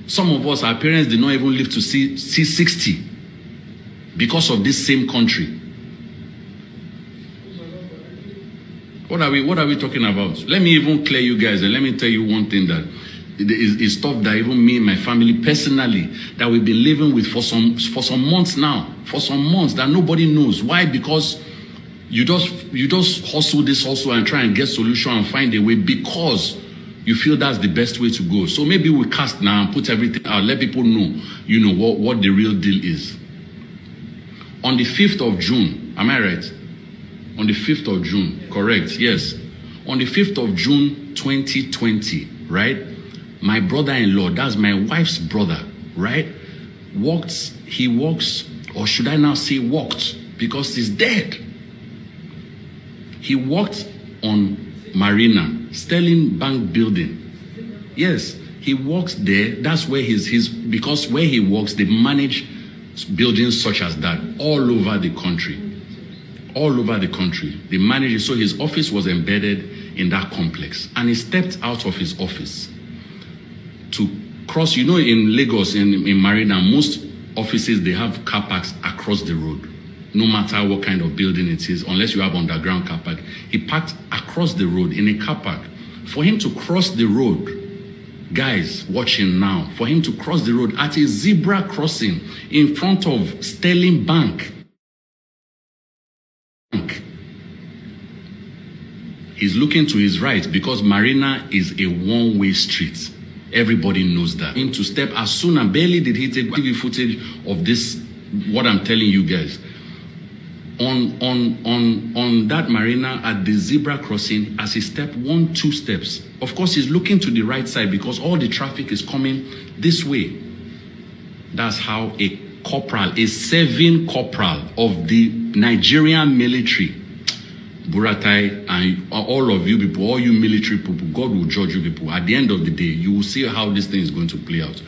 Some of us, our parents did not even live to see 60 because of this same country. What are we talking about? Let me even clear you guys, and let me tell you one thing that is stuff that even me and my family personally that we've been living with for some months now, for some months that nobody knows. Why? Because you just hustle this hustle and try and get solution and find a way because you feel that's the best way to go. So maybe we cast now and put everything out, let people know, you know, what the real deal is. On the 5th of June, am I right? On the 5th of June, correct, yes. On the 5th of June, 2020, right? My brother-in-law, that's my wife's brother, right? He walks, or should I now say walked, because he's dead. He walked on Marina, Sterling Bank building. Yes, he walks there. That's where because where he works, they manage buildings such as that all over the country. All over the country. They manage it. So his office was embedded in that complex. And he stepped out of his office to cross. You know, in Lagos, in Marina, most offices, they have car parks across the road. No matter what kind of building it is, unless you have underground car park. He parked across the road in a car park. For him to cross the road, guys watching now, for him to cross the road at a zebra crossing in front of Sterling Bank. He's looking to his right because Marina is a one-way street. Everybody knows that. Him to step as soon as barely did he take TV footage of this, what I'm telling you guys. On that Marina at the zebra crossing, as he stepped 1-2 steps, of course he's looking to the right side because all the traffic is coming this way. That's how a corporal, a serving corporal of the Nigerian military, Buratai, and all of you people, all you military people, God will judge you people. At the end of the day, you will see how this thing is going to play out.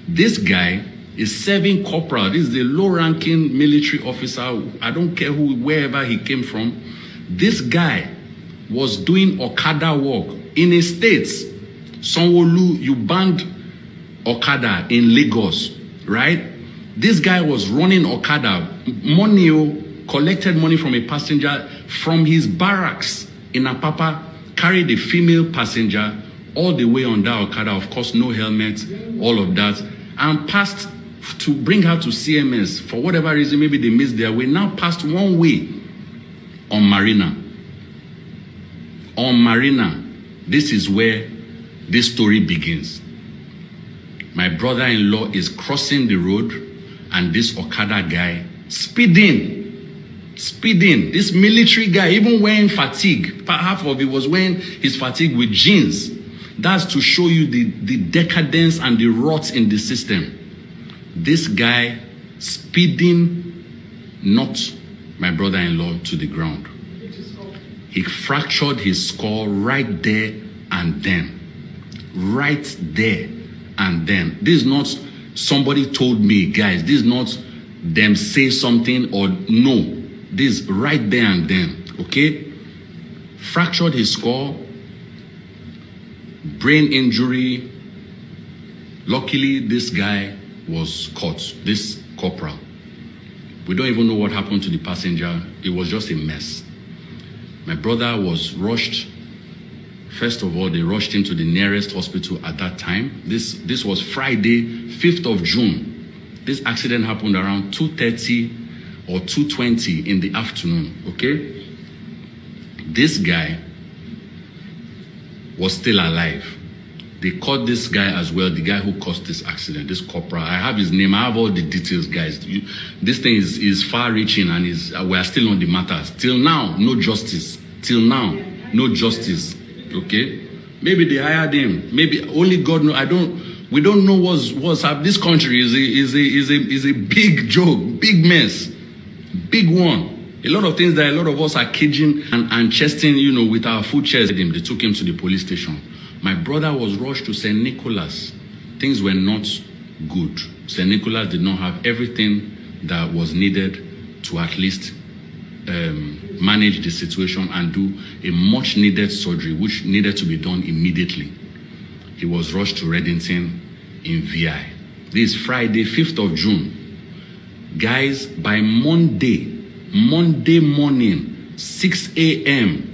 This guy is serving corporal. This is a low-ranking military officer. I don't care wherever he came from. This guy was doing Okada work in a state. Sanwo-Olu, you banned Okada in Lagos, right? This guy was running Okada, collected money from a passenger from his barracks in Apapa, carried a female passenger all the way on that Okada, of course, no helmet, all of that, and passed to bring her to CMS. For whatever reason, maybe they missed their way. Now passed one way on Marina. On Marina, this is where this story begins. My brother-in-law is crossing the road and this Okada guy speeding. This military guy, even wearing fatigue. Half of it was wearing his fatigue with jeans. That's to show you the decadence and the rot in the system. This guy speeding knocked my brother-in-law to the ground. He fractured his skull right there and then. Right there and then. This is not somebody told me, guys. This is not them say something or no. This right there and then, okay? Fractured his skull, brain injury. Luckily, this guy was caught, this corporal. We don't even know what happened to the passenger. It was just a mess. My brother was rushed. First of all, they rushed him to the nearest hospital at that time. This was Friday, 5th of June. This accident happened around 2:30 or 2:20 in the afternoon, okay? This guy was still alive. They caught this guy as well, the guy who caused this accident, this corporal. I have his name, I have all the details, guys. This thing is far-reaching and we are still on the matter. Till now, no justice. Till now, no justice, okay? Maybe they hired him. Maybe only God knows. We don't know what's happening. This country is a big joke, big mess. Big one. A lot of things that a lot of us are caging and chesting, you know, with our full chest. They took him to the police station. My brother was rushed to St. Nicholas. Things were not good. St. Nicholas did not have everything that was needed to at least manage the situation and do a much needed surgery, which needed to be done immediately. He was rushed to Reddington in VI. This is Friday, 5th of June. Guys, by Monday morning, 6 a.m.,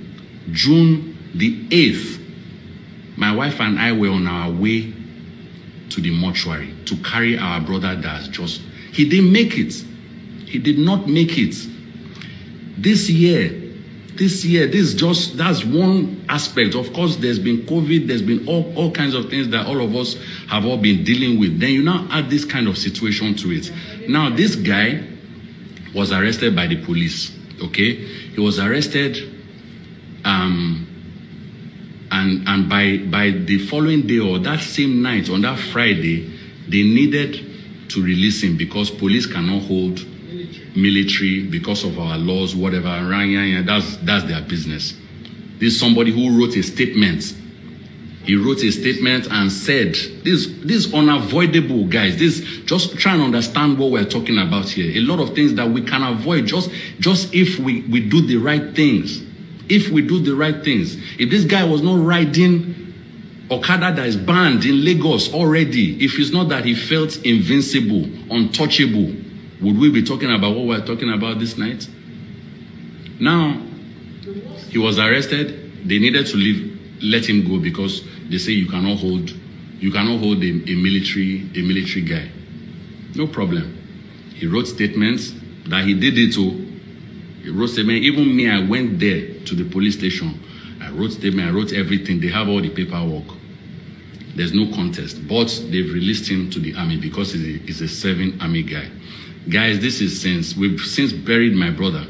June the 8th, my wife and I were on our way to the mortuary to carry our brother that's just, he didn't make it. He did not make it. This year, that's one aspect. Of course, there's been COVID, there's been all kinds of things that all of us have all been dealing with. Then you now add this kind of situation to it. Now, this guy was arrested by the police, okay? He was arrested, and by the following day or that same night, on that Friday, they needed to release him because police cannot hold military because of our laws, whatever. That's their business. This is somebody who wrote a statement. He wrote a statement and said, this unavoidable, guys. This, just try and understand what we're talking about here. A lot of things that we can avoid just if we do the right things. If we do the right things. If this guy was not riding Okada that is banned in Lagos already, if it's not that he felt invincible, untouchable, would we be talking about what we're talking about this night? Now, he was arrested. They needed to let him go because they say you cannot hold a military guy. No problem. He wrote statements that he did it to. He wrote statement. Even me, I went there to the police station. I wrote statement. I wrote everything. They have all the paperwork. There's no contest. But they've released him to the army because he's a serving army guy. Guys, this is we've since buried my brother.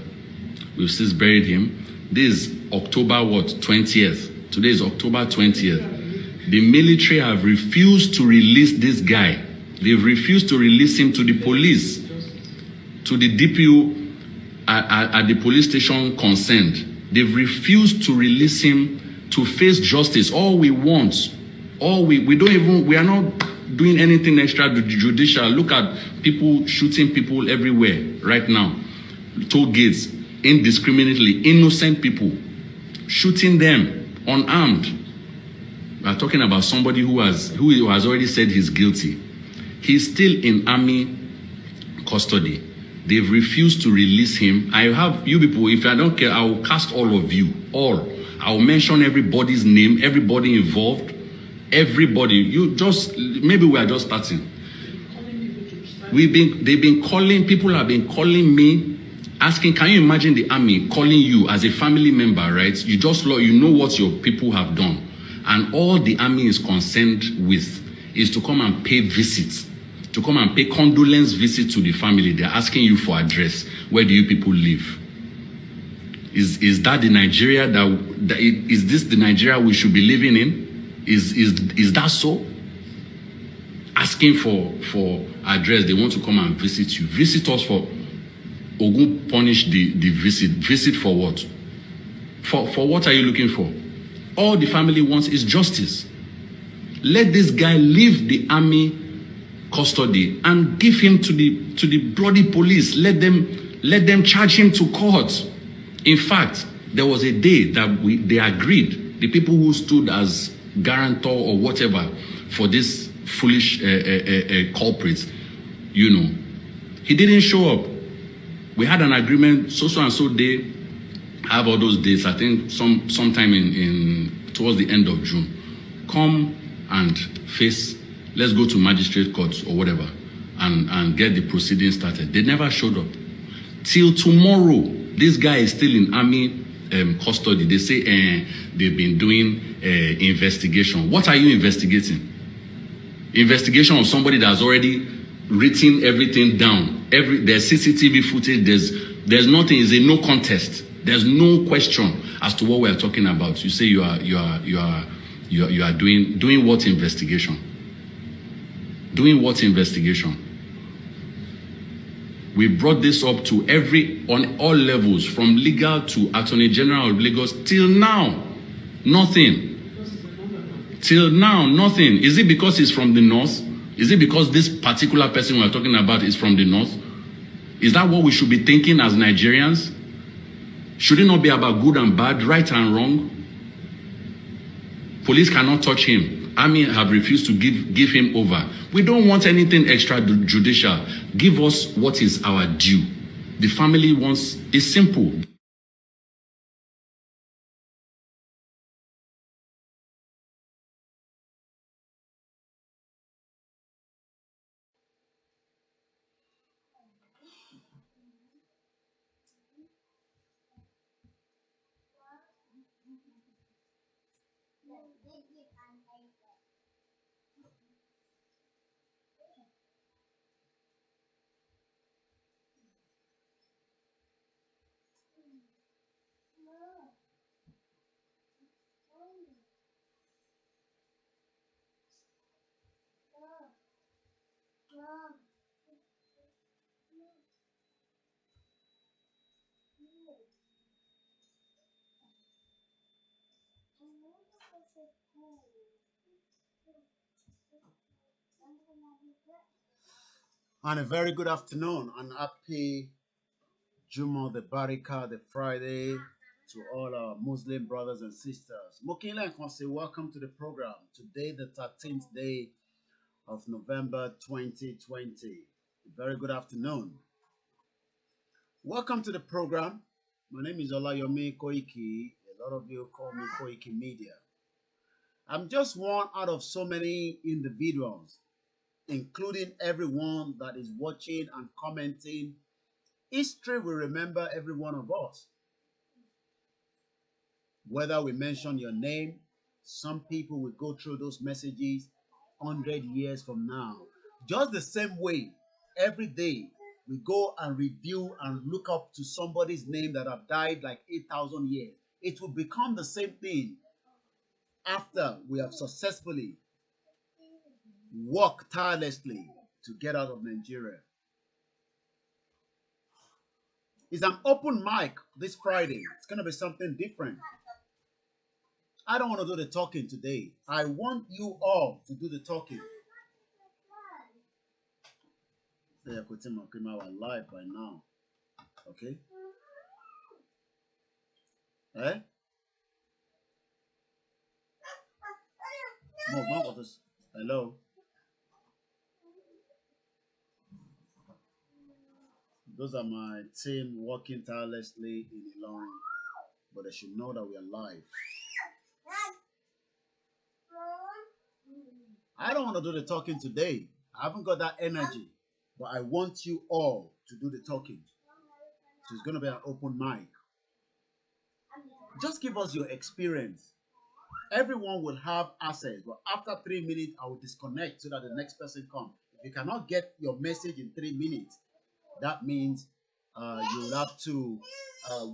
We've since buried him. This is October 20th. Today is October 20th. The military have refused to release this guy. They've refused to release him to the police, to the DPO at the police station concerned. They've refused to release him to face justice. All we want, we are not doing anything extrajudicial. Look at people shooting people everywhere right now. Toll gates, indiscriminately, innocent people, shooting them unarmed. We are talking about somebody who has already said he's guilty. He's still in army custody. They've refused to release him. I have you people, if I don't care, I will cast all of you. I will mention everybody's name, everybody involved, everybody. Maybe we are just starting. People have been calling me, asking, can you imagine the army calling you as a family member, right? You know what your people have done. And all the army is concerned with is to come and pay visits, to come and pay condolence visits to the family. They're asking you for address. Where do you people live? Is that the Nigeria is this the Nigeria we should be living in? Is that so? Asking for address, they want to come and visit you. Visit us for Ogun punish the visit. Visit for what? For what are you looking for? All the family wants is justice. Let this guy leave the army custody and give him to the bloody police. Let them charge him to court. In fact, there was a day that they agreed, the people who stood as guarantor or whatever for this foolish culprits, he didn't show up. We had an agreement, so and so day. I have all those dates. I think sometime towards the end of June. Come and face. Let's go to magistrate courts or whatever, and get the proceedings started. They never showed up. Till tomorrow, this guy is still in army custody. They say they've been doing investigation. What are you investigating? Investigation of somebody that's already written everything down. There's CCTV footage. There's nothing. It's a no contest. There's no question as to what we are talking about. You say you are doing what investigation? Doing what investigation? We brought this up to on all levels, from legal to Attorney General of Lagos. Till now, nothing. Till now, nothing. Is it because he's from the north? Is it because this particular person we're talking about is from the north? Is that what we should be thinking as Nigerians? Should it not be about good and bad, right and wrong? Police cannot touch him. Army have refused to give him over. We don't want anything extrajudicial. Give us what is our due. The family wants, it's simple. And a very good afternoon and happy Juma the Barika, the Friday to all our Muslim brothers and sisters. Mokila and Konse, welcome to the program. Today, the 13th day of November 2020. Very good afternoon. Welcome to the program. My name is Olayomi Koiki. A lot of you call me Koiki Media. I'm just one out of so many individuals, including everyone that is watching and commenting. History will remember every one of us. Whether we mention your name, some people will go through those messages 100 years from now. Just the same way, every day we go and review and look up to somebody's name that have died like 8,000 years. It will become the same thing after we have successfully worked tirelessly to get out of Nigeria. It's an open mic this Friday. It's going to be something different. I don't want to do the talking today. I want you all to do the talking. They are putting our live by now. Okay? Eh? Hello? Those are my team working tirelessly in Ilorin. But they should know that we are live. I don't want to do the talking today. I haven't got that energy. But I want you all to do the talking. So it's going to be an open mic. Just give us your experience. Everyone will have access, but after 3 minutes, I will disconnect so that the next person comes. If you cannot get your message in 3 minutes, that means you will have to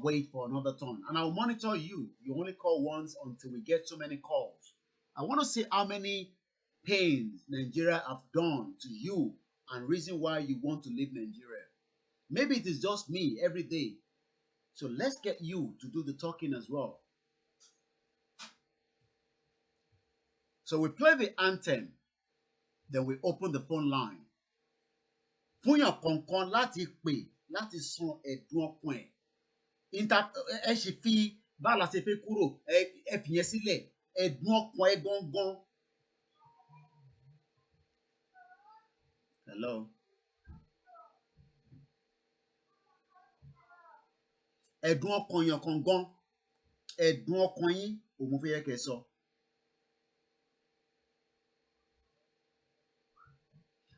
wait for another turn. And I will monitor you. You only call once until we get so many calls. I want to see how many pains Nigeria have done to you and reason why you want to leave Nigeria. Maybe it is just me every day. So let's get you to do the talking as well. So we play the anthem, then we open the phone line. Fún yàn kọ̀ọ̀kan láti pè láti sun ẹ̀dùn ọkàn ẹ̀. Ẹ ṣì fi báwo la ṣe fẹ́ kúrò ẹ fìyẹn sílẹ̀ ẹ̀dùn ọkàn ẹ gangan. Hello. Ẹ̀dùn ọkàn yàn gangan ẹ̀dùn ọkàn yín òun fẹ́ yẹ kẹ́ sọ.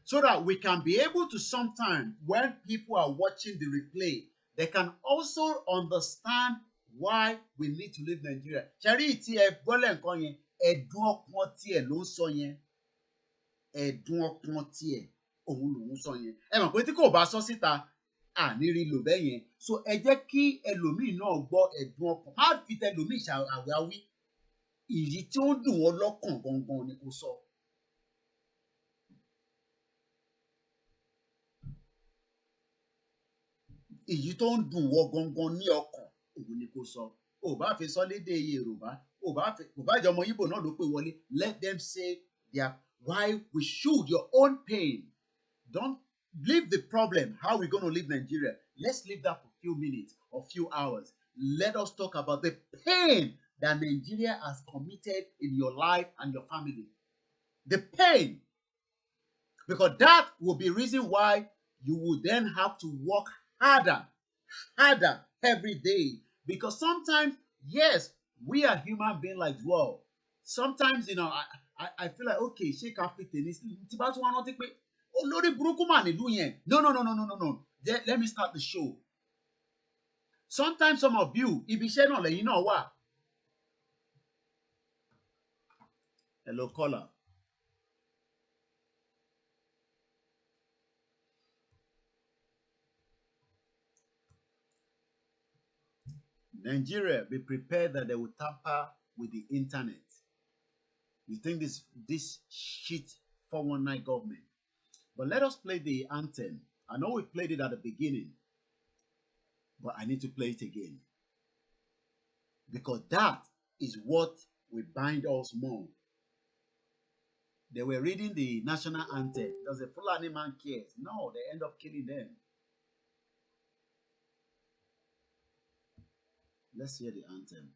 So that we can be able to sometimes, when people are watching the replay, they can also understand why we need to leave Nigeria. Ṣẹ̀rí tí ẹ gbọ́lẹ̀ nǹkan yẹn, ẹ̀dùn ọkàn tiẹ̀ ló ń sọ yẹn. Ẹ̀dùn ọkàn tiẹ̀ òun lòún sọ yẹn. Ẹ mọ̀ pé tí kò bá sọ síta, àní rí lò bẹ́ẹ̀ yẹn. So ẹ jẹ́ kí ẹlòmíì náà gbọ́ ẹ̀dùn ọkàn. Má fi tẹlòmíì ṣàwáwí. Ìyí tí ó ń dùn wọ́n lọ́kàn gangan ni kò sọ. Èyí tó ń dùn wọ gangan ní ọkàn òun ni kò sọ. Ò bá fi sọ lédè Yorùbá, kò bá jẹ́ ọmọ Ìgbò náà ló pè wọlé. Let them say their why we should, your own pain. Don't leave the problem. How we going to leave Nigeria? Let's leave that for a few minutes or few hours. Let us talk about the pain that Nigeria has committed in your life and your family. the pain, because that will be reason why you will then have to work harder every day. Because sometimes, yes, we are human beings like well. Sometimes, I feel like, okay, shake off it. Olórí burúkú mà nílùú yẹn. No. Let me start the show. Sometimes some of you, ibi iṣẹ́ náà lẹ́yìn náà wà. Hello, caller. Nigeria, be prepared that they will tamper with the internet. You think this shit 419 government. But let us play the anthem. I know we played it at the beginning, but I need to play it again. Because that is what will bind us more. They were reading the national anthem. Does a Fulani man cares? No, they end up killing them. Let's hear the anthem.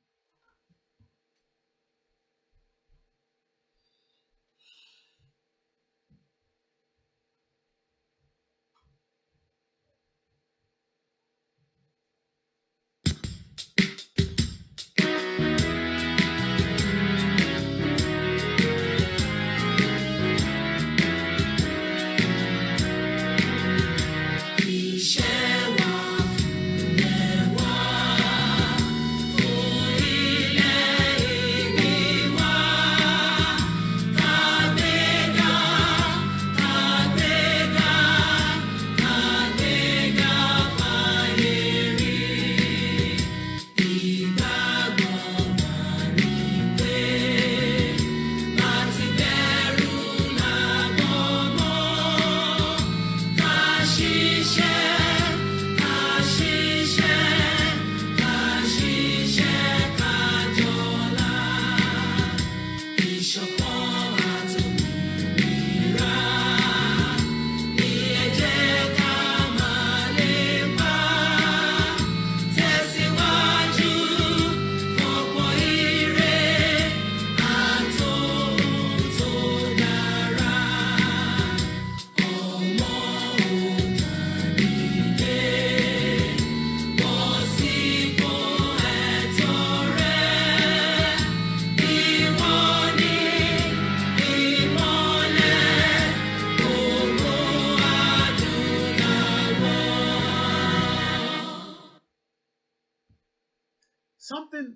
Something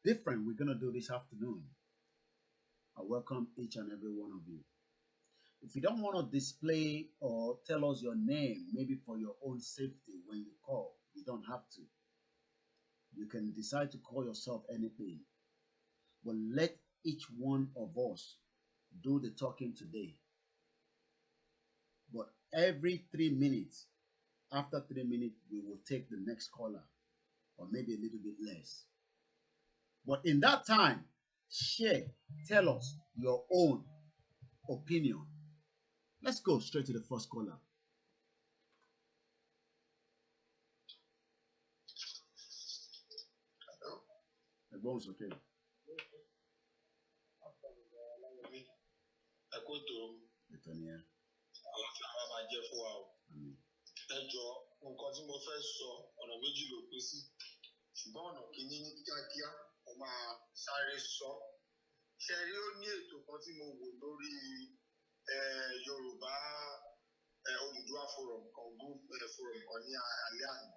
different we're going to do this afternoon. I welcome each and every one of you. If you don't want to display or tell us your name, maybe for your own safety when you call, you don't have to. You can decide to call yourself anything. But let each one of us do the talking today. But every 3 minutes, after 3 minutes, we will take the next caller, or maybe a little bit less. But in that time, share, tell us your own opinion. Let's go straight to the first caller. Everyone's okay. ṣùgbọ́n ọ̀nà kìíní ní kíákíá mo máa sáré sọ. ṣe rí ó ní ètò kan tí mo wò lórí Yorùbá Odùduwà forum kan group forum kan ní alẹ́ àná.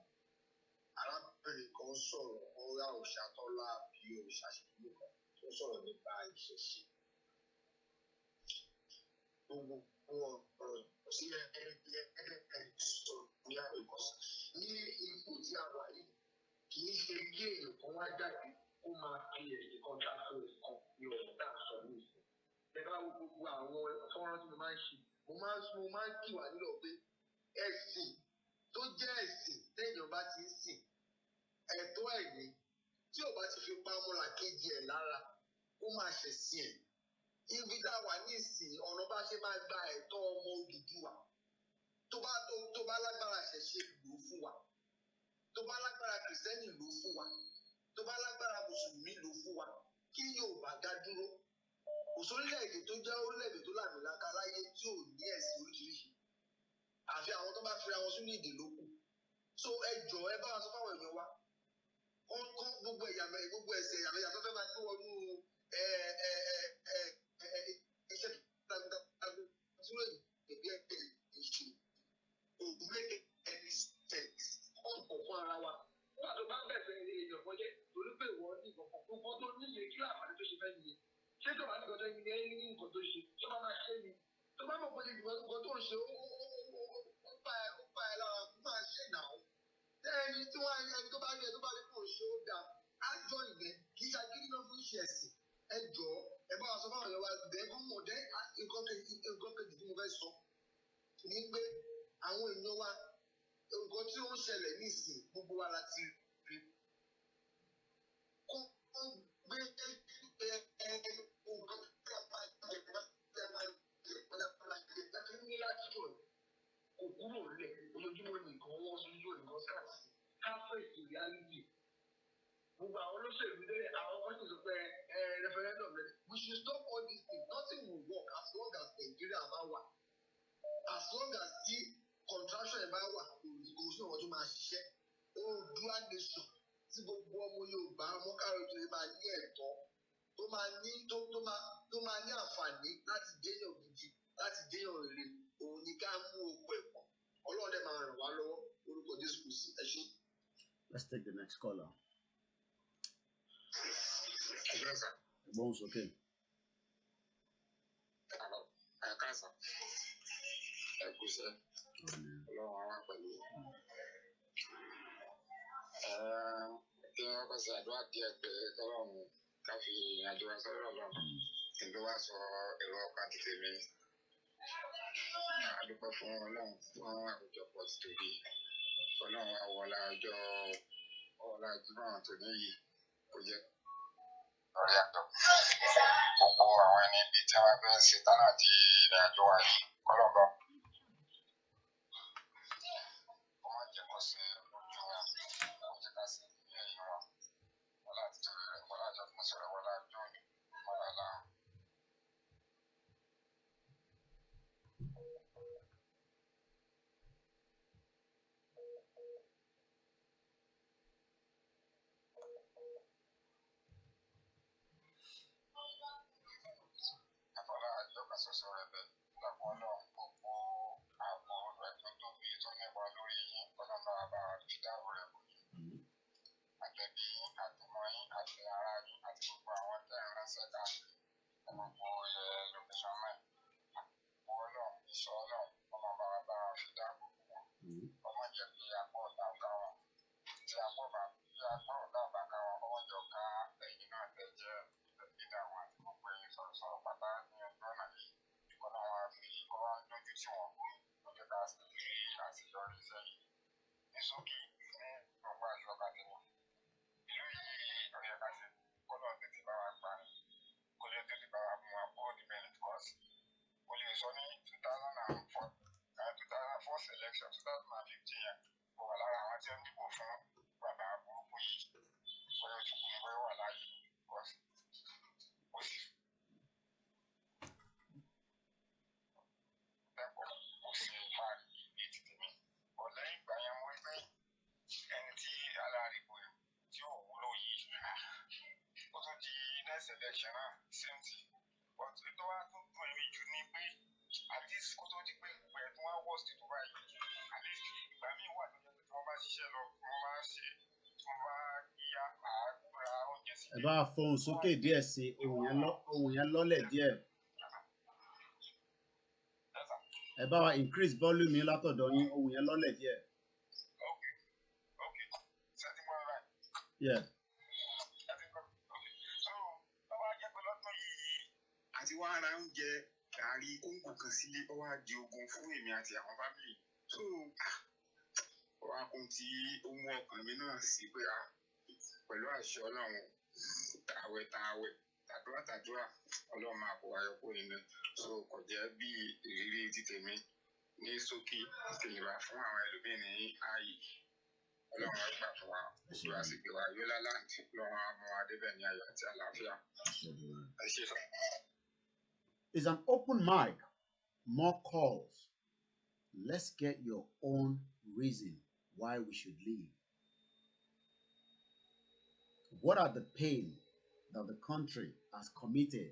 arábìnrin kan sọ̀rọ̀ ọ̀rá Òṣàtọ́lá bí Òṣàṣìlú kan tó sọ̀rọ̀ nípa ìṣẹ̀ṣe. gbogbo ọ̀rọ̀ sí sọ̀rọ̀ ní àìkọ́sí ní ipò tí a wà yìí. Kì í ṣe kí èèyàn kan wá jáde kó máa fi ẹ̀sìn kan tako ẹ̀kan ní ọ̀rọ̀ tá a sọ ní ìsìn. Ẹ bá wo gbogbo àwọn fọ́nrán tí mo máa ń ṣe, mo máa ń kì wá nílò pé ẹ̀sìn tó jẹ́ ẹ̀sìn téèyàn bá ti ń sìn ẹ̀tọ́ ẹ̀ ní tí ò bá ti fi pa ọmọlà kejì ẹ̀ lára ó máa ṣẹ̀sìn ẹ̀. Ibi tá a wà ní ìsìn ọ̀nà bá ṣe máa gba ẹ̀tọ́ ọmọ Odùduwà tó bá lágbára ṣẹ̀ṣe lò fún wa. Tó bá lágbára kìrìsìtẹ́nì ló fún wa, tó bá lágbára mùsùlùmí ló fún wa, kí Yorùbá dá dúró. Òṣòlélẹ̀-èdè tó jẹ́ orílẹ̀-èdè tó làmìlaka láyé tí ò ní ẹ̀sìn oríṣiríṣi. Àfi àwọn tó bá fira wọn sínú èdè lókù. So ẹ jọ̀ọ́ ẹ bá wa sọ fáwọn èèyàn wa. Kọ́ gbogbo ẹ̀yàmẹ̀ gbogbo ẹ̀sẹ̀ ẹ̀yàmẹ̀yà tó fẹ́ máa gbé wọnú iṣẹ́ takuntakun tí wọ́n lè gbé ìṣù. Ògùn make any sense. Ọ̀pọ̀ fún ara wa. Nígbà tó bá bẹ̀rẹ̀ èèyàn kan jẹ́ torí pé ìwọ ní ìkọ̀kọ̀ gbogbo tó níye kí àǹfààní tó ṣe fẹ́ nìyẹn. Ṣé tó bá ní nǹkan tó ní ní nǹkan tó ṣe tó bá máa ṣe ni? Tó bá mọ̀ pé nǹkan tó ń ṣe ó bá ẹ lára kó máa ṣe náà. Ẹni tí wọ́n ẹni tó bá rí ẹ tó bá rí kò ṣe ó dáa. Á jọ ìgbẹ́ kì í ṣàgídí náà fún ìṣe ẹ̀sìn. Ẹ jọ̀ọ́ ẹ bá wa sọ fáwọn èèyàn wa bẹ́ẹ̀ kọ́ mọ̀ dẹ́ nǹkan kejì tí mo fẹ́ sọ ní pé àwọn èèyàn wa nǹkan tí ó ń ṣẹlẹ̀ nísìn gbogbo wa láti rí kó gbé nǹkan tí a máa jẹ ní láti jọ kò kúrò lẹ̀ ojoojúmọ́ nìkan wọ́n sójú nǹkan sáàsì káfíńsì reality gbogbo àwọn olóṣèlú lé àwọn kan sì sọ pé referendum rẹ we should stop all these things nothing will work as long as Nigeria bá wà as long as the contraction ẹ̀ bá wà kò sí ọ̀rọ̀ tó máa ṣiṣẹ́ Oòduà nation tí gbogbo ọmọ Yorùbá mọ́kàrọ̀ tó lè máa ní ẹ̀tọ́ tó máa ní àǹfààní láti déyàn gidi láti déyàn rere òun ni ká mú owó ẹ̀kọ́ Ọlọ́run dẹ̀ máa ràn wá lọ́wọ́ orúkọ Jésù Kristi ẹ ṣé. Let's take the next caller. Yes, sir. Bones, okay. Hello. Káàsán. Ẹ kú iṣẹ́. Ọlọ́run á wà pẹ̀lú. Kí wọ́n kọ́ sí àdúrà díẹ̀ pé kọ́lọ́run ká fi àjọ wa sọ́dọ̀ Ọlọ́run kí n tó wá sọ èrò ọkàn ti tèmi. A dúpẹ́ fún Ọlọ́run fún àkójọpọ̀ ti tòbí. Ọlọ́run àwọ̀lá ọjọ́ ọ̀la Jímọ̀ tó níyì kò jẹ́ lórí àjọ. Gbogbo àwọn ẹni ibi tí wọ́n fẹ́ ṣe tán àti ìrìn àjò wa yìí kọ́lọ́gbọ́n. Ó máa jẹ́ kó ṣe lójú wọn, ó jẹ́ ká sí ní ẹ̀yìn wọn. Wọ́n láti tó rẹ̀ wọ́n lájọ fún sọ̀rọ̀ wọ́n lájọ wọ́n lálá. Àfọlá àjọ kan ṣoṣo rẹ̀ bẹ́ẹ̀ lápò náà gbogbo ààbò rẹ̀ tó tóbi tó nípa lórí yín kọ́nà náà bá fi dáàbò rẹ̀ bò yín. Àtẹ̀bí àtọmọ yín àti ara yín àti gbogbo àwọn tẹ̀ ń ránṣẹ́ káàkiri gbogbo ilẹ̀ lókèṣọ́n náà. Àbúrò náà ìṣọ́ náà ọmọ bá fi dáàbò bò wọ́n. Ọmọ jẹ́ kí apá ọ̀tá ọ̀gá wọn. Tí apá ọ̀tá ọ̀gá ká wọn ọmọ jọ ká ẹ̀yìn náà tẹ̀ jẹ́ ìdá wọn àti gbogbo ẹ̀yìn sọ̀rọ̀sọ̀rọ̀ pátá ní ọjọ́ náà yìí. Kọ́nà wọn fi kọ́ wá lójú tí wọn ó jẹ́ ká sì rí àṣeyọrí iṣẹ́ yìí. Ní ṣókí ní ọgbà ìṣọ́ka tẹ̀wọ̀n. Ìlú yìí ó yẹ ká ṣe kọ́nà tètè bá wa gbà ní. Kó lè tètè bá wa mú wa kó dìbẹ̀lì kọ́ọ̀sì. Mo lè sọ ní 2004 selection 2015 yẹn mo wà lára àwọn tí ó ń dìbò fún bàbá burúkú yìí. Bóyá ojú kùn bóyá wà láàyè kọ́ọ̀sì. Ó sì lẹ́kọ̀ọ́ ó sì máa rí ibi ti tèmi. Ọ̀lẹ́ ìgbà yẹn mo rí pé ẹni tí alárìbò tí ò wúlò yìí ó tún di next election náà same thing. But tó wá tún dùn èmi jù ni pé at least kó tó di pé gbogbo ẹ̀ tún wá worst tó báyìí at least ìgbà míì wà tó jẹ́ pé tí wọ́n bá ṣiṣẹ́ lọ tí wọ́n bá ṣe tí wọ́n bá yíya àákúra oúnjẹ sí. Ẹ bá fohùn sókè díẹ̀ sí ohùn yẹn lọ́lẹ̀ díẹ̀. Ẹ bá wa increase volume yín látọ̀dọ̀ yín ohùn yẹn lọ́lẹ̀ díẹ̀. Okay. Setting one right. Yeah. So tó bá jẹ́ pé lọ́tọ̀ yìí àti wá ara oúnjẹ gàrí kóńgò kan sílé ó wá di ogun fún èmi àti àwọn fámìlì. So ó wá kún tí ó mú ọkàn mi náà sí pé pẹ̀lú àṣẹ Ọlọ́run àwẹ̀ tàdúrà Ọlọ́run máa kó ayọ̀ kó nínú. So kò jẹ́ bí ìrírí ti tèmi ní ṣókí kìlìbà fún àwọn ẹlòmíì ní ààyè. It's an open mic. More calls. Let's get your own reason why we should leave. What are the pain that the country has committed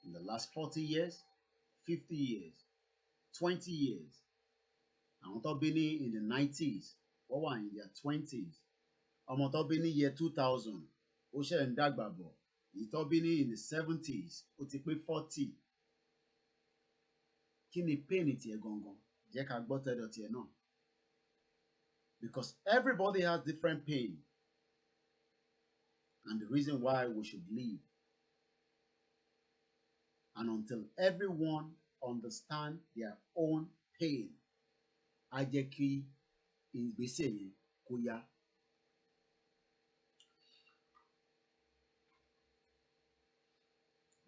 in the last 40 years, 50 years, 20 years? Àwọn tó bí ní in the 90s, wọ́n wà in their 20s. Ọmọ tó bí ní year 2000, ó ṣe ń dàgbà bọ̀. Èyí tó bí ní in the 70s, ó ti pé 40. Kí ni pain tiẹ̀ gangan? Jẹ́ ká gbọ́ tẹ́dọ̀ tiẹ̀ náà. Because everybody has different pain and the reason why we should leave. And until everyone understand their own pain, á jẹ́ kí ìgbésẹ̀ yẹn kó yá.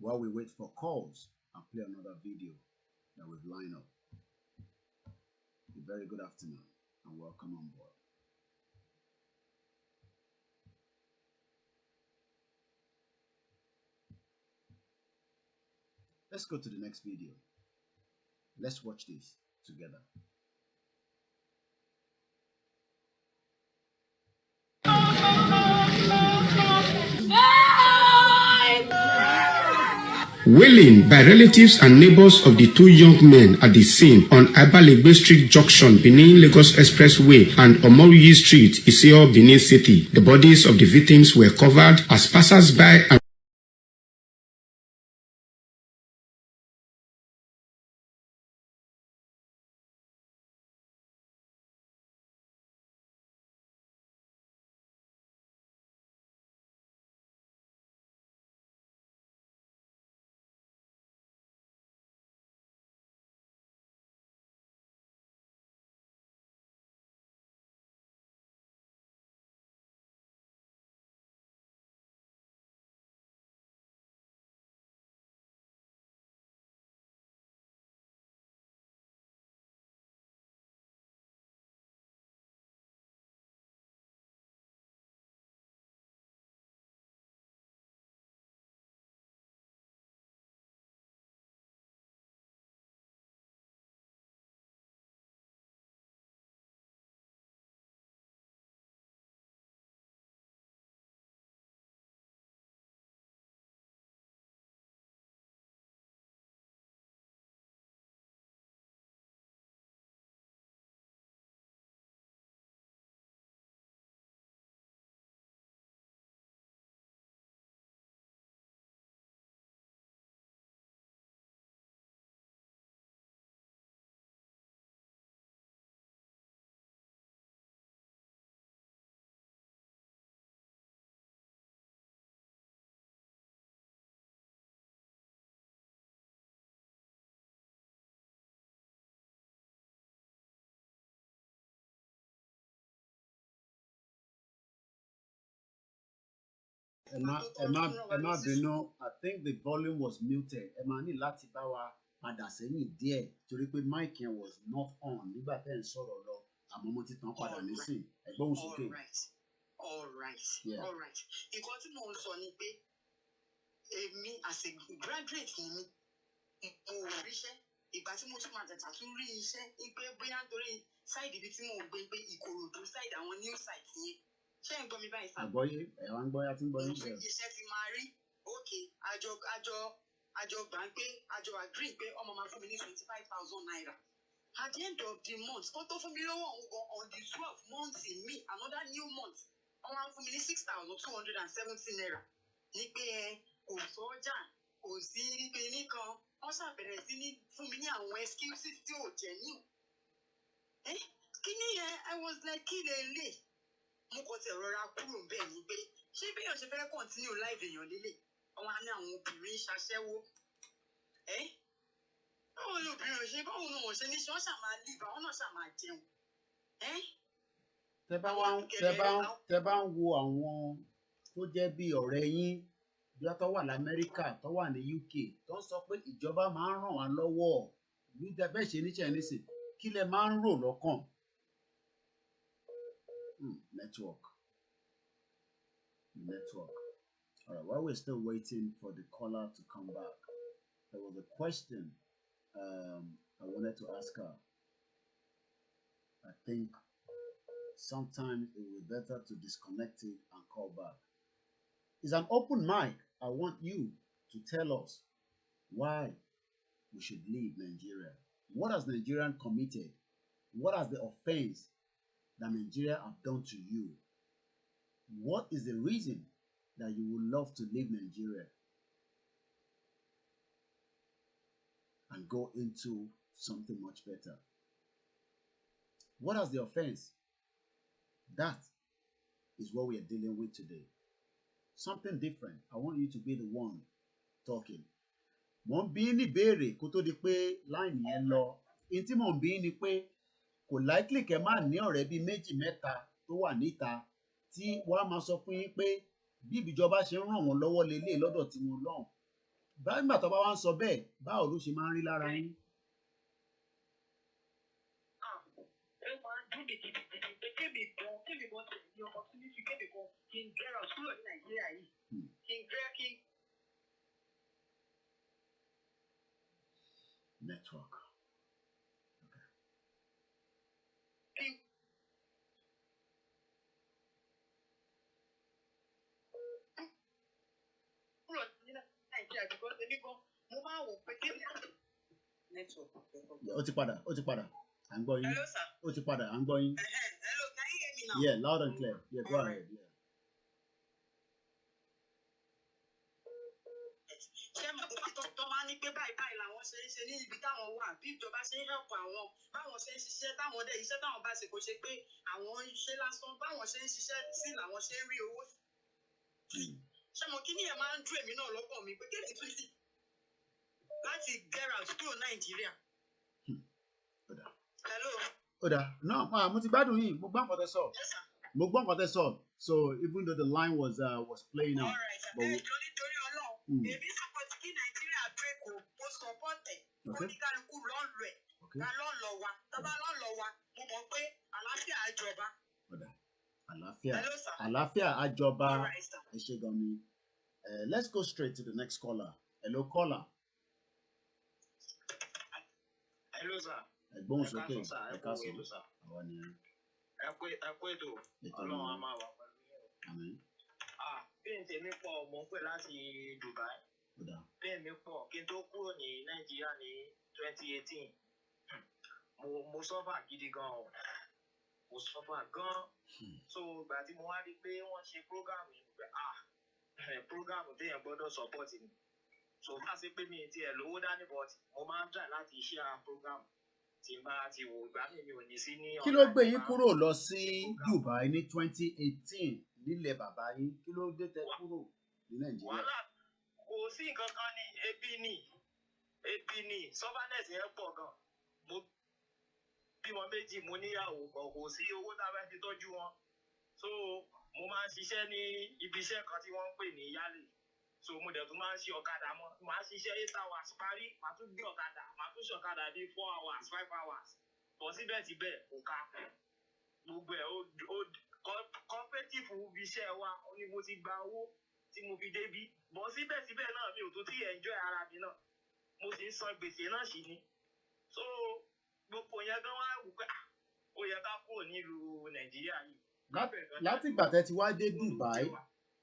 While we wait for calls, I'll play another video that we've lined up. A very good afternoon and welcome on board. Let's go to the next video. Let's watch this together. Wailing by relatives and neighbors of the two young men at the scene on Abalegbe Street Junction, Benin Lagos Expressway and Omoriyi Street, Iseo, Benin City. The bodies of the victims were covered as passers-by and Emma Bino, I think the volume was muted. Emma ní láti bá wa padà sẹ́yìn díẹ̀ torí pé mic yẹn was not on nígbà tẹ́ ń sọ̀rọ̀ lọ àmọ́ mo ti tàn padà nísìn ẹ̀gbọ́n sókè. All right. Nǹkan tí mò ń sọ ni pé èmi as a graduate ni mo wò ríṣẹ́ ìgbà tí mo tún máa tẹ̀tà tún rí iṣẹ́ pé bóyá nítorí side ibi tí mo gbé pé Ìkòròdú side àwọn new site yẹn. Ṣé ń gbọ́ mi báyìí sá? Àgbọ́yé ẹ̀ wá ń gbọ́ yá tí ń gbọ́ yín bẹ̀rẹ̀. Iṣẹ́ ti máa rí òkè àjọ gbà ń pé àjọ agree pé ọmọ máa fún mi ní 25,000 naira. At the end of the month, kó tó fún mi lọ́wọ́ on the 12th month in me, another new month, wọ́n máa fún mi ní 6,270 naira. Ní pé kò sọ́jà, kò sí nípe nìkan, wọ́n ṣàbẹ̀rẹ̀ sí ní fún mi ní àwọn excuses tí ò jẹ́ new. Kí ni yẹn? I was like, kí lè lè? Mo kàn tẹ̀ rọra kúrò ń bẹ̀ ni pé ṣé bí èèyàn ṣe fẹ́ continue life èèyàn lélẹ̀? Àwọn á ní àwọn obìnrin ṣaṣẹ́wó. Báwo ni obìnrin ṣe báwo ni wọ́n ṣe ní ṣe wọ́n ṣàmà live àwọn náà ṣàmà jẹun. Tẹ bá ń wo àwọn tó jẹ́ bí ọ̀rẹ́ yín bí wọ́n tó wà l'Amẹ́ríkà tó wà ní UK tó ń sọ pé ìjọba máa ń ràn wá lọ́wọ́ bí bẹ́ẹ̀ ṣe níṣẹ́ nísìn kí lẹ máa ń rò lọ́kàn Network. All right, while we're still waiting for the caller to come back, there was a question I wanted to ask her. I think sometimes it would be better to disconnect it and call back. It's an open mic. I want you to tell us why we should leave Nigeria. What has Nigeria committed? What has the offense that Nigeria have done to you? What is the reason that you would love to leave Nigeria and go into something much better? What has the offense? That is what we are dealing with today. Something different. I want you to be the one talking. Mo ń bí ní ìbéèrè kó tó di pé láìní yẹn lọ. In tí mo ń bí ni pé kò likely kẹ́ máa ní ọ̀rẹ́ bíi méjì mẹ́ta tó wà níta tí wọ́n á máa sọ fún yín pé bí ìjọba ṣe ń ràn wọ́n lọ́wọ́ lélẹ̀ lọ́dọ̀ tí wọ́n lọ́hùn. Báyìí tó bá wá ń sọ bẹ́ẹ̀, báwo ló ṣe máa ń rí lára yín? Network. Ó ti padà. À ń gbọ́ yín. Hello, sir. Ó ti padà, à ń gbọ́ yín. Hello, can you hear me now? Yeah, loud and clear. Yeah, go ahead. Yeah. Ṣé mo tó máa ní pé báyìí làwọn ṣe ń ṣe ní ibi táwọn wà bí ìjọba ṣe ń help àwọn báwọn ṣe ń ṣiṣẹ́ táwọn dẹ̀ iṣẹ́ táwọn bá ṣe kò ṣe pé àwọn ń ṣe lásán báwọn ṣe ń ṣiṣẹ́ sí làwọn ṣe ń rí owó. Ṣé mo kí ni ẹ̀ máa ń dùn èmi náà lọ́kàn mi pé kéde tún sí láti get out kúrò Nàìjíríà. Hello. No, mo ti gbádùn yín. Mo gbọ́ nǹkan tẹ́ sọ. Yes, sir. Mo gbọ́ nǹkan tẹ́ sọ. So even though the line was playing out. All right, sir. Torí Ọlọ́run. Èmi support kí Nàìjíríà break o. Mo support ẹ̀. Oníkálukú lọ́ọ̀lù ẹ̀. Ká lọ́ọ̀lọ́ wa. Tọ́ba lọ́ọ̀lọ́ wa. Mo mọ̀ pé àlàáfíà á jọba. Hello, sir. Àlàáfíà á jọba. All right, sir. Ẹ ṣé gan ni. Let's go straight to the next caller. Hello, caller. Hello, sir. Ẹ̀gbọ́n sókè. Ẹ ká sọ. Àwọn ni Ẹ kú ètò. Ọlọ́run á máa wà pẹ̀lú yín. Àmín. Bí n tèmi pọ̀ mo ń pè láti Dubai. Bí mi pọ̀ kí n tó kúrò ní Nàìjíríà ní 2018. Mo suffer gidi gan o. Mo suffer gan. So ìgbà tí mo wá rí pé wọ́n ṣe program yìí pé program téèyàn gbọ́dọ̀ support ni. So fà sí pé mi ti ẹ̀ lówó dání but mo máa ń try láti share program tí n bá ti wò ìgbà mi ò ní sí ní. Kí ló gbé yín kúrò lọ sí Dubai ní 2018 nílẹ̀ bàbá yín? Kí ló dé tẹ́ kúrò ní Nàìjíríà? Wàhálà kò sí nǹkan kan ní ebi ni stubbornness yẹn pọ̀ gan. Mo bímọ méjì mo níyàwó kan kò sí owó tá a bá fi tọ́jú wọn. So mo máa ń ṣiṣẹ́ ní ibi iṣẹ́ kan tí wọ́n ń pè ní Yálè. So mo dẹ̀ tún máa ń ṣe ọ̀kadà mọ́. Màá ṣiṣẹ́ 8 hours parí, màá tún gbé ọ̀kadà, màá tún ṣe ọ̀kadà bíi 4 hours, 5 hours. Bọ̀ síbẹ̀síbẹ̀ kò ká. Gbogbo ẹ̀ cooperative ibi iṣẹ́ wa ni mo ti gba owó tí mo fi débí. Bọ̀ síbẹ̀síbẹ̀ náà mi ò tún tí enjoy ara mi náà. Mo sì ń san gbèsè náà sí ni. So gbogbo yẹn gan wá wù pé ó yẹ ká kúrò nílùú Nàìjíríà yìí. Láti ìgbà tẹ́ ti wá dé Dubai,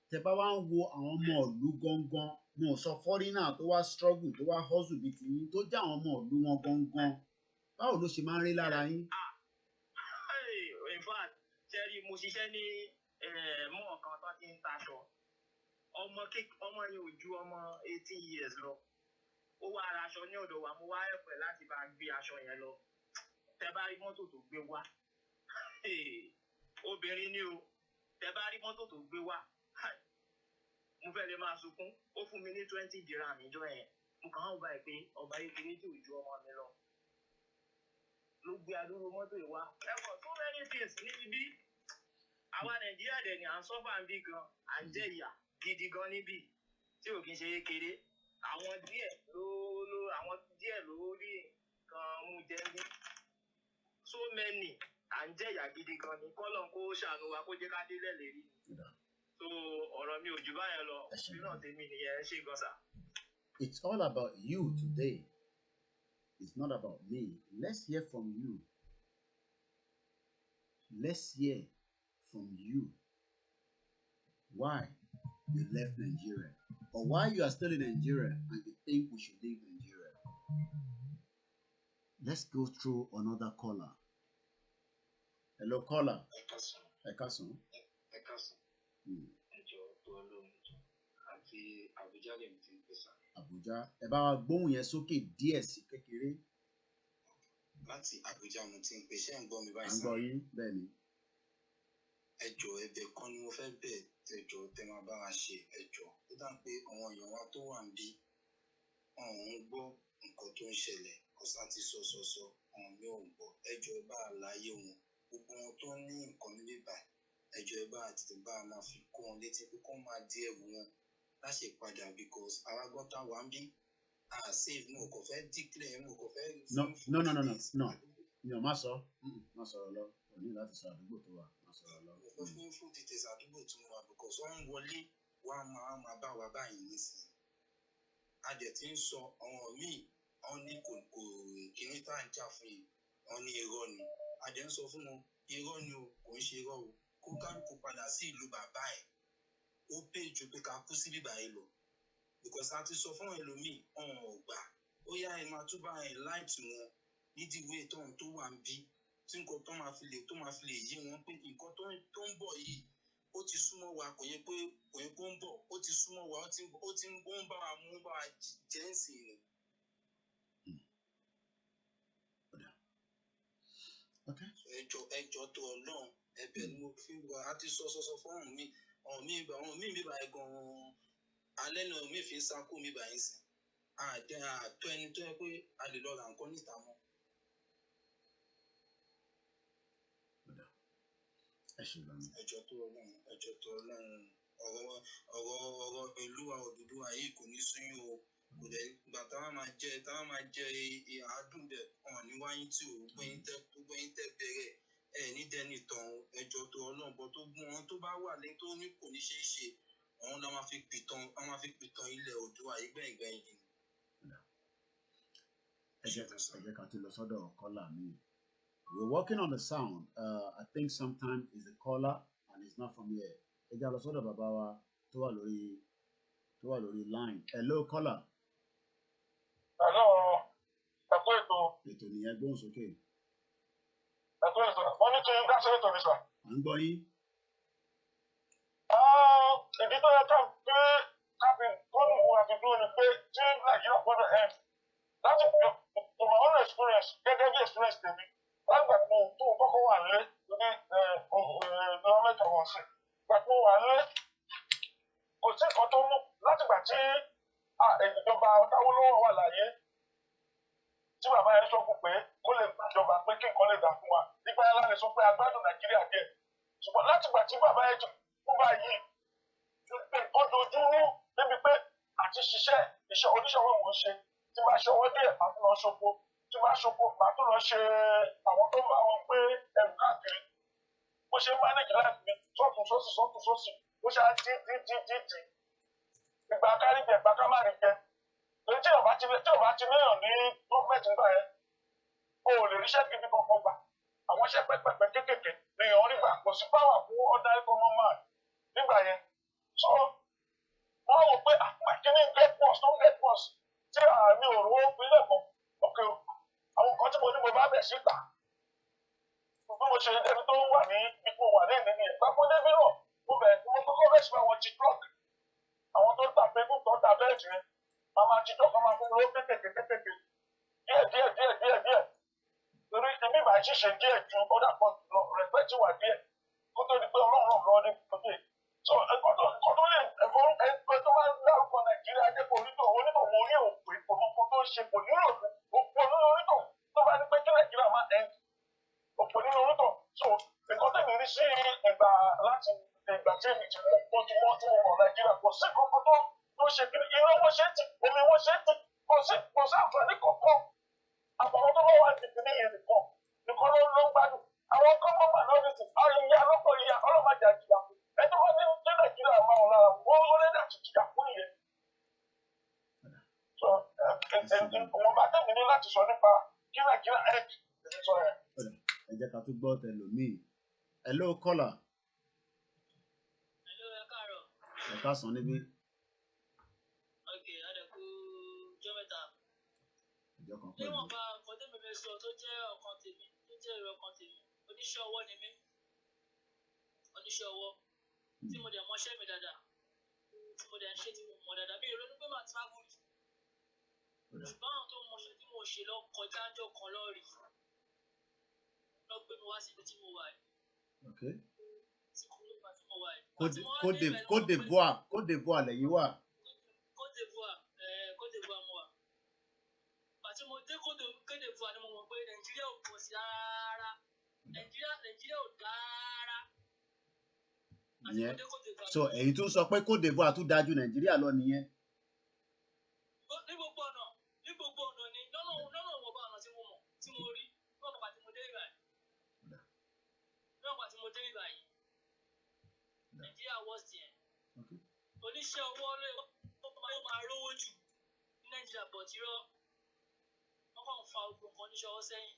tẹ́ bá wá ń wo àwọn ọmọ ìlú gangan, mo sọ foreigner tó wá struggle tó wá hustle bíi tiyín tó jẹ́ àwọn ọmọ ìlú wọn gangan, báwo ló ṣe máa ń rí lára yín? In fact, Jerry, mo ṣiṣẹ́ ní mọ́ kan tó ti ń taṣọ. Ọmọ yẹn ò ju ọmọ 18 years lọ. Ó wá ra aṣọ ní ọ̀dọ̀ wa, mo wá ẹ̀pẹ̀ láti bá gbé aṣọ yẹn lọ. Tẹ́ bá rí mọ́tò tó gbé wá. Obìnrin ni o. Tẹ́ bá rí mọ́tò tó gbé wá. Mo fẹ́ lè máa sunkún. Ó fún mi ní 20 dirham ìjọ yẹn. Mo kàn án báyìí pé ọba kékeré tí ò ju ọmọ mi lọ. Ló gbé adúrú mọ́tò ìwá. Ẹ̀fọ́ so many things níbi bí. Àwa Nàìjíríà dẹ̀ ni à ń sọ́fà ń bí gan. À ń jẹ ìyà gidi gan níbí. Tí ò kí ń ṣe kékeré. Àwọn díẹ̀ ló rí nǹkan mú jẹ ní. So many. à ń jẹ́ ìyà gidi gan ni kọ́lọ̀ kó ṣàánú wa kó jẹ́ ká délẹ̀ lérí. So ọ̀rọ̀ mi ò jù báyẹn lọ nínú tèmi nìyẹn ṣé gan sà. It's all about you today. It's not about me. Let's hear from you. Let's hear from you why you left Nigeria or why you are still in Nigeria and you think we should leave Nigeria. Let's go through another caller. Hello, caller. Ekasun. Abuja. Ẹ bá wa gbóhùn yẹn sókè díẹ̀ sí kékeré. Láti Abuja mo ti ń pè ṣé ń gbọ́ mi báyìí sá. À ń gbọ́ yín bẹ́ẹ̀ ni. Ẹ jọ̀ọ́ ẹ̀bẹ̀ kan ni mo fẹ́ bẹ̀ ẹ jọ̀ọ́ tẹ́ máa bá wa ṣe ẹ jọ̀ọ́. Ó dà pé àwọn èèyàn wa tó wà ń bí ọ̀hún ń gbọ́ nǹkan tó ń ṣẹlẹ̀ ọ̀sán ti sọ ọ̀hún mi ò gbọ́. Ẹ jọ̀ọ́ ẹ bá àlàyé wọn gbogbo wọn tó ní nǹkan nílé báyìí ẹ jọ̀ọ́ ẹ bá àti bá a máa fi kó wọn létí pé kó máa di ẹrù wọn láṣẹ padà because àwa gbọ́ta wà ń bí save mo kò fẹ́ declare mo kò fẹ́. No mi ò má sọ̀rọ̀ lọ o ní láti sọ àdúgbò tó wà má sọ̀rọ̀ lọ. mo fẹ́ fún full details àdúgbò tó wà because wọ́n ń wọlé wọ́n á máa bá wa báyìí nísìnyí a dẹ̀ ti ń sọ àwọn míì wọ́n ní kò kíní tá à ń jà fún yìí wọ́n ní irọ́ ni a dẹ̀ ń sọ fún wọn irọ́ ni o kò ń ṣe irọ́ o kó kálukú padà sí ìlú bàbá ẹ̀ ó pè ju pé ká kú sí bíbá yìí lọ because a ti sọ fún ẹlòmíì ọ̀hún ọ̀gbà ó yá ẹ máa túbọ̀ ẹ̀ láìtì wọn nídìíwé tóun tó wà ń bí tí nǹkan tó máa fi lè yé wọn pé nǹkan tó ń bọ̀ yìí ó ti súnmọ́ wa kò yẹ kó ń bọ̀ ó ti súnmọ́ wa ó ti ń bá wa mú bá wa jẹ́ ń sìn ni. ẹjọ́ tó Ọlọ́run ẹ̀bẹ̀ ni mo fi wá a ti sọ fún ọ̀hún mi bíbá ẹ̀ gan-an alẹ́ náà mi fi ń sáko mi báyìí sìn àtọ́ ẹni tó yẹ pé a lè lọ ra nǹkan níta mọ́. ẹjọ́ tó Ọlọ́run ọ̀rọ̀ ìlú wa Odùduwà yìí kò ní súnyìn o kò dẹ̀ gbà táwọn máa jẹ àádùn bẹ̀ hàn ní wáyé tí o gbẹ́yìn tẹ́ bẹ̀rẹ̀ ẹ̀ ní dẹ́ni tán ẹjọ́ tó Ọlọ́run bọ́ tó gún wọn tó bá wà lẹ́yìn tó ní kò ní ṣeé ṣe àwọn la máa fi pìtàn ilẹ̀ Oòduà yìí gbẹ̀yìn yìí. ẹ jẹ́ ká ti lọ sọ́dọ̀ kọ́là mi. We're working on the sound. I think sometimes it's the caller and it's not from here. Ẹ jẹ́ lọ sọ́dọ̀ bàbá wa tó wà lórí line. Hello caller. Hello. Ẹ kú ètò. Ètò nìyẹn gbóhùn sókè. Ẹ kú ètò. Wọ́n ní kí n dá sí ètò mi sà. À ń gbọ́ yín. Ìdí tó yẹ káfí gómìnà wọn àti dúró ni pé tí Nàìjíríà gbọ́dọ̀ end láti to my own experience gẹ́gẹ́ bí experience tèmi lágbà tó kọ́kọ́ wà lé ní gọ́ọ̀mẹ̀ntì ọ̀hún sí gbà tó wà lé kò sí nǹkan tó mú látìgbà tí ìjọba Awólọ́wọ̀ wà láyé tí bàbá yẹn sọ fún pé kó lè gbàjọba pé kí nǹkan lè dà fún wa nígbà yẹn láti sọ pé agbádùn Nàìjíríà díẹ̀ ṣùgbọ́n látìgbà tí bàbá yẹn tó bá yìí nǹkan dojúrú débi pé àti iṣẹ́ oníṣòwò mò ń ṣe tí máa ṣọwọ́ díẹ̀ máa tún lọ ṣoko tí máa ṣoko máa tún lọ ṣe àwọn tó bá wọn gbé ẹrù káàkiri bó ṣe mánéjì láti mi sọ́tún sósì bó ṣe á dí ìgbà kárí jẹ ìgbà ká má rí jẹ èyí tí ọba ti léèyàn ní gọ́ọ̀mẹ̀ntì nígbà yẹn o ò lè ríṣẹ́ gidi kankan gbà àwọn iṣẹ́ pẹ́pẹ́pẹ́ kéékèèké lèèyàn rí gbà kò sí pàwà fún ordinary common man nígbà yẹn so wọ́n wò pé àpàkínní get post tí àmì òróró ìpínlẹ̀ kan òkè àwọn nǹkan tí mo ní mo bá bẹ̀ síta bí mo ṣe ẹni tó wà ní ipò wà lẹ́yìn nìyẹn pápó débi náà mo kọ́kọ́ bẹ̀ sí àwọn G-Clock àwọn tó ta pé tó ta bẹ́ẹ̀tì yẹn màmá G-Clock máa fún mi ó kékèké díẹ̀ torí èmi bá ṣiṣẹ díẹ̀ ju ọdà kan lọ rẹpẹtì wà díẹ̀ kó tó di pé Ọlọ́run lọ ní ọdẹ so ẹ̀kọ́ tó lè ẹgbẹ́ tó máa ń dárúkọ Nàìjíríà jẹ́ kó onítọ̀ orí òpè kò mọ nǹkan tó ń ṣe kò nílò òpò nínú onítọ̀ tó bá ní pé kí Nàìjíríà máa ẹ̀ òpò nínú onítọ̀ so ẹ̀kọ́ tẹ̀lé rí sí ìgbà láti ìgbà tí èmi ti mọ̀ tí mo mọ̀ Nàìjíríà kò sí kankan tó ṣe kí iná wọn ṣe ti omi wọn ṣe ti kò sí àǹfààní kankan àbàwọn tó bá wà ní ìpínlẹ̀ yẹn nìkan ló ń gbádùn àwọn kọ́mọ́ wà lọ́dún sí ìyá lọ́pọ̀ ìyá ọlọ́mọdé àjìyà fún ẹ tó bá ní ní nàìjíríà máa ń lára wọn ó lé láti jìyà fún ìyẹn. so wọn bá tẹ̀lé ní láti sọ nípa kí nàìjíríà ẹ̀ sọ yẹn. ẹ jẹ́ ká tún gbọ́ tẹlòmíì. hello caller. Hello, ẹ káàárọ̀. ẹ káàsán níbí. Okay, adẹ̀kú jọ́ mẹ́ta. ìjọ kan pẹ̀lú. Níwọ̀nba nǹkan tẹ́mi fẹ́ sọ tó jẹ́ ọkàn tèmi, tó jẹ́ èrò ọkàn tèmi, oníṣẹ́ ọwọ́ ni mí. Oníṣẹ́ ọwọ́ tí mo dẹ̀ mọṣẹ́ mi dáadáa, tí mo dẹ̀ ń ṣe tí mo mọ̀ dáadáa. Mi ò ronú pé màá travel jù. Ṣùgbọ́n àwọn tó mọṣẹ́ tí mo ṣe lọ kọjá ńjọ́ kan lọ́ọ̀rì. Lọ gbé mi wá sí ibi tí mo wà yìí. Okay. Tí mo lọ bá tí mo wà yìí. Côte d'Ivoire lẹ́yìn wà. Côte d'Ivoire mo wà. Àti mo dé Côte d'Ivoire ni mo mọ̀ pé Nàìjíríà ò pọ̀ sí rárá. Nàìjíríà ò dára. Ìyẹn so èyí tún sọ pé Côte d'Ivoire tún dájú Nàìjíríà lọ nìyẹn. Ní gbogbo ọ̀nà ni lọ́nà wọ̀ bá ọ̀nà tí mo mọ̀ tí mo rí lọ́nà pàtí mo dé ìgbà yìí. Lọ́nà pàtí mo dé ìgbà yìí. Nàìjíríà worst yẹn. Oníṣẹ́ owó lè máa rówó jù ní Nàìjíríà bọ̀ tí rọ́. Wọ́n kàn ń fa ogun kan oníṣẹ́ ọwọ́ sẹ́yìn.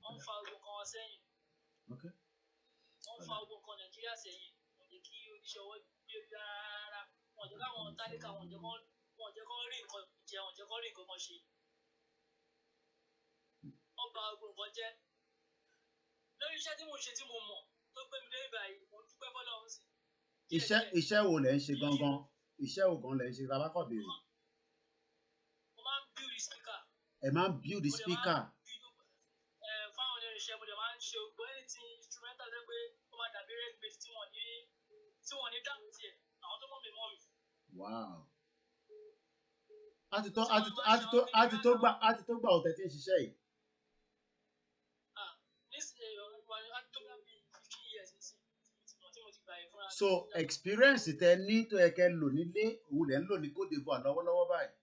Wọ́n ń fa ogun kan wọn sẹ́yìn. Wọ́n ń fa ogun kan Nàìjíríà sẹ́yìn. Wọ́n jẹ́ kí oníṣẹ́ ọwọ́ gbé rárá. Wọ́n jẹ́ káwọn tálíkà wọ́n jẹ́ kó rí nǹkan jẹ, wọ́n jẹ́ kó rí nǹkan kan ṣe. Wọ́n bà ogun nǹkan jẹ́. Lórí iṣẹ́ tí mo ṣe tí mo mọ̀ tó gbé mi dé ibà yìí, mo dúpẹ́ fọ́lọ́run sí. Iṣẹ́ wo lẹ ń ṣe gangan? Iṣẹ́ wo gan lẹ ń ṣe tabakọ̀ béèrè? Mo máa ń build speaker. Ẹ máa ń build speaker. Fáwọn onírinṣẹ́ mo dẹ̀ máa ń ṣe ògbó anything instrumental jẹ́ pé ó máa dàbí rẹ́gbẹ̀ẹ́ tí wọ́n ní dáhùn tiẹ̀. Àwọn tó mọ̀ mi mọ̀ mi. Wow. A ti tó gbà ọ̀tẹ̀ tí ń ṣiṣẹ́ yìí. So experience tẹ ní tó yẹ kẹ́ lò nílé òun lẹ ń lò ní Côte d'Ivoire lọ́wọ́lọ́wọ́ báyìí.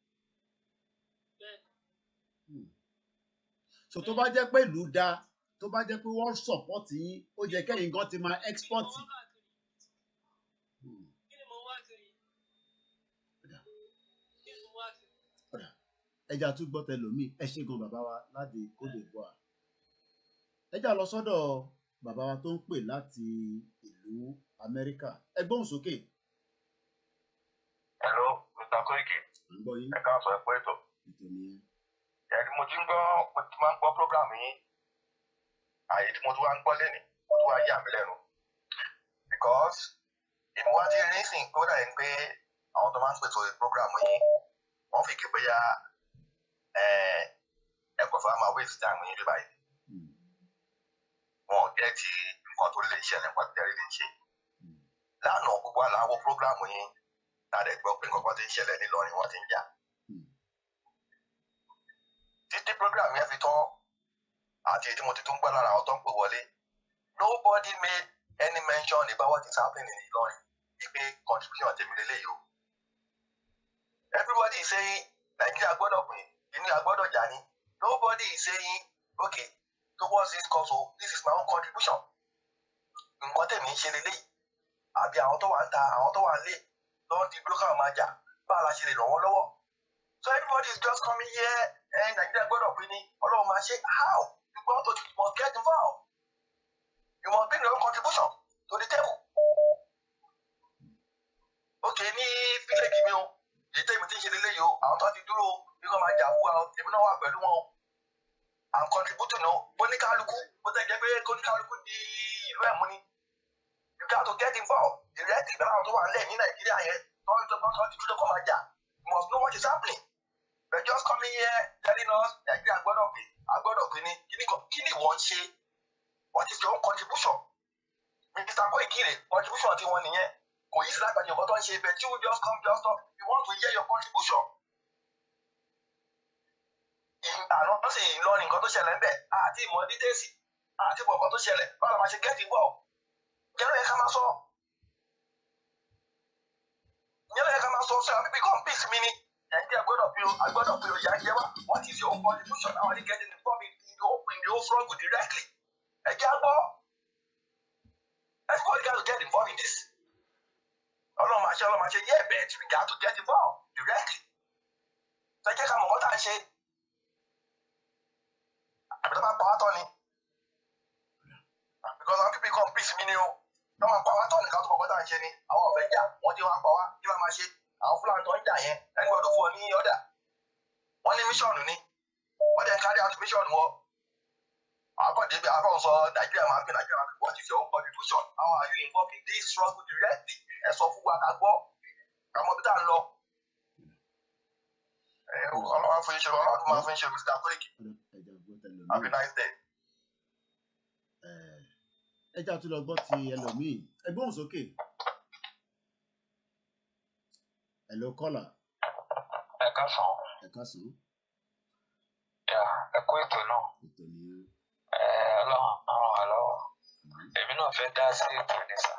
So tó bá jẹ́ pé ìlú dáa, tó bá jẹ́ pé wọ́n support yín, ó jẹ́ kẹ́yìn gan ti máa export. Ẹja tún gbọ́ tẹlòmíì, ẹ ṣé gan bàbá wa láti Côte d'Ivoire. Ẹja lọ sọ́dọ̀ bàbá wa tó ń pè láti ìlú Amẹ́ríkà. Ẹ gbóhùn sókè. Hello, Mr. Koiki. ń gbọ́ yín. Ẹ káàsán ẹ pé ètò. Ètò nìyẹn. Ẹni mo ti máa ń gbọ́ program yín. Àyè tí mo tún wá ń gbọ́ lẹ́nìí, mo tún wá yà mí lẹ́nu. Because ìmúwájú rí sìn kó dà yín pé àwọn tó máa ń pèsè program yín, wọ́n fi kí bóyá ẹ kò fà máa waste time yín bíbáyìí. Wọn ò jẹ́ ti nǹkan tó lè ṣẹlẹ̀ nǹkan tẹ́lẹ̀ lè ṣe. Lánàá gbogbo àlàáwọ̀ program yín, tàdé gbọ́ pé nǹkan ti ń ṣẹlẹ̀ nílọrin wọ́n ti ń jà. Títí program yẹn fi tán àti tí mo ti tún gbọ́ lára àwọn tó ń pè wọlé, nobody made any mention about what is happening in Ìlọrin. Ìpè contribution tèmi lélẹ́yìí o. Everybody is saying Nigeria gbọ́dọ̀ pín, ìní àgbọ́dọ̀ jà ní. Nobody is saying okay towards this cause o, this is my own contribution. Nǹkan tèmi ń ṣe lélẹ́yìí. Àbí àwọn tó wà ń ta, àwọn tó wà ń lé, lọ́wọ́ ti dúró káwọn máa jà, báwo la ṣe lè ràn wọ́n lọ́wọ́? So everybody is just coming here and Nigeria gbọ́dọ̀ pín ní Ọlọ́run máa ṣe how? You must get involved. You must bring your own contribution to the table. Okay, ní fílẹ̀kì mi o, èyí tẹ́mi ti ń ṣe lélẹ́yìí o, àwọn tó ti dúró o, bí wọ́n máa jà fún wa o, èmi náà wà pẹ̀lú wọn o. I'm contributing o, oníkálukú, bó tẹ̀ jẹ́ pé oníkálukú di ìlú ẹ̀mú ni. You got to get involved. Ìrẹ́tì ìgbà àwọn tó wà nílẹ̀ ní Nàìjíríà yẹn, tó ti dúró kọ́ máa jà. You must know what is happening. They're just coming here telling us Nigeria gbọ́dọ̀ pín, àgbọ́dọ̀ pín ní kí ni wọ́n ṣe? What is your own contribution? Mr. Koiki, contribution ti wọn nìyẹn. Kò yí sí lágbàáyé ọkọ tó ń ṣe ibẹ̀ tí you just come just talk. You want to hear your contribution. Àná tó sì ń lọ ní nǹkan tó ṣẹlẹ̀ ń bẹ̀ àti ìmọ̀ dítẹ́sì àti ìmọ̀ nǹkan tó ṣẹlẹ̀ báwo la máa ṣe get involved? Jẹ́rọ yẹ ká máa sọ. Jẹ́rọ yẹ ká máa sọ so àwọn people come peace mi ni. Nàìjíríà gbọ́dọ̀ pín o, àgbọ́dọ̀ pín o, ìyà jẹ wá. What is your own contribution? How are you getting involved in ó struggle directly. Ẹ jẹ́ àgbọ̀. Everybody got to get involved in this. Ọlọ́run máa ṣe, yeah, but we got to get involved directly. Ẹ jẹ́ ká mọ̀ wọ́n tá a ṣe. Àbí tó máa pa wá tọ́ ni. Because àwọn people come peace mi ni o. Tó máa pa wá tọ́ ni ká tó mọ̀ wọ́n tá a ṣe ni. Àwọn ọ̀fẹ́ jà, wọ́n ti wá pa wá, kí wọ́n máa ṣe. Àwọn Fúlàní tó ń jà yẹn, ẹni gbọ́dọ̀ fún ọ ní ọ̀dà. Wọ́n ní míṣọ̀nù ni. Wọ́n dẹ̀ carry out míṣọ̀nù wọn. Akọ̀débí akọ̀sọ Nàìjíríà máa gbé Nàìjíríà máa gbé what is your own contribution? How are you involved in this struggle directly? Ẹ sọ fún wa ká gbọ́. Ká mọ̀ bí tá à ń lọ. Ọlọ́run fún iṣẹ́ Ọlọ́run máa fún iṣẹ́ Mr. Akoliki. Have a nice day. Ẹ jẹ́ àtúntò gbọ́ ti ẹlòmíì. Ẹ gbóhùn sókè. Hello caller. Ẹ káàsán. Ẹ káàsán. Ẹ kú ètò náà. Ètò nìyẹn. Ọlọ́run á ràn wá lọ́wọ́. Èmi náà fẹ́ dá sí ètò ní sà.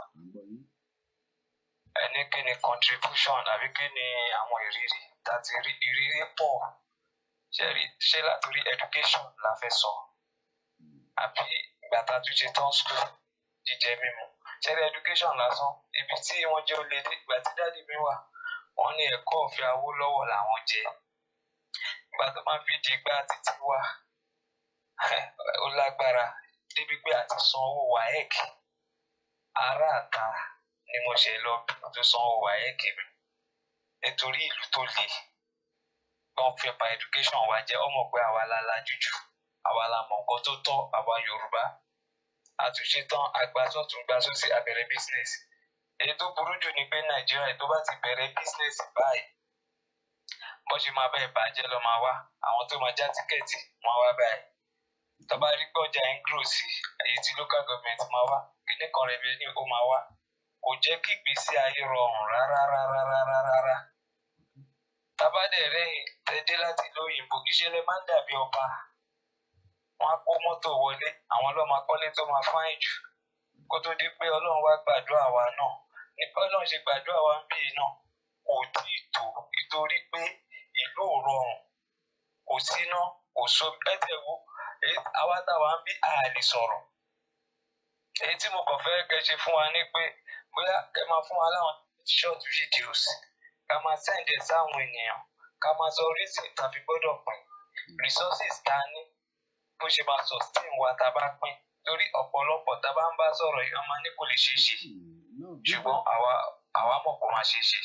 Ẹni kí ni contribution àbí kí ni àwọn ìrírí tàti ìrírí pọ̀ ṣe látòrí education la fẹ́ sọ àbí ìgbà tá a tún ṣe tán school jíjẹ mímu ṣẹlẹ̀ education lásán ibi tí wọ́n jẹ́ olè dé ìgbà tí dáàdì mi wà wọ́n ní ẹ̀kọ́ ọ̀fẹ́ Awólọ́wọ̀ làwọn jẹ ìgbà tó máa fi di ìgbà títí wá ó lágbára débi pé àti san owó WAEC ará àta ni mo ṣe lọ tó san owó WAEC mi nítorí ìlú tó le wọ́n fẹ́ pa education wa jẹ́ ọmọ pé àwa la lajú jù àwa la mọ̀ nǹkan tó tọ́ àwa Yorùbá àtúnṣe tán agbásọ̀tún gbásọ̀sí abẹ̀rẹ̀ business èyí tó burú jù ni pé Nàìjíríà tó bá ti bẹ̀rẹ̀ business báyìí bó ṣe máa bẹ́ẹ̀ bàjẹ́ lọ máa wá àwọn tó máa já tíkẹ́ẹ̀tì wọn wá báyìí tó bá rí pé ọjà ń grow sí èyí tí local government máa wá kíní kan revenue ó máa wá kò jẹ́ kí ìgbésí ayé rọrùn rárá. Tabadẹ̀ rẹ̀ tẹ́dé láti lóyìnbó ìṣẹ̀lẹ̀ máa ń dàbí ọba wọn á kó mọ́tò wọlé àwọn ọlọ́mọ akọ́lé tó máa fáìn jù kó tó di pé Ọlọ́run wá gbàdúrà wa náà nípa Ọlọ́run ṣe gbàdúrà wa ń bí náà kò tí ì tó nítorí pé ìlú ò rọrùn kò síná kò so ẹ̀tẹ̀ wo àwa táwa ń bí àlè sọ̀rọ̀ èyí tí mo kàn fẹ́ kẹ́ ṣe fún wa ní pé bóyá kẹ́ máa fún wa láwọn short videos ká máa send ẹ̀ sáwọn ènìyàn ká máa sọ reason tàbí gbọ́dọ̀ pín resources tá a ní bó ṣe máa sustain wa tá a bá pín torí ọ̀pọ̀lọpọ̀ tá a bá ń bá sọ̀rọ̀ yìí wọ́n máa ní kò lè ṣeé ṣe ṣùgbọ́n àwa mọ̀ kó máa ṣeé ṣe.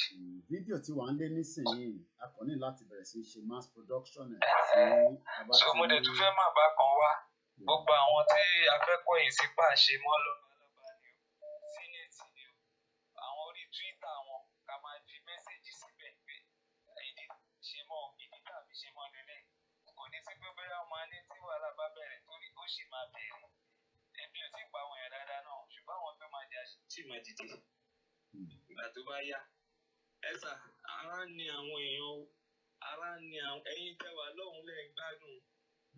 Fídíò tí wàá ń lé nísìnyí a kò ní láti bẹ̀rẹ̀ sí ṣe mass production ẹ̀ so mo dẹ̀ tún fẹ́ má bá kan wá gbogbo àwọn tí afẹ́kọ̀ọ́ yìí sí pàṣẹ mọ́ lọ́balọ́ba ni o senate ni o àwọn orí Twitter wọn ká máa fi mẹ́sẹ̀gì síbẹ̀ pé ìdí ṣe mọ́ ìdí tàbí ṣe mọ́ lélẹ̀ kò ní sí pé bóyá ọmọ alẹ́ tí wàhálà bá bẹ̀rẹ̀ torí ó sì máa bẹ̀rẹ̀ èmi ò tí ì pa àwọn èèyàn dáadáa náà ṣùgbọ́n àwọn tó máa jà sí máa dìde ìgbà tó bá yá ẹ̀sà ara ni àwọn èèyàn ara ni àwọn ẹ̀yin tẹ́wà lọ́hùn lẹ́yìn gbádùn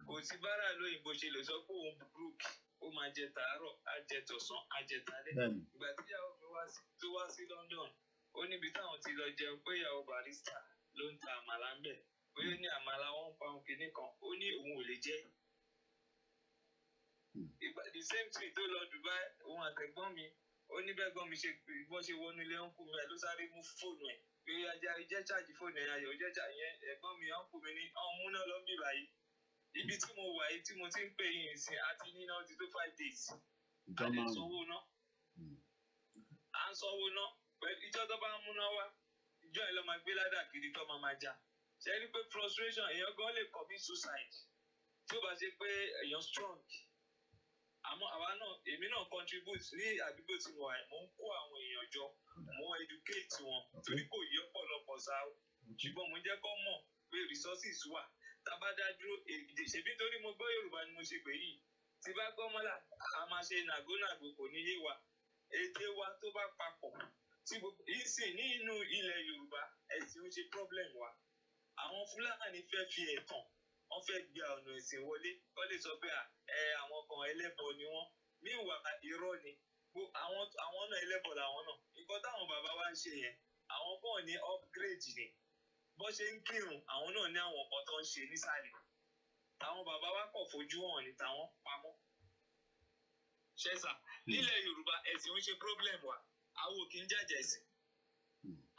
kò sí bára lóyìnbó ṣe lè sọ pé òun brook ó máa jẹ tàárọ̀ á jẹ tọ̀sán á jẹ talẹ́ ìgbà tí ìyàwó mi wá sí London ó níbi táwọn ti lọ jẹun pé ìyàwó barista ló ń ta àmàlà ń bẹ̀ bóyá ní àmàlà £1 kìíní kan ó ní òun ò lè jẹ the same thing tó lọ Dubai òun àtẹ̀gbọ́n mi ó ní bẹ́gbọ́n mi ṣe bọ́ ṣe wọnú ilé ọ̀nkù mi ẹ̀ ló sáré mú fóònù ẹ̀ pé ajá jẹ́ ṣáàjì fóònù ẹ̀ ayọ̀ jẹ́ ṣáàjì yẹn ẹ̀gbọ́n mi ọ̀nkù mi ní múná lọ bí báyìí ibi tí mo wà yìí tí mo ti ń pè yín sí àti níná ti tó 5 days à ń sanwó ná pẹ̀lú ìjọ tó bá ń múná wá ìjọ ẹ̀ lọ́ máa gbé ládà kiri tó máa jà ṣe é rí pé frustration èèyàn gan lè commit suicide tí ó bá ṣe pé èèyàn strong àmọ́ àwa náà èmi náà contribute ní àdúgbò tí mo wà mo ń kó àwọn èèyàn jọ mo educate wọn torí kò yí ọ̀pọ̀lọpọ̀ sá ṣùgbọ́n mo jẹ́ kó mọ̀ pé resources wà tábàdá dúró èdè ṣèbí torí mo gbọ́ Yorùbá ni mo ṣe pè yìí tí bá gbọ́ mọ́lá a máa ṣe nàgónàgò kò ní yé wa èdè wa tó bá papọ̀ tí gbogbo ìsìn nínú ilẹ̀ Yorùbá ẹ̀sìn ń ṣe problem wa àwọn Fúlàní fẹ́ fi ẹ̀tàn wọ́n fẹ́ gbé ọ̀nà ẹ̀sìn wọlé wọ́n lè sọ pé àwọn kan ẹlẹ́bọ ni wọ́n míwà irọ́ ni àwọn náà ẹlẹ́bọ làwọn náà nǹkan táwọn bàbá wa ń ṣe yẹn àwọn kan ní upgrade ni bó ṣe ń kírun àwọn náà ní àwọn nǹkan tó ń ṣe nísàlẹ̀ táwọn bàbá wa kọ̀ fojú hàn ní táwọn pamọ́. Ṣẹ́sà nílẹ̀ Yorùbá ẹ̀sìn ń ṣe problem wa àwọn ò kì í jàjà ẹ̀sìn.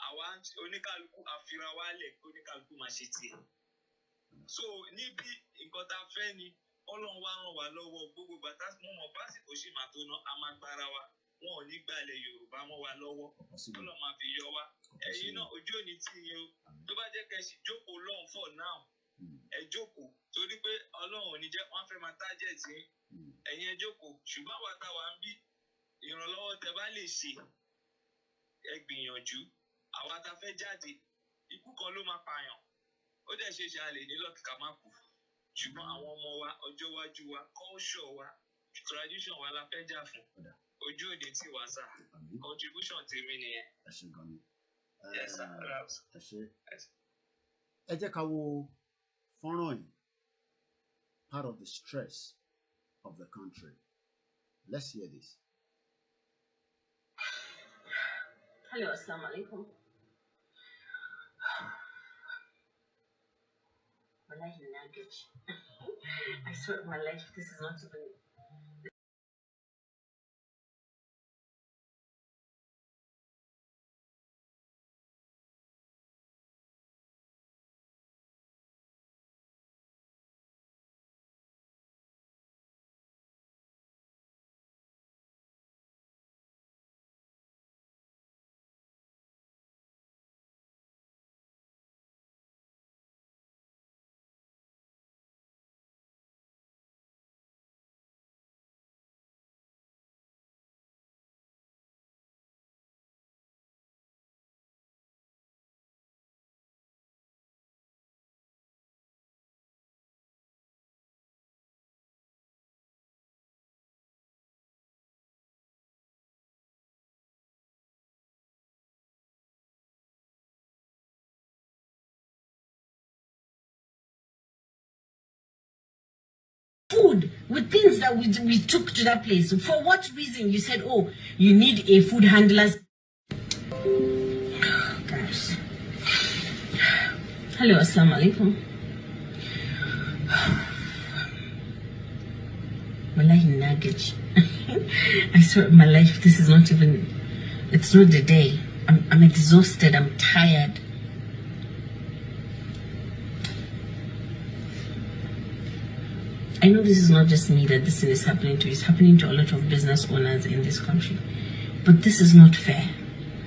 Àwa oníkálukú àfira wa lẹ̀ kí oníkálukú máa ṣe tiẹ̀. So níbi nǹkan tá a fẹ́ ni Ọlọ́run wa ràn wá lọ́wọ́ gbogbo bàtà mo mọ̀ pásìkò sì máa tó ná a máa gbára wa wọn ò ní gbalẹ̀ Yorùbá mọ́ wa lọ́wọ́ Ọlọ́run máa fi yọ wá. Ẹ̀yin náà ojú òní tí yẹn o tó bá jẹ́ kẹ́ sì jókòó lọ́hùn for now ẹ jókòó torí pé Ọlọ́run ò ní jẹ́ wọ́n fẹ́ máa target yín ẹ̀yin ẹ jókòó ṣùgbọ́n àwa táwa ń bí ìrànlọ́wọ́ tẹ bá lè ṣe ẹ gbìyànjú àwa tá fẹ́ jáde ikú kan ló máa pààyàn ó dẹ̀ ṣe ṣe a lè ní lọ́ọ̀kì ká má kú ṣùgbọ́n àwọn ọmọ wa ọjọ́ iwájú wa culture wa tradition wa la fẹ́ jà fún ojú òde tí wàá sà contribution tèmi nìyẹn. ẹ ṣe gan ni. Yes, sir. ẹ ṣe. ẹ jẹ́ ká wo fọ́nrán yìí part of the stress of the country. Let's hear this. Hello, assalamu alaikum. Wallahi language. I swear my life, this is not even. Food with things that we took to that place. For what reason? You said, oh, you need a food handler's. Gosh. Hello, assalamu alaikum. Wallahi luggage. I swear my life, this is not even, it's not the day. I'm exhausted, I'm tired. I know this is not just me that this thing is happening to. It's happening to a lot of business owners in this country. But this is not fair.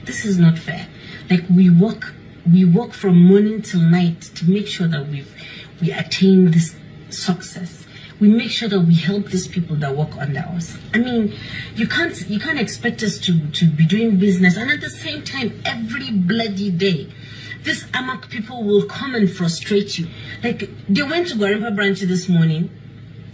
This is not fair. Like we work from morning till night to make sure that we attain this success. We make sure that we help these people that work under us. I mean, you can't expect us to be doing business and at the same time every bloody day these Amak people will come and frustrate you. Like they went to Gwarimpa branch this morning.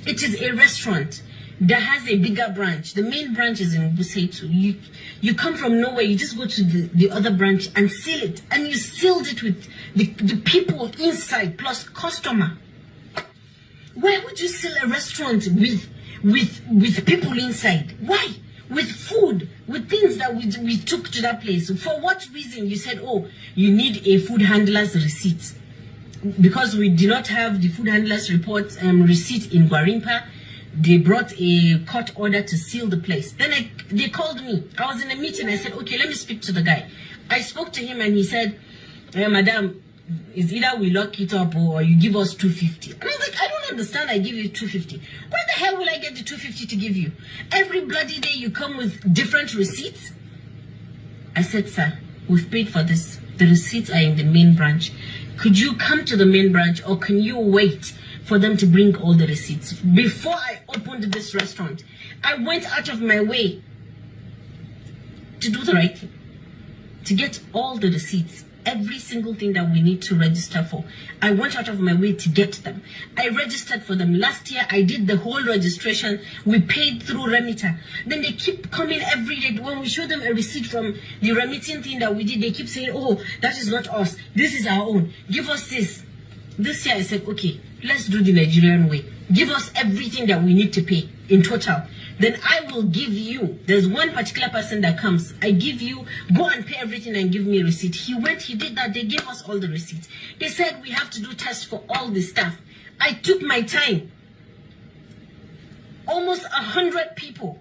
It is a restaurant that has a bigger branch. The main branch is in Buseitu. You come from nowhere, you just go to the other branch and seal it. And you sealed it with the people inside plus customer. Why would you seal a restaurant with people inside? Why? With food, with things that we took to that place. For what reason? You said, oh, you need a food handler's receipt. Because we did not have the food handler's report receipt in Gwarimpa, they brought a court order to seal the place. Then they called me. I was in a meeting. I said, okay, let me speak to the guy. I spoke to him and he said, madam, it's either we lock it up or you give us 250. And I was like, I don't understand. I give you 250. Where the hell will I get the 250 to give you? Every bloody day you come with different receipts. I said, sir, we've paid for this. The receipts are in the main branch. Could you come to the main branch or can you wait for them to bring all the receipts? Before I opened this restaurant, I went out of my way to do the right thing, to get all the receipts, every single thing that we need to register for. I went out of my way to get them. I registered for them. Last year, I did the whole registration. We paid through Remitter. Then they keep coming every day. When we show them a receipt from the remitting thing that we did, they keep saying, oh, that is not us. This is our own. Give us this. This year, I said, okay, let's do the Nigerian way. Give us everything that we need to pay in total. Then I will give you, there's one particular person that comes, I give you, go and pay everything and give me a receipt. He went, he did that, they gave us all the receipts. They said we have to do tests for all the staff. I took my time. Almost 100 people.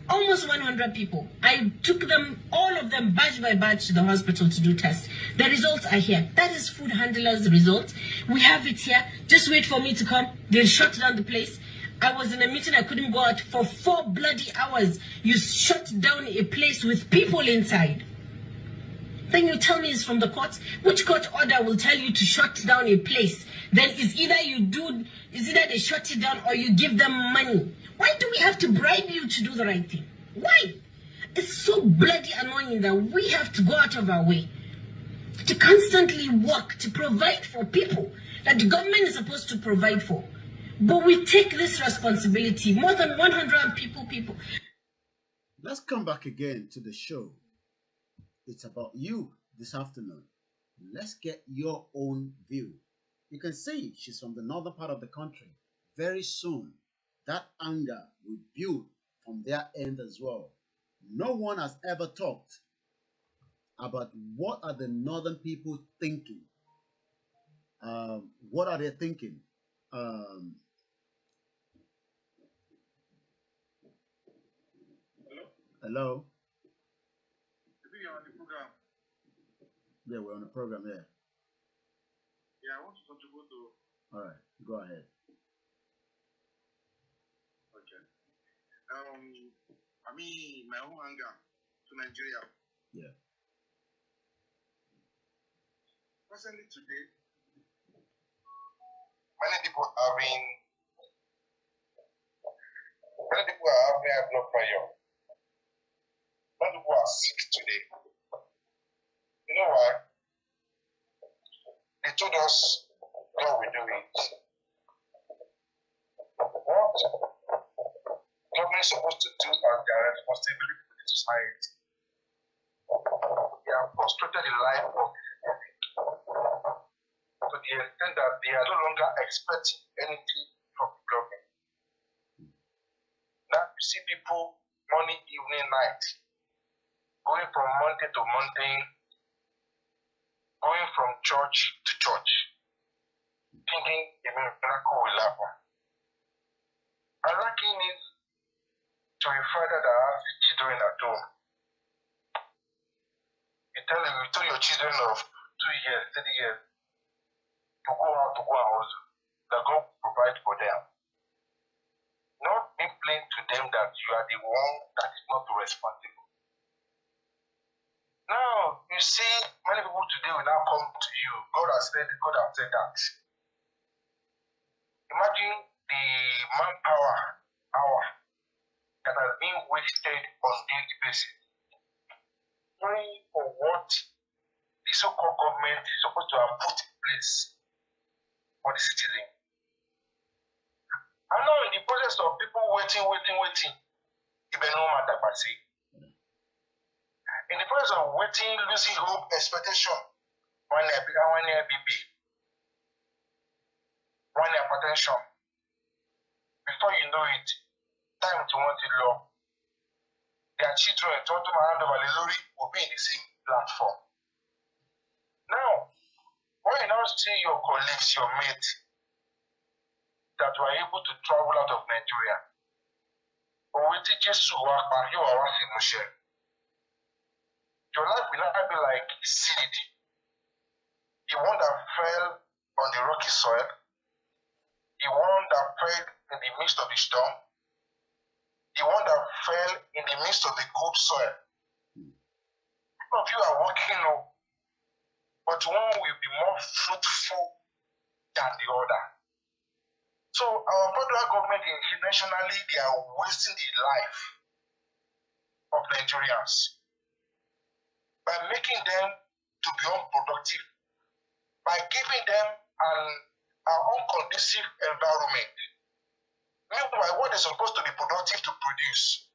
Almost 100 people. I took them, all of them, batch by batch to the hospital to do tests. The results are here. That is food handlers' result. We have it here. Just wait for me to come. They'll shut down the place. I was in a meeting. I couldn't go out for 4 bloody hours. You shut down a place with people inside. Then you tell me it's from the court. Which court order will tell you to shut down a place? Then it's either they shut it down or you give them money. Why do we have to bribe you to do the right thing? Why? It's so bloody annoying that we have to go out of our way to constantly work to provide for people that the government is supposed to provide for. But we take this responsibility, more than 100 people. Let's come back again to the show. It's about you this afternoon. Let's get your own view. You can see she's from the northern part of the country. Very soon, that anger will build from their end as well. No one has ever talked about what are the northern people thinking. What are they thinking? Hello? You're on the program. Yeah, we're on the program, yeah. Yeah, I want to contribute to. All right, go ahead. Okay. I mean, my own anger to Nigeria. Yeah. Personally today, Many people are having high blood pressure. Many people are sick today. You know why? They told us God will do it. What government is supposed to do as their responsibility to the society? They have frustrated the life of to the extent that they are no longer expecting anything from the government. Now you see people morning, evening, night, going from Monday to Monday, going from church to church, thinking a miracle will happen. And liking it to a father that has children at home. You tell your children of 2 years, 3 years, to go out that God will provide for them. Not being plain to them that you are the one that is not responsible. Now, you see, many people today will now come to you. God has said that. Imagine the manpower hour that has been wasted on a daily basis. Praying for what the so-called government is supposed to have put in place for the citizen. I know in the process of people waiting, it may no matter per se. In the process of waiting, losing hope, expectation, one year BP, 1 year hypertension. Before you know it, time to want it law. Their children, to hand over the lorry, will be in the same platform. Now, when you now see your colleagues, your mates, that were able to travel out of Nigeria, or we teach you to work, and you are working machine. Your life will not be like seed. The one that fell on the rocky soil, the one that fell in the midst of the storm, the one that fell in the midst of the good soil. Some of you are working, but one will be more fruitful than the other. So our federal government internationally, they are wasting the life of Nigerians by making them to be unproductive, by giving them an unconducive environment. Meanwhile, what is supposed to be productive to produce,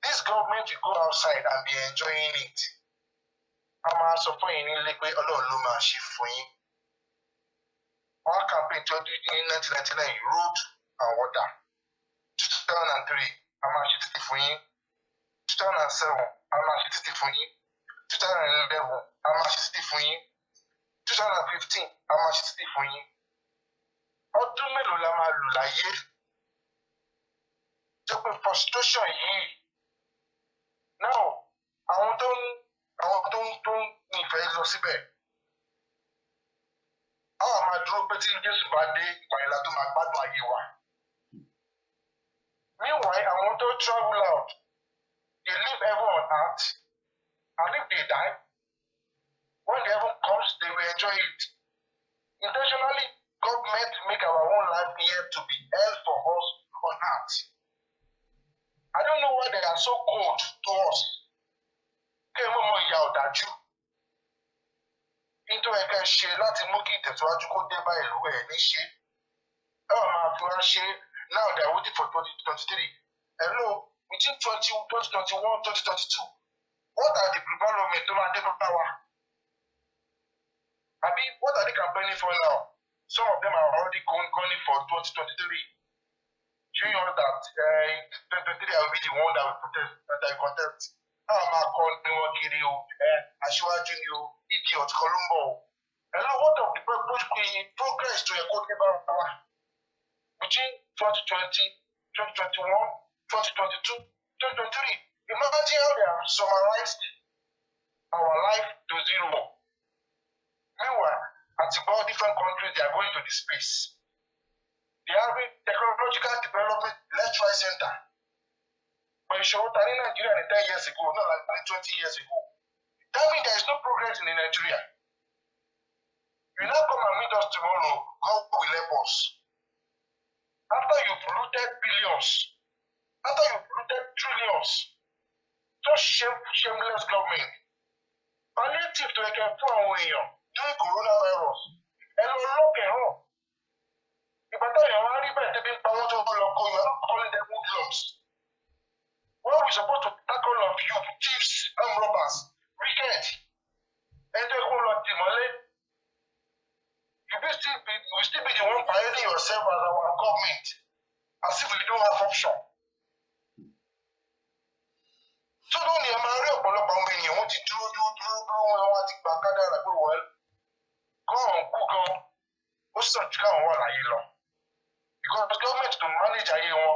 this government will go outside and be enjoying it. I'm also playing in liquid Oloma Shifuin. Our campaign in 1999, road and water. 2003, I'm actually for you. 2007, I'm actually for you. 2011, I'm actually for you. 2015, I'm actually for you. ọdún mélòó la máa lò láyé tó pé frustration yìí now àwọn tó ń nífẹ̀ẹ́ lọ síbẹ̀ àwọn máa dúró pé tí Jésù bá dé ìgbà yẹn la tó máa gbádùn ayé wa. Meanwhile, àwọn tó travel out they live heaven on earth and if they die when the heaven comes they will enjoy it. Intentionally, God meant to make our own life here to be hell for us on earth. I don't know why they are so cold to us. Kí ẹ mọ̀ ìyà ọ̀dájú. Nítorí ẹ̀ka ṣe láti mú kí ìtẹ̀síwájú kó dé bá ìlú ẹ̀ ní ṣe. Ẹ wà máa fi wá ṣe now they are waiting for 2023. Hello, between 2021, 2022, what are the developments tó máa dé bá wa? Abi, what are they campaigning for now? Some of them are already going for 2023. Showing us that 2023 will be the one that will protest, that will contest. How am I calling you, Kiri, Ashwaju, idiot, Columbo? Hello, what of the progress to your code between 2020, 2021, 2022, 2023? Imagine how they have summarized our life to zero. Meanwhile, at all different countries, they are going to the space. They are having technological development left, right, center. But you showed that in Nigeria 10 years ago, not like 20 years ago. That means there is no progress in Nigeria. You now come and meet us tomorrow, God will help us. After you've looted billions, after you've looted trillions, just shameless government. Palliative to a during coronavirus. And we're looking up. If I tell you, I'm already better than power to local, you're not calling them hoodlums. When we're supposed to tackle of you, thieves, and robbers, wicked, and they whole lot demolish. You will still be the one parading yourself as our government, as if we don't have option. So don't you marry a ọ̀pọ̀lọpọ̀ àwọn ènìyàn wọ́n ti dúró wọn ti gbà kádàrá pé wọ́n kọ́ kú gan ó sàn jù káwọn wà láyé lọ. Because government to manage ayé wọn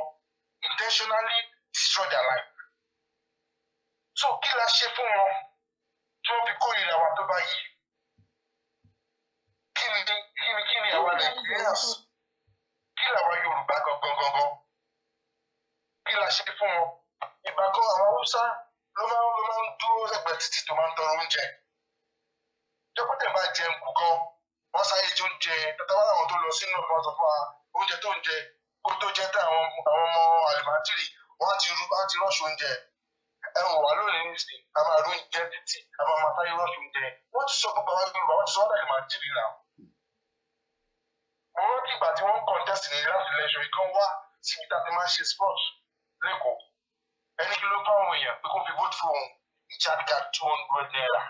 intentionally destroy their life. So kí la ṣe fún wọn tí wọ́n fi kórìíra wa tó bá yìí? Kí ni àwa Nigerians? Kí làwa Yorùbá gangan? Kí la ṣe fún wọn? Ìgbà kan àwọn Hausa ló máa ń dúró lẹ́gbẹ̀ẹ́ títì tó máa ń tọrọ oúnjẹ. Jẹ́pọ̀tẹ̀ máa jẹun kú gan, wọ́n sáyé tí oúnjẹ tàbí àwọn tó lọ sínú ọ̀pọ̀ sọ fún wa oúnjẹ tó ń jẹ kó tó jẹ́ tá àwọn ọmọ àlùmátìrì wọ́n á ti rọ́ọ̀ṣù oúnjẹ. Ẹ wò wá lónìí nísìnyí, a máa rí oúnjẹ títì, a máa sáyé rọ́ọ̀ṣù oúnjẹ. Wọ́n ti sọ gbogbo àwọn Yorùbá, wọ́n ti sọ wọ́n dàgbà màtìrì náà. Mo rántí ìgbà tí wọ́n contest ní last election ìkan wá síbi tá a ti máa ń ṣe sports lẹ́kọ̀ọ́. Ẹni kí ló fáwọn èèyàn pé kó fi vote fún òun recharge card 200 naira.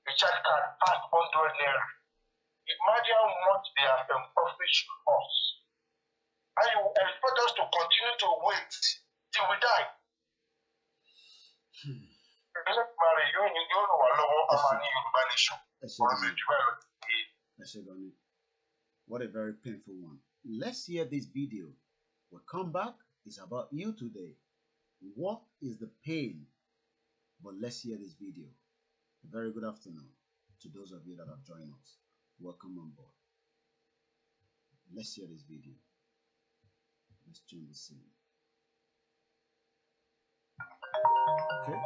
Recharge card past 100 naira. Imagine how much they have impoverished us. And you expect us to continue to wait till we die. What a very painful one. Let's hear this video. We'll come back. It's about you today. What is the pain? But let's hear this video. A very good afternoon to those of you that have joined us. Welcome on board. Let's hear this video. Let's tune the scene. Okay.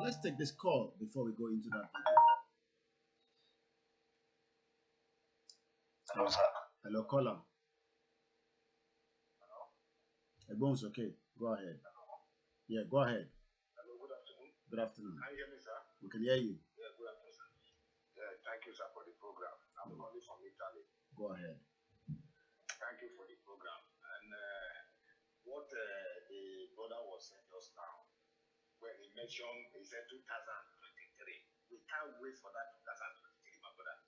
Let's take this call before we go into that video. Hello, sir. Hello, caller. Everyone's okay. Go ahead. Yeah, go ahead. Hello, good afternoon. Good afternoon. Can you hear me, sir? We can hear you. Yeah, good afternoon, sir. Yeah, thank you, sir, for the program. I'm calling from Italy. Go ahead. Thank you for the program. And what the brother was saying just now, when he mentioned, he said 2023. We can't wait for that 2023, my brother.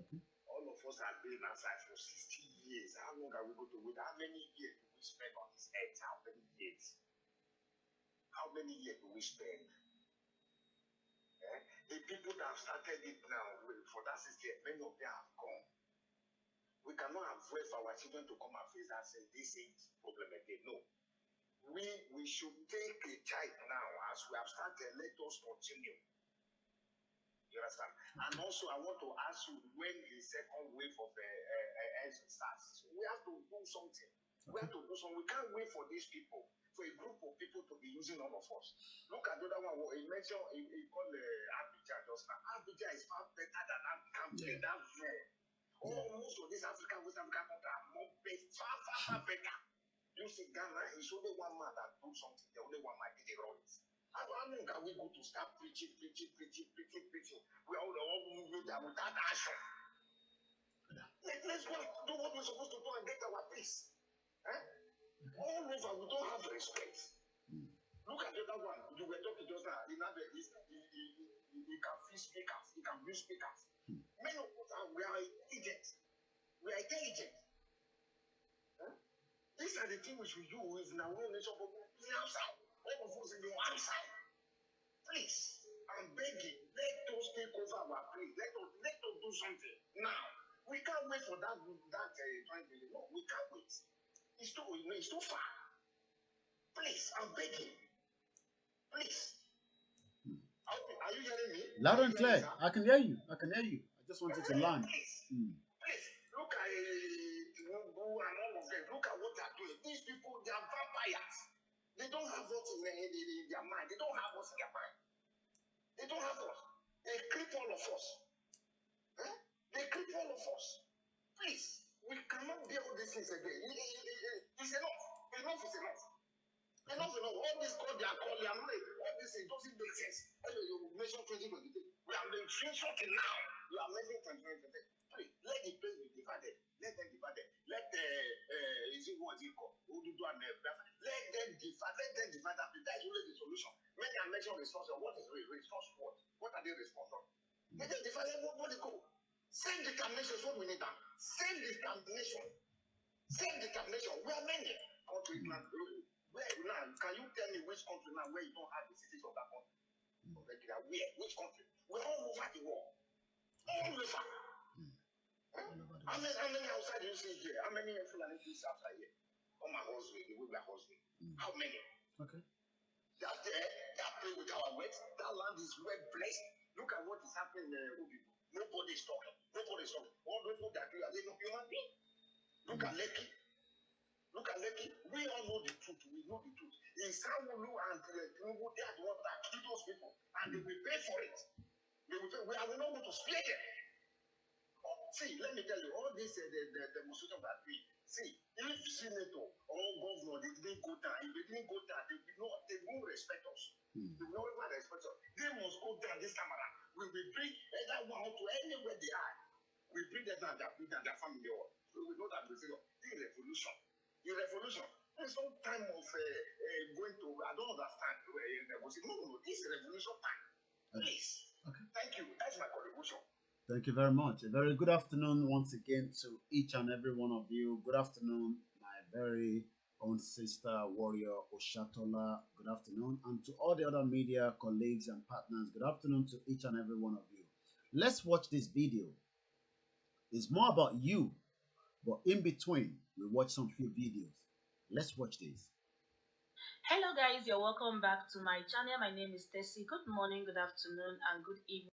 Okay. All of us have been outside for 60 years. How long are we going to wait? How many years do we spend on this earth? How many years? How many years do we spend? The people that have started it now, for that 60 years, many of them have gone. We cannot wait for our children to come and face that say this is problem again. No. We should take a child now as we have started. Let us continue. You understand? And also, I want to ask you when the second wave of starts, we have to do something. We have to do something. We can't wait for these people, for a group of people to be using all of us. Look at the other one. He mentioned, he called Abidjan just now. Abidjan is far better than that country. That most of these West African countries are more far better. You see, Ghana is only one man that do something. The only one man did the wrongs. How long can we go to start preaching? We are all moving there without action. Let's go do what we're supposed to do and get our peace. All over, we don't have respect. Look at the other one. You were talking just now. He can feed speakers. He can use speakers. Many of us we are agents. We are intelligent. These are the things we should do in our own nation, but we outside. All of us in the outside. Please, I'm begging. Let us take over our place. Let us do something now. We can't wait for that 20 million. No, we can't wait. It's too far. Please, I'm begging. Please. Are you hearing me? Loud and clear. I can hear you. I just wanted to land. Please, look at Tinubu and all of them. Look at what they're doing. These people, they are vampires. They don't have us in their mind. They don't have us in their mind. They don't have us. They creep all of us. They creep all of us. Please, we cannot bear all these things again. It's enough. Enough is enough. Enough. All this call they are calling, all this it doesn't make sense. You mentioned 2023. We are mentioning something now. You are mentioning 2023. Please, let the place be divided. Let them divided. Let is it what you call? Let them divide. That is only the solution. Many are mentioning responsible. What is responsible? What are they responsible? Let them divide. What they go? Same determination is what we need now. Same determination. We are many countries now. Where now? Can you tell me which country now where you don't have the cities of that country? Where? Which country? We're all over the world. All over. How many outside do you see here? How many Fulani police outside here? Oh my husband, the way we are hustling. How many? Okay. They are there. They are playing with our words. That land is well blessed. Look at what is happening in Obibo. Nobody is talking. All those people that do are they not human beings? Look at Lekki. We all know the truth. We know the truth. In Sanwo-Olu and Tinubu, they are the ones that kill those people, and they will pay for it. They will pay. We are not going to split them. See, let me tell you, all this the demonstration that we see. If senator or governor they didn't go down, they won't respect us. They will not respect us. They must go down this time around. We will bring either one to anywhere they are. We bring them down, their family. So we know that we say, the revolution. There's no time of going to. I don't understand. No. This is revolution time. Please. Okay. Thank you. That's my contribution. Thank you very much. A very good afternoon once again to each and every one of you. Good afternoon, my very own sister, warrior Oshatola. Good afternoon. And to all the other media colleagues and partners, good afternoon to each and every one of you. Let's watch this video. It's more about you, but in between, we watch some few videos. Let's watch this. Hello guys, you're welcome back to my channel. My name is Tessie. Good morning, good afternoon, and good evening.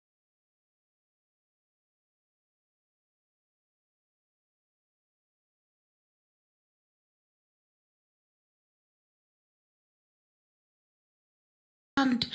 And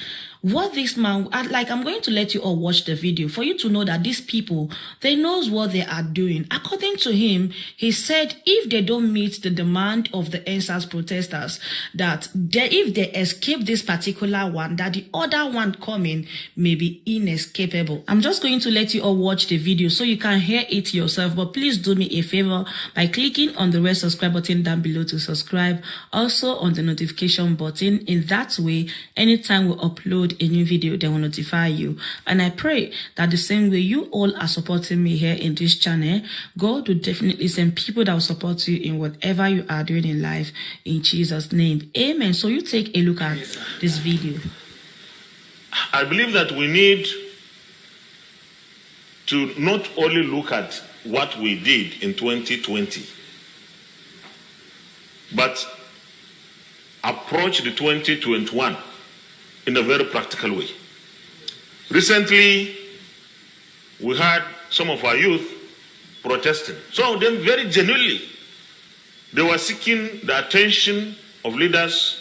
what this man, like, I'm going to let you all watch the video for you to know that these people, they knows what they are doing. According to him, he said if they don't meet the demand of the NSAS protesters, that if they escape this particular one, that the other one coming may be inescapable. I'm just going to let you all watch the video so you can hear it yourself. But please do me a favor by clicking on the red subscribe button down below to subscribe. Also on the notification button. In that way, anytime we upload a new video, they will notify you. And I pray that the same way you all are supporting me here in this channel, God will definitely send people that will support you in whatever you are doing in life, in Jesus' name. Amen. So you take a look at this video. I believe that we need to not only look at what we did in 2020, but approach the 2021 in a very practical way. Recently, we had some of our youth protesting. Some of them very genuinely, they were seeking the attention of leaders,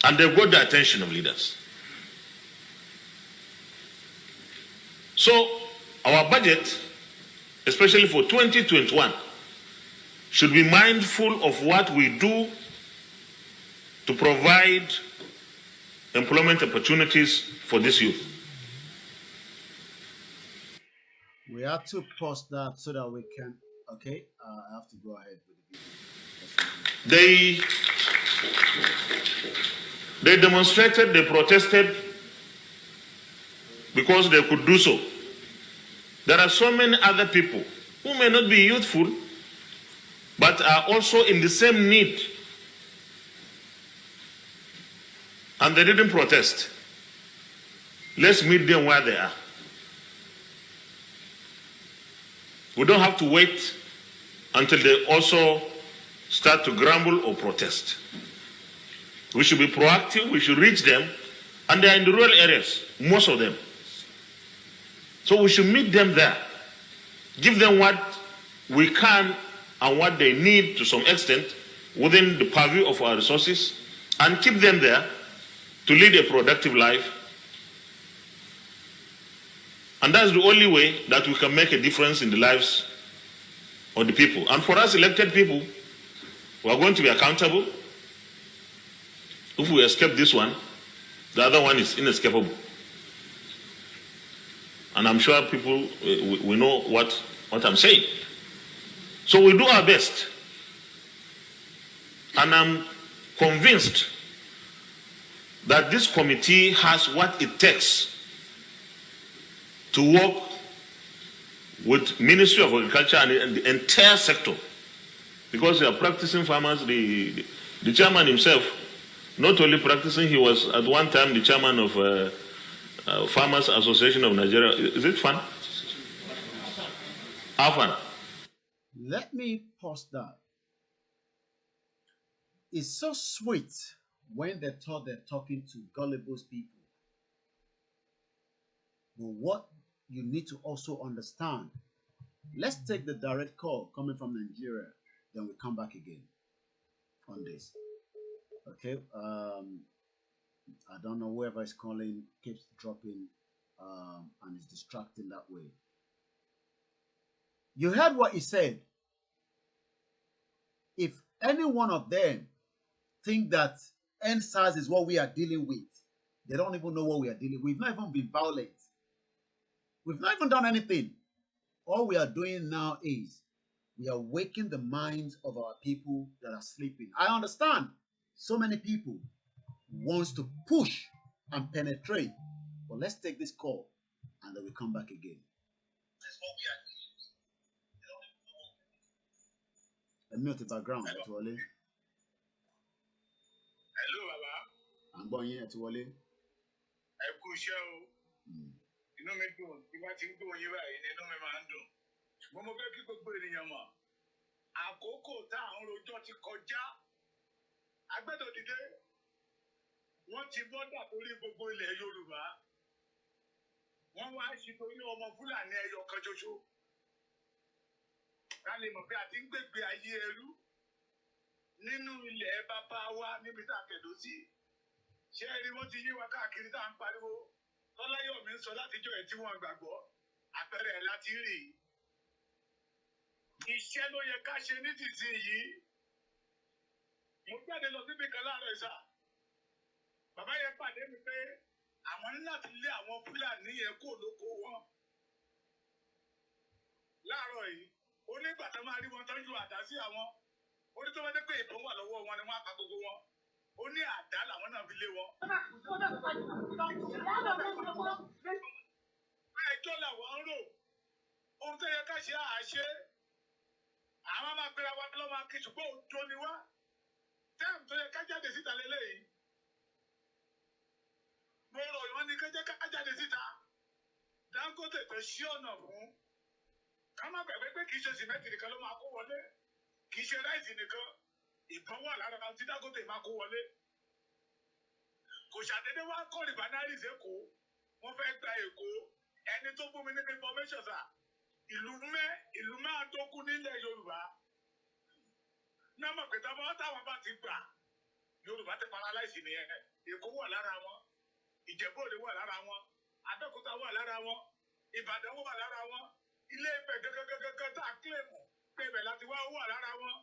and they got the attention of leaders. So our budget, especially for 2021, should be mindful of what we do to provide employment opportunities for this youth. We have to pause that so that we can. Okay, I have to go ahead with the video. They demonstrated, they protested because they could do so. There are so many other people who may not be youthful, but are also in the same need. And they didn't protest. Let's meet them where they are. We don't have to wait until they also start to grumble or protest. We should be proactive, we should reach them, and they are in the rural areas, most of them. So we should meet them there, give them what we can and what they need to some extent within the purview of our resources, and keep them there to lead a productive life. And that's the only way that we can make a difference in the lives of the people. And for us elected people, we are going to be accountable. If we escape this one, the other one is inescapable. And I'm sure people, we know what I'm saying. So we do our best. And I'm convinced that this committee has what it takes to work with Ministry of Agriculture and the entire sector. Because they are practicing farmers, the chairman himself, not only practicing, he was at one time the chairman of Farmers Association of Nigeria. Is it FAN? AFAN. Let me pause that. It's so sweet when they thought they're talking to gullible people. But what you need to also understand, let's take the direct call coming from Nigeria, then we come back again on this. Okay, I don't know, whoever is calling keeps dropping and is distracting that way. You heard what he said. If any one of them think that NSAS is what we are dealing with, they don't even know what we are dealing with. We've not even been violent. We've not even done anything. All we are doing now is we are waking the minds of our people that are sleeping. I understand so many people wants to push and penetrate, but let's take this call and then we come back again. Mute the background, Etwole. Hello, Baba. I'm going here, Etwole. Ẹ kú iṣẹ́ o. Inú mi dùn, bí wọ́n ti ń gbóhùn yín báyìí, inú mi máa ń dùn. Ṣùgbọ́n mo fẹ́ kí gbogbo ènìyàn mọ̀. Àkókò tá à ń rojọ́ ti kọjá. Agbẹ́dọ̀ dìde. Wọ́n ti bọ́dà torí gbogbo ilẹ̀ Yorùbá. Wọ́n wá ṣe torí ọmọ Fúlàní ẹyọ kan ṣoṣo. Ká lè mọ̀ pé a ti ń gbègbè ayé ẹrú nínú ilẹ̀ bàbá wa níbi tá a tẹ̀dó sí. Ṣé ẹni wọ́n ti yí wa káàkiri tá à ń pariwo? Tọ́láyọ̀mí ń sọ látijọ́ ẹ̀ tí wọ́n gbàgbọ́. Àpẹẹrẹ ẹ̀ láti rí. Iṣẹ́ ló yẹ ká ṣe ní tìsín yìí. Mo jáde lọ síbi kan láàárọ̀ ìsà. Bàbá yẹn pàdé mi pé àwọn ní láti lé àwọn Fúlàní yẹn kó lóko wọn. Láàárọ̀ yìí, ó ní ìgbà tó máa rí wọn tọ́jú àdá sí àwọn. Ó ní tó wọ́n dé pé ìbọn wà lọ́wọ́ wọn ni wọ́n á pa gbogbo wọn. Ó ní àdá làwọn náà fi lé wọn. Ẹjọ́ làwọn ń rò. Ohun tó yẹ ká ṣe àṣe. Àwọn máa pera wa lọ́wọ́ akí ṣùgbọ́n òjò ni wá. Tẹ́ẹ̀mù tó yẹ ká jáde síta lélẹ́yìí. Mo rọ̀ wọ́n ní ká jẹ́ ká jáde síta. Dangote tó ṣí ọ̀nà fún ká má gbàgbé pé kì í ṣe sìmẹ́ǹtì nìkan ló máa kó wọlé kì í ṣe ráìsì nìkan ìbọn wà lára tí Dangote máa kó wọlé kò ṣàdédé wá kọ́ rìbánáírì Èkó wọ́n fẹ́ gba Èkó ẹni tó fún mi ní information sà ìlú máa tó kú nílẹ̀ Yorùbá náà mọ̀ pé táwọn bá ti gbà Yorùbá ti paralyze nìyẹn Èkó wà lára wọn Ìjẹ̀bú Òde wà lára wọn Abẹ́òkúta wà lára wọn Ìbàdàn wà lára wọn Ilé Ifẹ̀ gẹ́gẹ́gẹ́gẹ́ tá a kílèmù pé ibẹ̀ láti wá wà lára wọn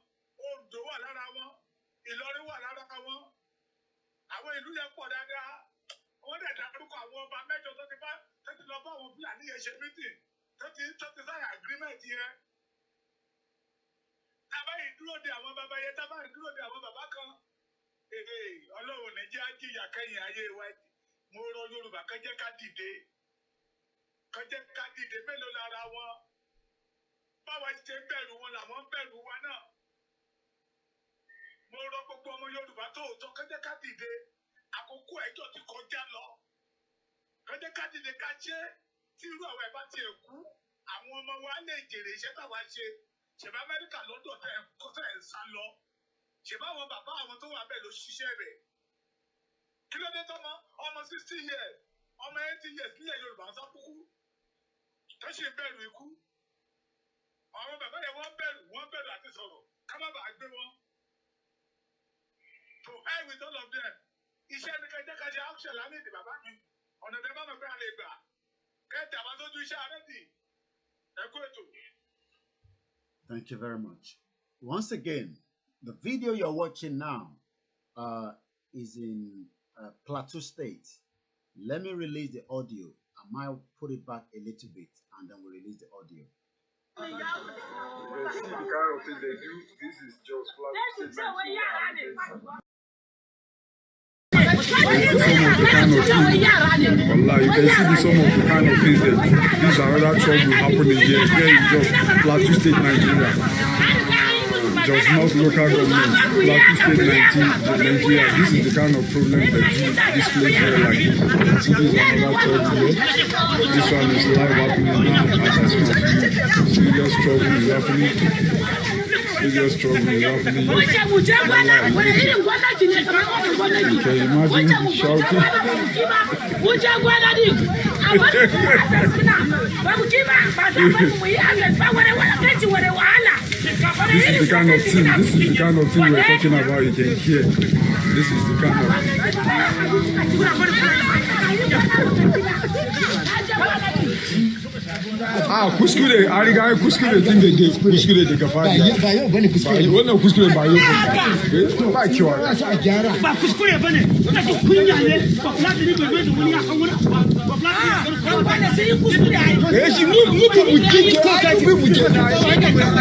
Oǹdó wà lára wọn Ìlọrin wà lára wọn àwọn ìlú yẹn pọ̀ dáadáa wọ́n dẹ̀ dárúkọ àwọn ọba mẹ́jọ tó ti lọ bá àwọn Fúlàní yẹn ṣe mítìn tó ti sign agreement yẹn tábà yìí dúró de àwọn bàbá yẹn tábà yìí dúró de àwọn bàbá kan Ọlọ́run ní jẹ́ àjíyà kẹ́yìn ayé wa mo rọ Yorùbá kẹ́jẹ́ ká dìde mélòó lára wọn báwa ṣe ń bẹ̀rù wọn làwọn ń bẹ̀rù wa náà mo rọ gbogbo ọmọ Yorùbá tòótọ́ kẹ́jẹ́ ká dìde àkókò ẹjọ́ ti kọjá lọ kẹ́jẹ́ ká dìde ká ṣe tí irú àwọn ẹ̀ bá ti kú àwọn ọmọ wa lè jèrè iṣẹ́ táwa ṣe ṣèbá Amẹ́ríkà lọ́dọ̀ tẹ̀ ń sá lọ ṣèbá àwọn bàbá àwọn tó wà bẹ́ẹ̀ ló ṣiṣẹ́ rẹ̀ kí ló dé tọ́mọ ọmọ 60 years ọmọ 80 years nílẹ̀ Yorùbá ń sá kúkú tó ṣe bẹ̀rù ikú àwọn bàbá yẹn wọ́n bẹ̀rù àti sọ̀rọ̀ ká má bàa gbé wọn to hell with all of them iṣẹ́ ní kẹjẹ́ kájẹ́ action lánàá ìdí bàbá mi ọ̀nà tẹ́ bá mọ̀ pé a lè gbà kẹ́tì àwọn tó ju iṣẹ́ arẹ́dì ẹ̀kú ètò. Thank you very much. Once again, the video you're watching now is in Plateau State. Let me release the audio. I might put it back a little bit and then we'll release the audio. You can see the kind of thing they do. This is just Plateau State Nigeria. Wallah, you can see some of the kind of things that these are other trouble happening here. Here is just Plateau State Nigeria. Just not local government. Plateau State Nigeria. This is the kind of problem that this place here like this. See, this is another trouble here. This one is live happening now as I speak. Serious trouble is happening. Serious trouble is happening. You can imagine shouting. This is the kind of thing. This is the kind of thing we're talking about. You can hear. This is the kind of. Kuskure, ariga kuskure din da dai kuskure daga fadi. Ba yau bane kuskure. Wannan kuskure ba yau bane. Ba kiwa. Ba kuskure bane. Wannan duk kunya ne. Ba fulani ne bai da wani ya san wani. Ba fulani ba sai kuskure ai. Shi mu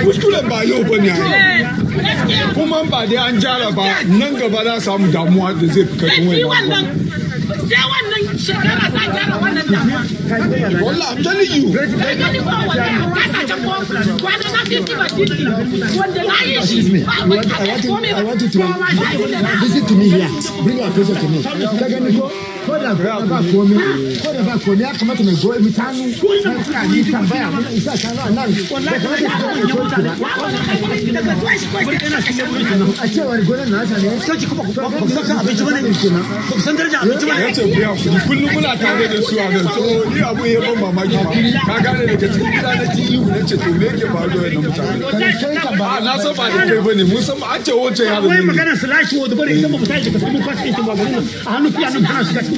kuskure ba yau bane ai. Kuma ba dai an jara ba nan gaba za samu damuwa da zai fi karfin wannan. Sai wannan shekara za gyara wannan damuwa. Wallah, I'm telling you. I want you to listen to me here. Bring your attention to me. Ba komi ya kamata mai goyi mutane mutane tambaya mun isa kana nan wallahi a cewa gonan na ta ne sai kuma ku san abinci bane ku san daraja abinci bane yace ku ya ku kullum muna tare da su a nan so ni abu ya ban mamaki ka gane daga cikin gida na ji ihu nace to me yake faruwa wannan mutane ba na san ba da kai bane mun san an ce wace yaro ne magana slash wo da bane idan ba mutane ka samu kwashi ta ba garin a hannu fiya nan kana shiga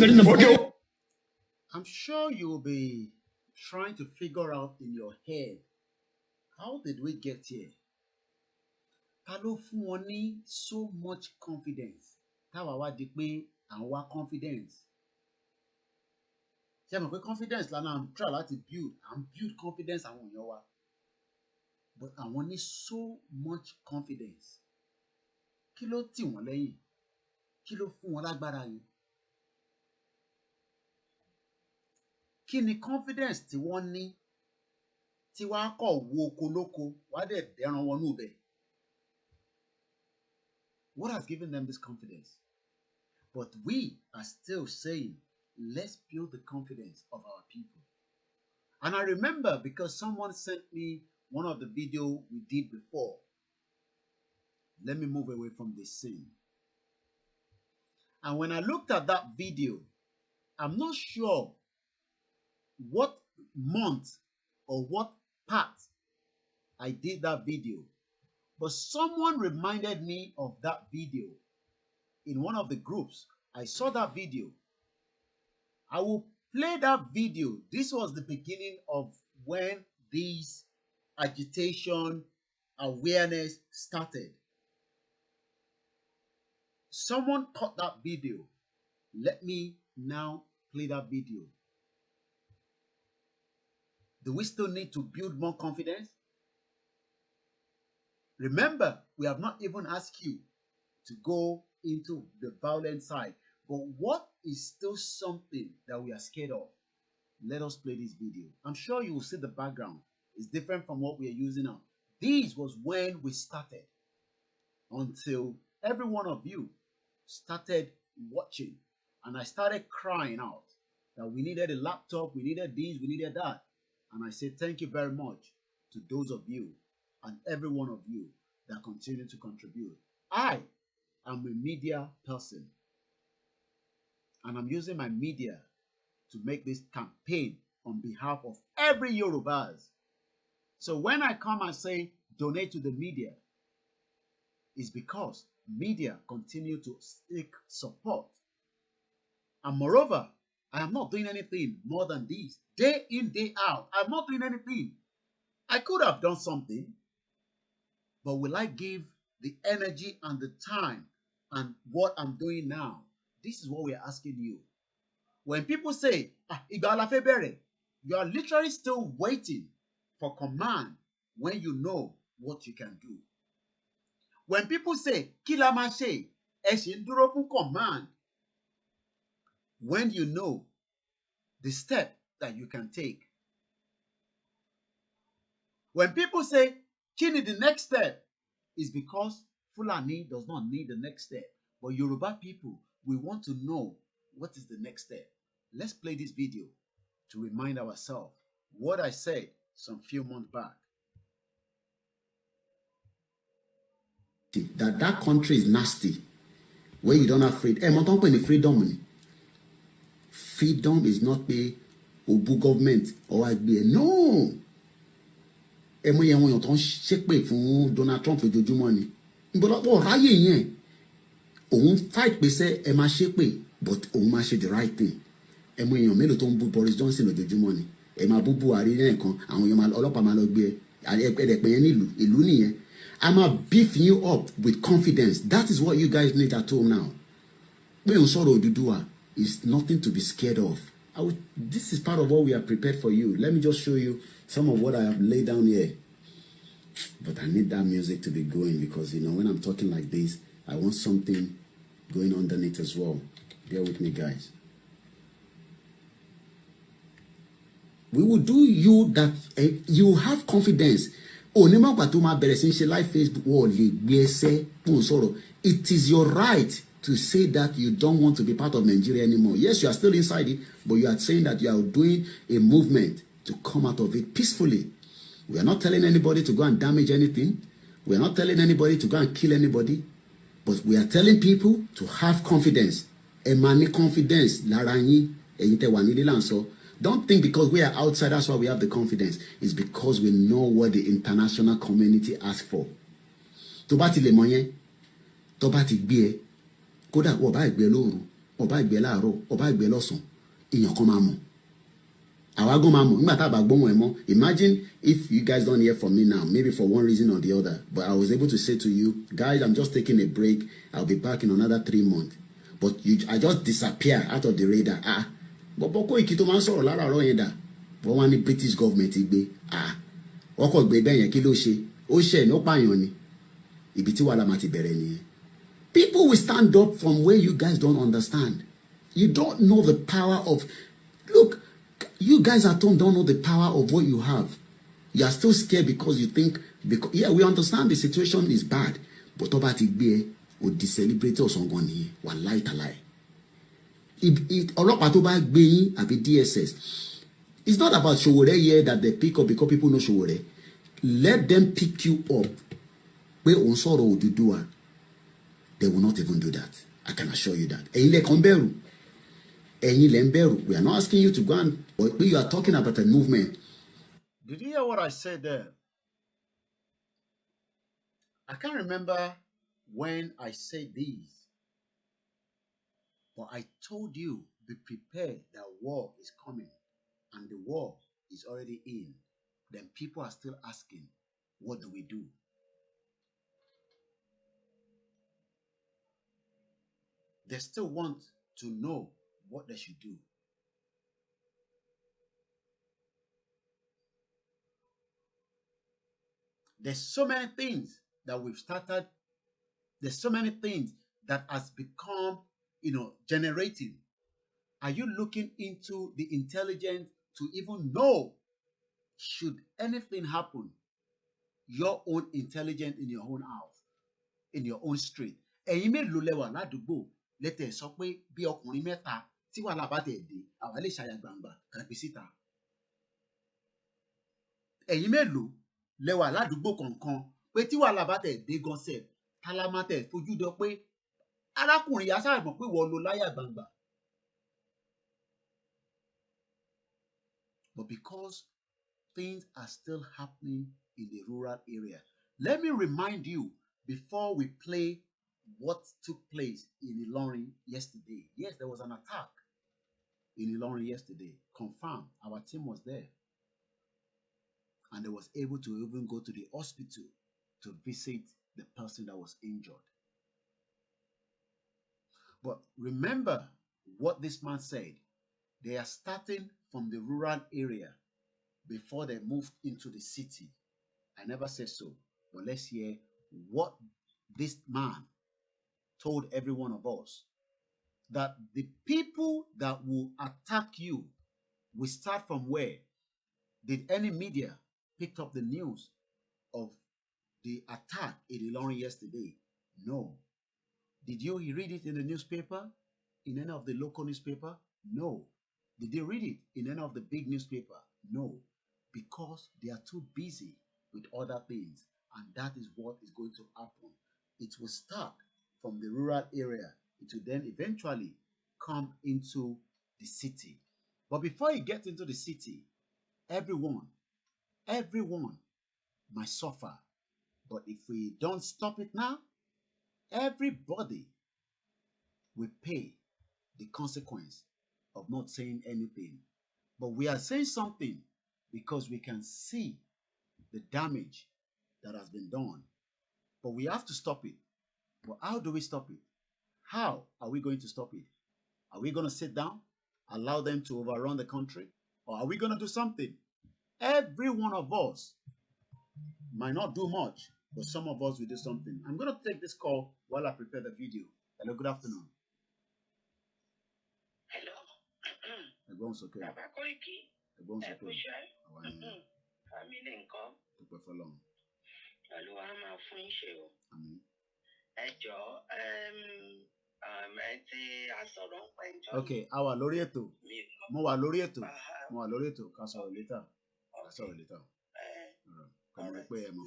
I'm sure you'll be trying to figure out in your head, how did we get here? Ta ló fún wọn ní so much confidence? Táwa wá di pé à ń wá confidence. Ṣé mo pé confidence lánàá ń try láti build confidence àwọn èèyàn wa. But àwọn ní so much confidence. Kí ló tì wọ́n lẹ́yìn? Kí ló fún wọn lágbára yẹn? Kí ni confidence tí wọ́n ní tí wọ́n á kọ̀ wo oko lóko wá dẹ̀ dẹran wọnú ibẹ̀? What has given them this confidence? But we are still saying, let's build the confidence of our people. And I remember because someone sent me one of the video we did before. Let me move away from this scene. And when I looked at that video, I'm not sure what month or what part I did that video, but someone reminded me of that video in one of the groups. I saw that video. I will play that video. This was the beginning of when this agitation awareness started. Someone caught that video. Let me now play that video. Do we still need to build more confidence? Remember, we have not even asked you to go into the violent side. But what is still something that we are scared of? Let us play this video. I'm sure you will see the background. It's different from what we are using now. This was when we started. Until every one of you started watching. And I started crying out that we needed a laptop, we needed this, we needed that. And I said thank you very much to those of you and every one of you that continue to contribute. I am a media person. And I'm using my media to make this campaign on behalf of every Yorubas. So when I come and say donate to the media, it's because media continue to seek support. And moreover, I am not doing anything more than this. Day in, day out, I'm not doing anything. I could have done something, but will I give the energy and the time and what I'm doing now? This is what we are asking you. When people say, you are literally still waiting for command when you know what you can do. When people say, Kilamache, command, when you know the step that you can take. When people say, Kini, the next step, is because Fulani does not need the next step. But Yoruba people, we want to know what is the next step. Let's play this video to remind ourselves what I said some few months back. That country is nasty, where you don't have freedom. Freedom is not the Obu government or IBA. No. Donald Trump fight but the right thing. Boris Johnson I'm beefing you up with confidence. That is what you guys need at home now. It's nothing to be scared of. This is part of what we are prepared for you. Let me just show you some of what I have laid down here. But I need that music to be going because, you know, when I'm talking like this, I want something going underneath as well. Bear with me, guys. We will do you that you have confidence. It is your right to say that you don't want to be part of Nigeria anymore. Yes, you are still inside it, but you are saying that you are doing a movement to come out of it peacefully. We are not telling anybody to go and damage anything. We are not telling anybody to go and kill anybody. But we are telling people to have confidence. Emani confidence. Don't think because we are outside, that's why we have the confidence. It's because we know what the international community asks for. Tobati le moyen, tobati gbe, koda oba igbe loru, oba igbe laaro, oba igbe losan, iyan kan ma mo. Awago ma mo, ngba ta ba gbon mo. Imagine if you guys don't hear from me now, maybe for one reason or the other, but I was able to say to you, guys, I'm just taking a break. I'll be back in another 3 months. But I just disappear out of the radar. But Koiki man sọ̀rọ̀ lára ọ̀rọ̀ yẹn dà. But wọ́n ní British government gbé. Wọ́n kò gbé bẹ́ẹ̀ yẹn kí ló ṣe? Ó ṣe ní ó pààyàn ni. Ibi tí wàhálà máa ti bẹ̀rẹ̀ nìyẹn. People will stand up from where you guys don't understand. You don't know the power of... Look, you guys at home don't know the power of what you have. You are still scared because you think... yeah, we understand the situation is bad. But ọba ti gbé o di celebrate ọ̀sán ni wàláì tàláì. Ọlọ́pàá tó bá gbé yín àbí DSS. It's not about Sowore here that they pick up because people know Sowore. let them pick you up. They will not even do that. I can assure you that. We are not asking you to go and, but we are talking about a movement. Did you hear what I said there? I can't remember when I said these, but I told you, be prepared that war is coming, and the war is already in. Then people are still asking, what do we do? They still want to know what they should do. There's so many things that we've started. There's so many things that has become, generating. Are you looking into the intelligence to even know, should anything happen, your own intelligence in your own house, in your own street? Ẹ̀yin mélòó lẹ wà ládùúgbò lẹ́tẹ̀ sọ pé bí ọkùnrin mẹ́ta tí wàhálà bá tẹ̀ dé, àwa lè ṣàyà gbangba kàgbé síta. Ẹ̀yin mélòó lẹ wà ládùúgbò kọ̀ọ̀kan pé tí wàhálà bá tẹ̀ dé gan sẹ̀, tálámà tẹ̀ fojú dọ pé arákùnrin yà sáà mọ̀ pé wọ́n lo láyà gbangba. But because things are still happening in the rural area, let me remind you before we play what took place in Ilorin yesterday. Yes, there was an attack in Ilorin yesterday. Confirmed. Our team was there. And they was able to even go to the hospital to visit the person that was injured. But remember what this man said. They are starting from the rural area before they moved into the city. I never said so, but let's hear what this man told every one of us. That the people that will attack you will start from where? Did any media pick up the news of the attack in Ilorin yesterday? No. Did you read it in the newspaper? In any of the local newspaper? No. Did they read it in any of the big newspaper? No. Because they are too busy with other things. And that is what is going to happen. It will start from the rural area. It will then eventually come into the city. But before it gets into the city, everyone might suffer. But if we don't stop it now, everybody will pay the consequence of not saying anything. But we are saying something because we can see the damage that has been done. But we have to stop it. But how do we stop it? How are we going to stop it? Are we going to sit down, allow them to overrun the country? Or are we going to do something? Every one of us might not do much, but some of us will do something. I'm going to take this call while I prepare the video. Hello, good afternoon. Hello. Everyone's okay. Bàbá Koiki. Everyone's okay. Family nǹkan. Dúpẹ́ f'Ọlọ́run. Olúwa máa fún yín ṣe o. Àmín. Ẹ jọ̀ọ́, tí a sọ̀rọ̀ ń pa ẹjọ́. Okay, a wà lórí ètò. Mo wà lórí ètò. Ká sọ̀rọ̀ later. Ká sọ̀rọ̀ later. Kọ̀mọ̀ pé ẹ mọ̀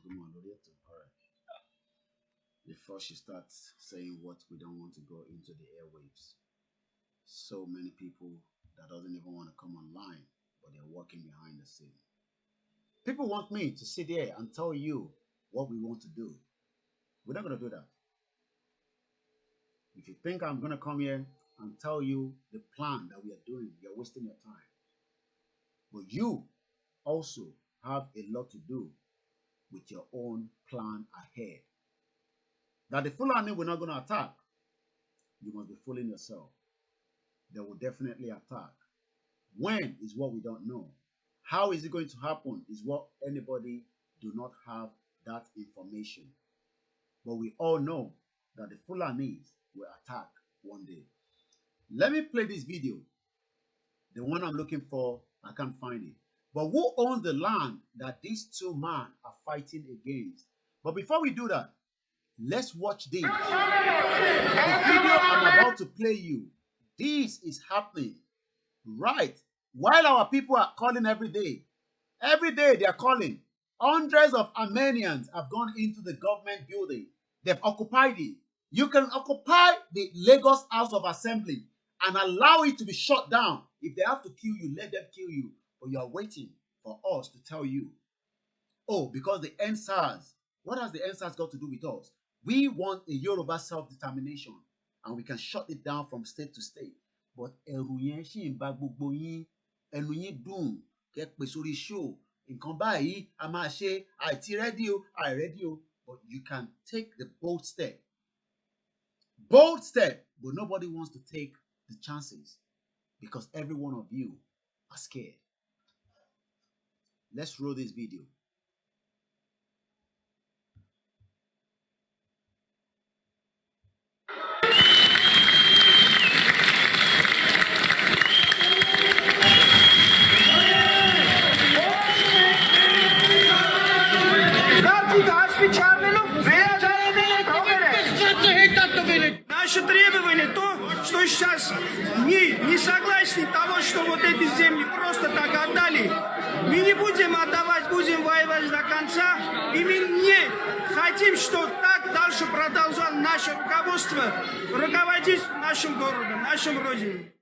pé mo wà lórí ètò. All right. Before she starts saying what we don't want to go into the airwaves. So many people that doesn't even want to come online, but they're working behind the scene. People want me to sit here and tell you what we want to do. We're not going to do that. If you think I'm going to come here and tell you the plan that we are doing, you're wasting your time. But you also have a lot to do with your own plan ahead. That the Fulani we're not going to attack, you must be fooling yourself. They will definitely attack. When is what we don't know. How is it going to happen is what anybody do not have that information. But we all know that the Fulanis will attack one day. Let me play this video. The one I'm looking for, I can't find it. But who owns the land that these two men are fighting against? But before we do that, let's watch this. The video I'm about to play you. This is happening right while our people are calling every day. Every day they are calling. Hundreds of Armenians have gone into the government building. They've occupied it. You can occupy the Lagos House of Assembly and allow it to be shut down. If they have to kill you, let them kill you. But you are waiting for us to tell you, oh, because the NSAS, what has the NSAS got to do with us? We want a Yoruba self-determination, and we can shut it down from state to state. But ẹ̀rù yẹn ṣì ń bá gbogbo yín, ẹnu yín dùn, kẹ́ pè sórí show. Nǹkan báyìí a máa ṣe, àìtí rẹ́dí o, àìrẹ́dí o. But you can take the bold step. Bold step, but nobody wants to take the chances because every one of you are scared. Let's roll this video. Наше требование то, что сейчас не согласны того, что вот эти земли просто так отдали. Мы не будем отдавать, будем воевать до конца. И мы не хотим, что так дальше продолжало наше руководство руководить нашим городом, нашим родиной.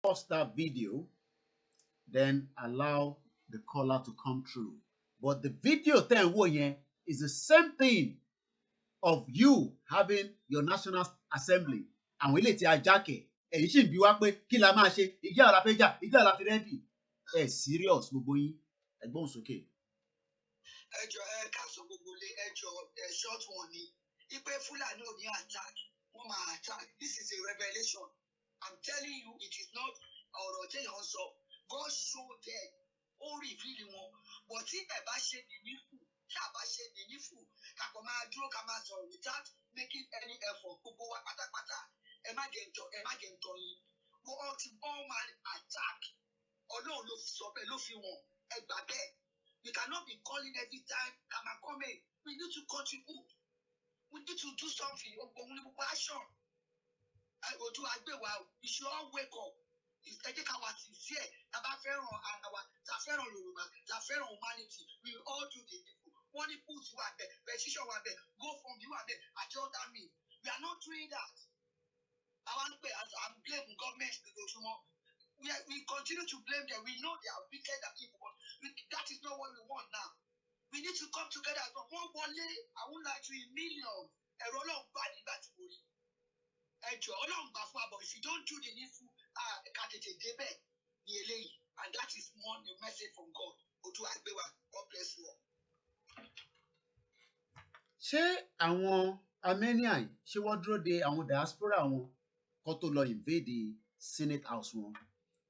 Pause that video, then allow the caller to come through. But the video then is the same thing of you having your National Assembly. And we let you jacket. And you should be one way, kill a man, you got a feja, you got a ready. Eh, serious, Muboyi. A bones okay. Short one. If a Fulani no attack, attack. This is a revelation. I'm telling you, it is not our also. God showed them, all revealing one. But if a bashe the nifu, Kabashe the nifu, Kakoma draw Kamaso without making any effort, Kubowa Pata, Emagento, go out to all man attack. Or no, look, you want a babe. We cannot be calling every time, come in. We need to contribute. We need to do something. Passion. I go to Agbewa. We should all wake up. It's taking our sincere. Tabaferon and our Taferon Yoruba, Taferon humanity. We all do the people. One puts you at the petition one day. Go from you at the adjust that means. We are not doing that. I'm blaming government to do tomorrow. We continue to blame them. We know they are wicked and evil, but that is not what we want now. We need to come together as one day. I would like to in millions. A roll of body that's good. But if you don't do the needful, and that is one the message from God. God bless you all. Ṣé àwọn Armenian ṣé wọ́n dúró de àwọn diaspora wọn kó tó lọ invade the Senate House wọn?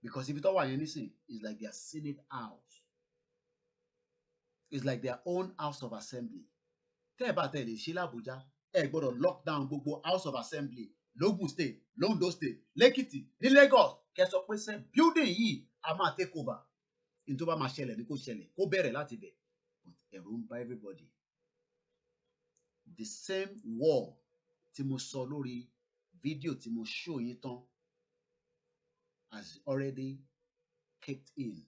Because if you talk about anything, it's like their Senate House. It's like their own House of Assembly. Tẹ́ ẹ bá tẹ̀lé ṣe l'Abuja, ẹ gbọ́dọ̀ lock down gbogbo House of Assembly l'Ogun State, l'Ondo State, l'Ekiti, ní Lagos. Kẹ́ sọ pé sẹ́ building yìí a máa take over. Ní tó bá máa ṣẹlẹ̀ ní kó ṣẹlẹ̀, kó bẹ̀rẹ̀ láti bẹ̀. But ẹ̀rù ń bá everybody. The same war tí mo sọ lórí fídíò tí mo show yín tán has already kicked in.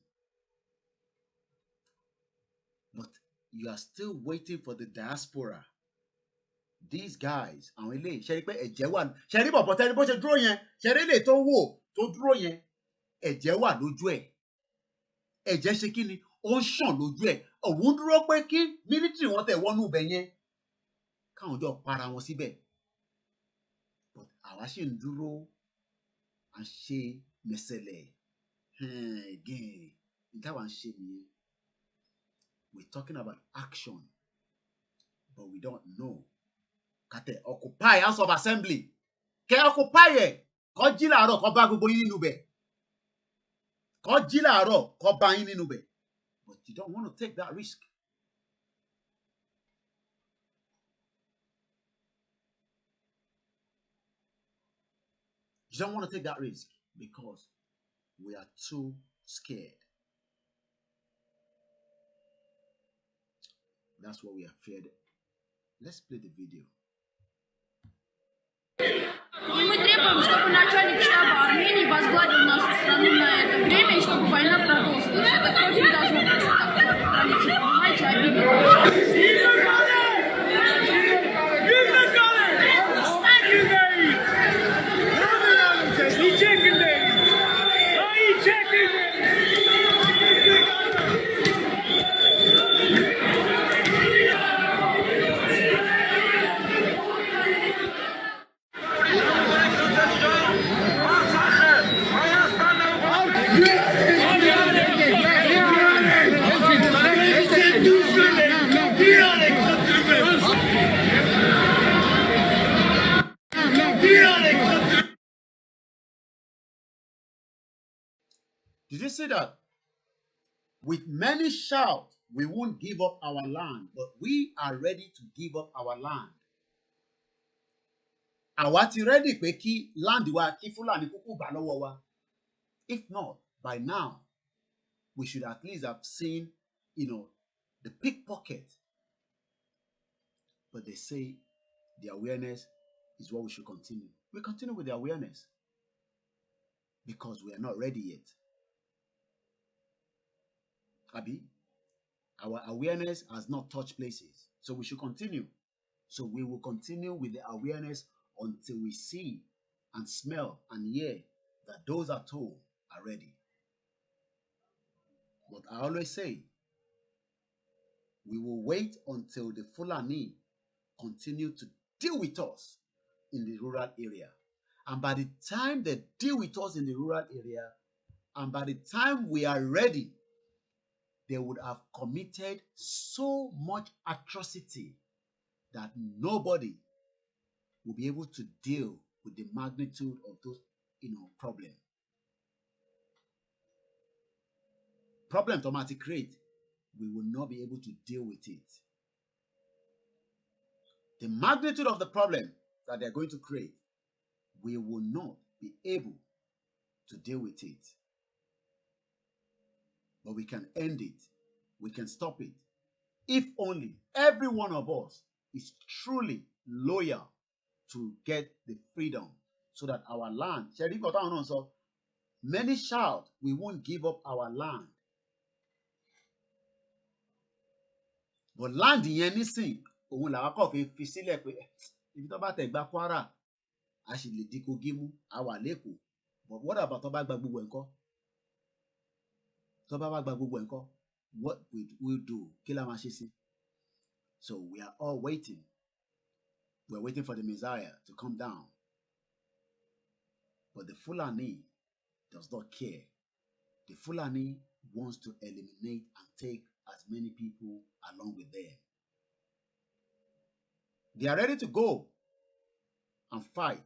But you are still waiting for the diaspora. These guys, àwọn eléyìí, ṣe rí pé ẹ̀jẹ̀ wà, ṣe rí bọ̀bọ̀ tẹ́lẹ̀ bó ṣe dúró yẹn, ṣe rí lè tó wò tó dúró yẹn, ẹ̀jẹ̀ wà lójú ẹ̀. Ẹ̀jẹ̀ ṣe kí ni? Ó ń ṣàn lójú ẹ̀. Òun dúró pé kí mílítìrì wọn tẹ̀ wọnú ibẹ̀ yẹn, káwọn jọ para wọn síbẹ̀. But àwa ṣì ń dúró, à ń ṣe mẹsẹ̀lẹ̀. Again, ìtawà ń ṣe nìyẹn. We're talking about action, but we don't know. Kàtẹ́ occupy House of Assembly. Kẹ́ occupy ẹ̀. Kọ́ jí làárọ̀ kọ́ bá gbogbo yín nínú bẹ̀. Kọ́ jí làárọ̀ kọ́ bá yín nínú bẹ̀. But you don't want to take that risk. You don't want to take that risk because we are too scared. That's what we are feared. Let's play the video. требуем, чтобы начальник штаба Армении возглавил нашу страну на это время, и чтобы война продолжилась. Это кровь не должно просто так пролиться, понимаете, обидно. Did you see that? With many shout, we won't give up our land, but we are ready to give up our land. Àwa ti ready pé kí land wa kí Fúlàní kúkú gbà lọ́wọ́ wa. If not, by now, we should at least have seen, the pickpocket. But they say the awareness is what we should continue. We continue with the awareness because we are not ready yet. Abi, our awareness has not touched places, so we should continue. So we will continue with the awareness until we see and smell and hear that those at home are ready. But I always say, we will wait until the Fulani continue to deal with us in the rural area. And by the time they deal with us in the rural area, and by the time we are ready, they would have committed so much atrocity that nobody will be able to deal with the magnitude of those, problems. Problem to create, we will not be able to deal with it. The magnitude of the problem that they're going to create, we will not be able to deal with it. But we can end it. We can stop it. If only every one of us is truly loyal to get the freedom so that our land, many shout, we won't give up our land. But land yẹn nísìn, òun làwọn kàn fi sílẹ̀ pé ibi tó bá tẹ̀ gba Kwara, a sì lè di Kogi mú, a wà l'Ékòó. But what about tó bá gba gbogbo ẹ̀ ńkọ́? Tó bá wá gba gbogbo ẹ̀ ńkọ́? What would we do? Kí la máa ṣe sí? So we are all waiting. We're waiting for the Messiah to come down. But the Fulani does not care. The Fulani wants to eliminate and take as many people along with them. They are ready to go and fight.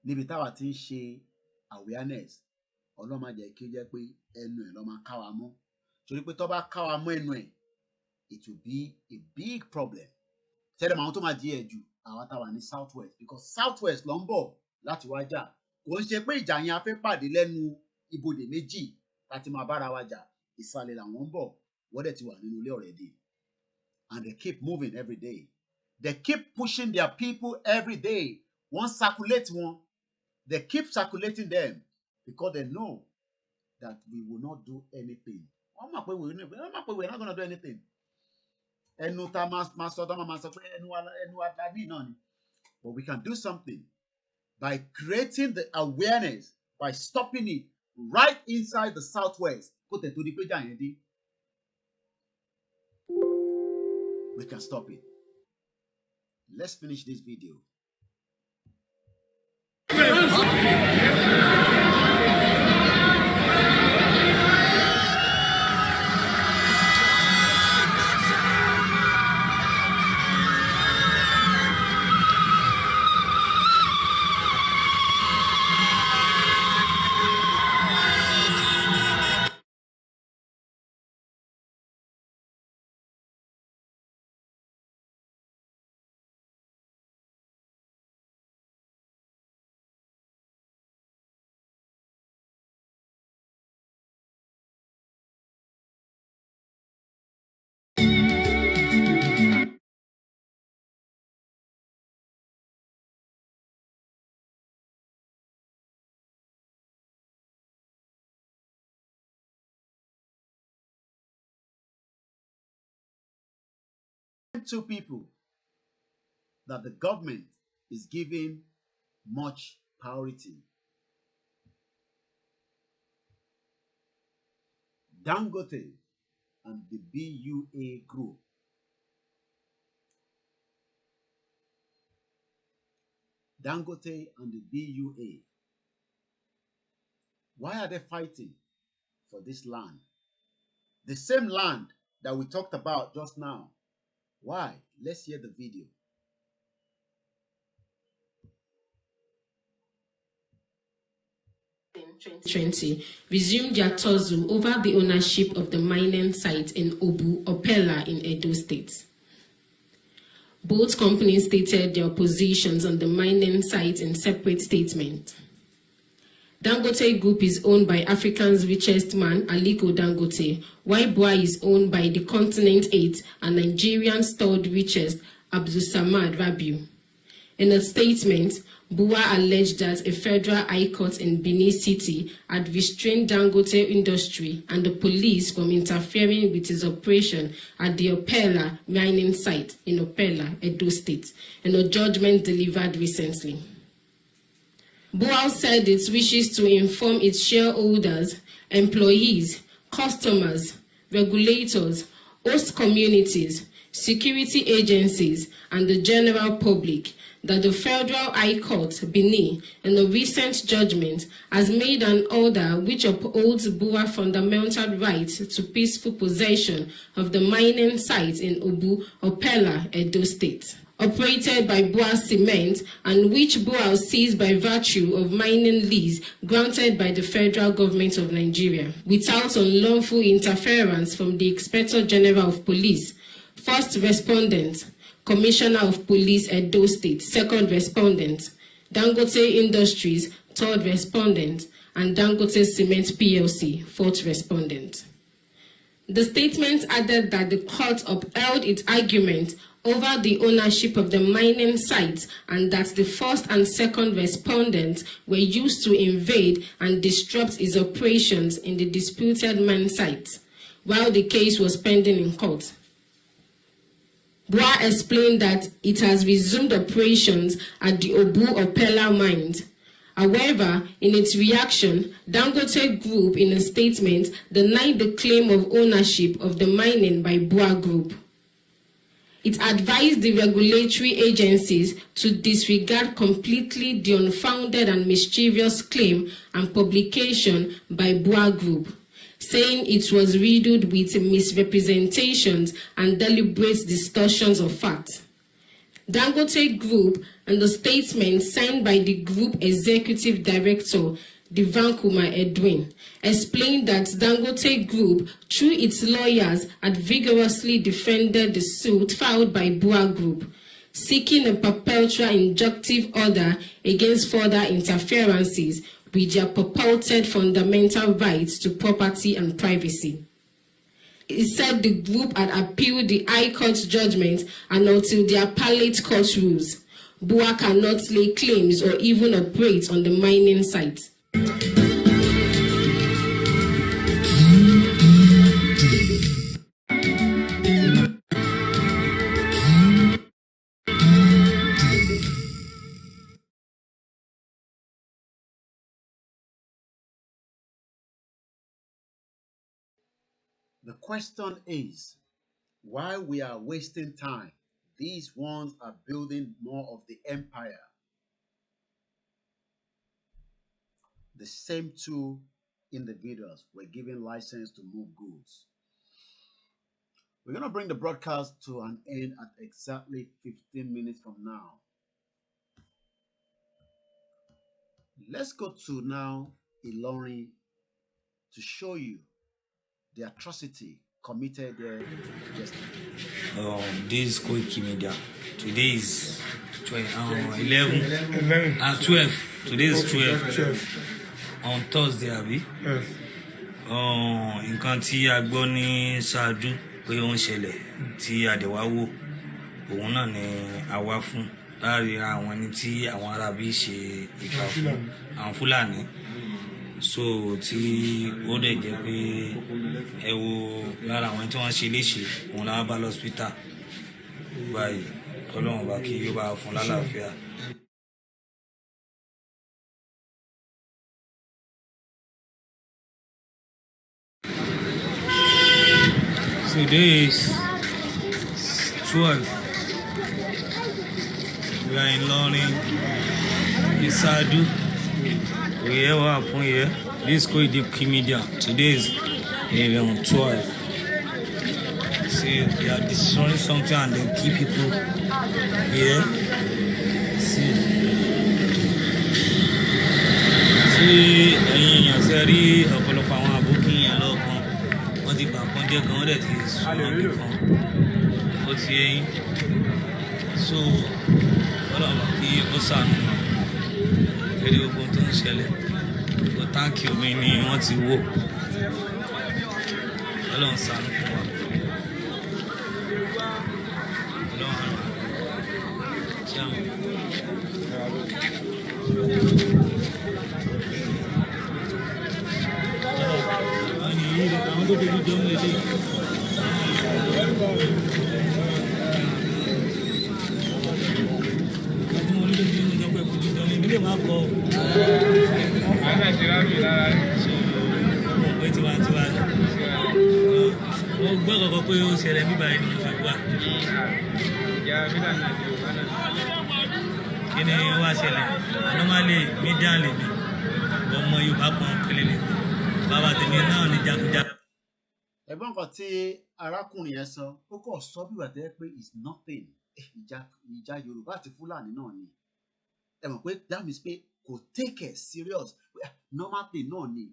Níbi táwa ti ń ṣe awareness, Ọlọ́run má jẹ́ kí ó jẹ́ pé ẹnu ẹ̀ ló máa ká wa mọ́. Torí pé tó bá ká wa mọ́ ẹnu ẹ̀, it will be a big problem. Tẹ́lẹ̀ màá tó máa di ẹ̀ jù àwa táwa ní South West, because South West ló ń bọ̀ láti wá jà. Kò ń ṣe pé ìjà yẹn a fẹ́ pàdé lẹ́nu ibodè méjì láti máa bára wa jà. Ìsàlẹ̀ làwọn ń bọ̀, wọ́n dẹ̀ ti wà nínú ilé already. And they keep moving every day. They keep pushing their people every day. Wọ́n circulate wọn. They keep circulating them because they know that we will not do anything. Wọ́n mọ̀ pé we're not going to do anything. Ẹnu ta máa sọ pé ẹnu wa ní náà ni. But we can do something by creating the awareness, by stopping it right inside the Southwest. Kó tẹ̀ tó di pé jà yẹn dé. We can stop it. Let's finish this video. two people that the government is giving much priority. Dangote and the BUA group. Dangote and the BUA. Why are they fighting for this land? The same land that we talked about just now. Why? Let's hear the video. In 2020, resumed their tussle over the ownership of the mining site in Obu, Opela in Edo State. Both companies stated their positions on the mining site in separate statements. Dangote Group is owned by Africa's richest man, Aliko Dangote, while BUA is owned by the continent 8 and Nigerian's third richest, Abdulsamad Rabiu. In a statement, BUA alleged that a federal high court in Benin City had restrained Dangote industry and the police from interfering with his operation at the Opela mining site in Opela, Edo State, in a judgment delivered recently. BUA said it wishes to inform its shareholders, employees, customers, regulators, host communities, security agencies, and the general public that the Federal High Court, Benin, in a recent judgment, has made an order which upholds BUA's fundamental right to peaceful possession of the mining site in Obu, Opela, Edo State, operated by BUA Cement, and which BUA seized by virtue of mining lease granted by the federal government of Nigeria, without unlawful interference from the Inspector General of Police, first respondent, Commissioner of Police, Edo State, second respondent, Dangote Industries, third respondent, and Dangote Cement PLC, fourth respondent. The statement added that the court upheld its argument over the ownership of the mining site and that the first and second respondents were used to invade and disrupt its operations in the disputed mine site, while the case was pending in court. BUA explained that it has resumed operations at the Obu Opela mines. However, in its reaction, Dangote Group, in a statement, denied the claim of ownership of the mining by BUA Group. It advised the regulatory agencies to disregard completely the unfounded and mischievous claim and publication by BUA Group, saying it was riddled with misrepresentations and deliberate distortions of fact. Dangote Group, and the statement signed by the Group Executive Director, Divankuma Edwin, explained that Dangote Group, through its lawyers, had vigorously defended the suit filed by BUA Group, seeking a perpetual injunctive order against further interferences with their purported fundamental rights to property and privacy. It said the group had appealed the High Court's judgment, and until the appellate court rules, BUA cannot lay claims or even operate on the mining site. The question is, why we are wasting time? These ones are building more of the empire. The same two individuals were given license to move goods. We're going to bring the broadcast to an end at exactly 15 minutes from now. Let's go to now Ilorin to show you the atrocity committed there yesterday. This is Koikimedia. Today is 11 and 12. Today is 12. On Thursday, Abi. Nǹkan tí a gbọ́ ní ṣáájú pé ó ń ṣẹlẹ̀ tí àdẹ̀wá wò òun náà ni a wá fún láàrin àwọn ẹni tí àwọn Arábí ṣe ìkà fún àwọn Fúlàní. So tí ó dẹ̀ jẹ́ pé ẹ wo lára àwọn tí wọ́n ṣe léṣe òun la bá lọ́sítà báyìí ọlọ́run bá kí ó bá fún lálàáfíà. Today is 12. We are in learning in Sadu. We hear what happened here. This is PETITION. Today is 12. See, they are destroying something and they keep people here. See, ẹ̀yin èèyàn ṣe rí ọ̀pọ̀lọpọ̀ àwọn àbókí yẹn lọ́kàn. Wọ́n ti gbà kan jẹ́ kan, wọ́n dẹ̀ ti sùn wọn kan. Ó ti ẹyin. So, ọlọ́run kí ó ṣàánú wa. Fẹ́rí gbogbo tó ń ṣẹlẹ̀. Gbogbo táǹkì omi ni wọ́n ti wó. Ọlọ́run ṣàánú fún wa. Ọlọ́run ṣe àwọn. Àwọn tó tóbi jọ ń lè dé. Ilé máa kọ àwọn àṣíráàmì lára rẹ̀. Ọmọ pé tiwantiwa wọ́n gbọ́ kọ̀kọ́ pé ó ṣẹlẹ̀ bíbá ẹni ìfẹ́ wá. Ìyá bílà náà ti wà náà. Kí ni wá ṣẹlẹ̀? Normally mídíà lè mi ọmọ Yorùbá kan kele lè mi bàbá tèmi náà ní jagunjagun. Ẹ̀gbọ́n kan tí arákùnrin yẹn sọ ó kàn sọ bí wàá tẹ́ pé it's nothing ìjà Yorùbá àti Fúlàní náà ni. Ẹ mọ̀ pé that means pé kò take it serious normal thing náà ni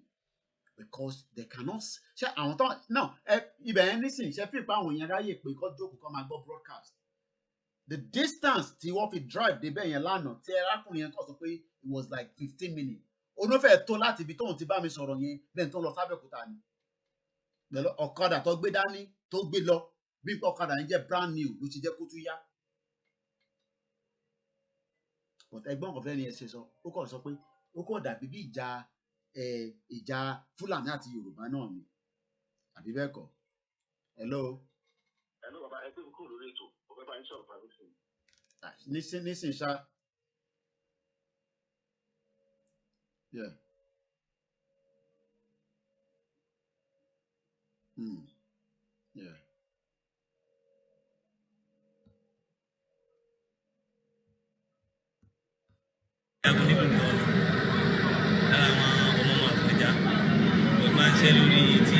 because they cannot ṣe àwọn tó náà ibẹ̀ yẹn nísìnyí ṣe fi pa àwọn èèyàn ráyè pé kó jókòó kó máa gbọ́ broadcast the distance tí wọ́n fi drive débẹ̀ yẹn lánàá tí arákùnrin yẹn kàn sọ pé it was like 15 minutes onófẹ́ tó láti ibi tóun ti bá mi sọ̀rọ̀ yẹn bẹ́ẹ̀ tó lọ sábẹ́òkúta ni pẹ̀lú ọ̀kadà tó gbé dání tó gbé lọ bí ọ̀kadà yẹn jẹ́ brand new ló ti jẹ́ kó tún yá. But ẹgbọ́n kan fẹ́ẹ́ ni ẹ ṣe sọ ó kàn sọ pé ó kàn dàbí bí ìjà Fúlàní àti Yorùbá náà ni àbí bẹ́ẹ̀ kọ́. Hello bàbá ẹgbẹ́ mi kúrò lórí ètò ọ̀fẹ́ bá yín sọ̀rọ̀ pàdé fún mi. nísìn ṣá. Yeah. Yeah. Lórí tí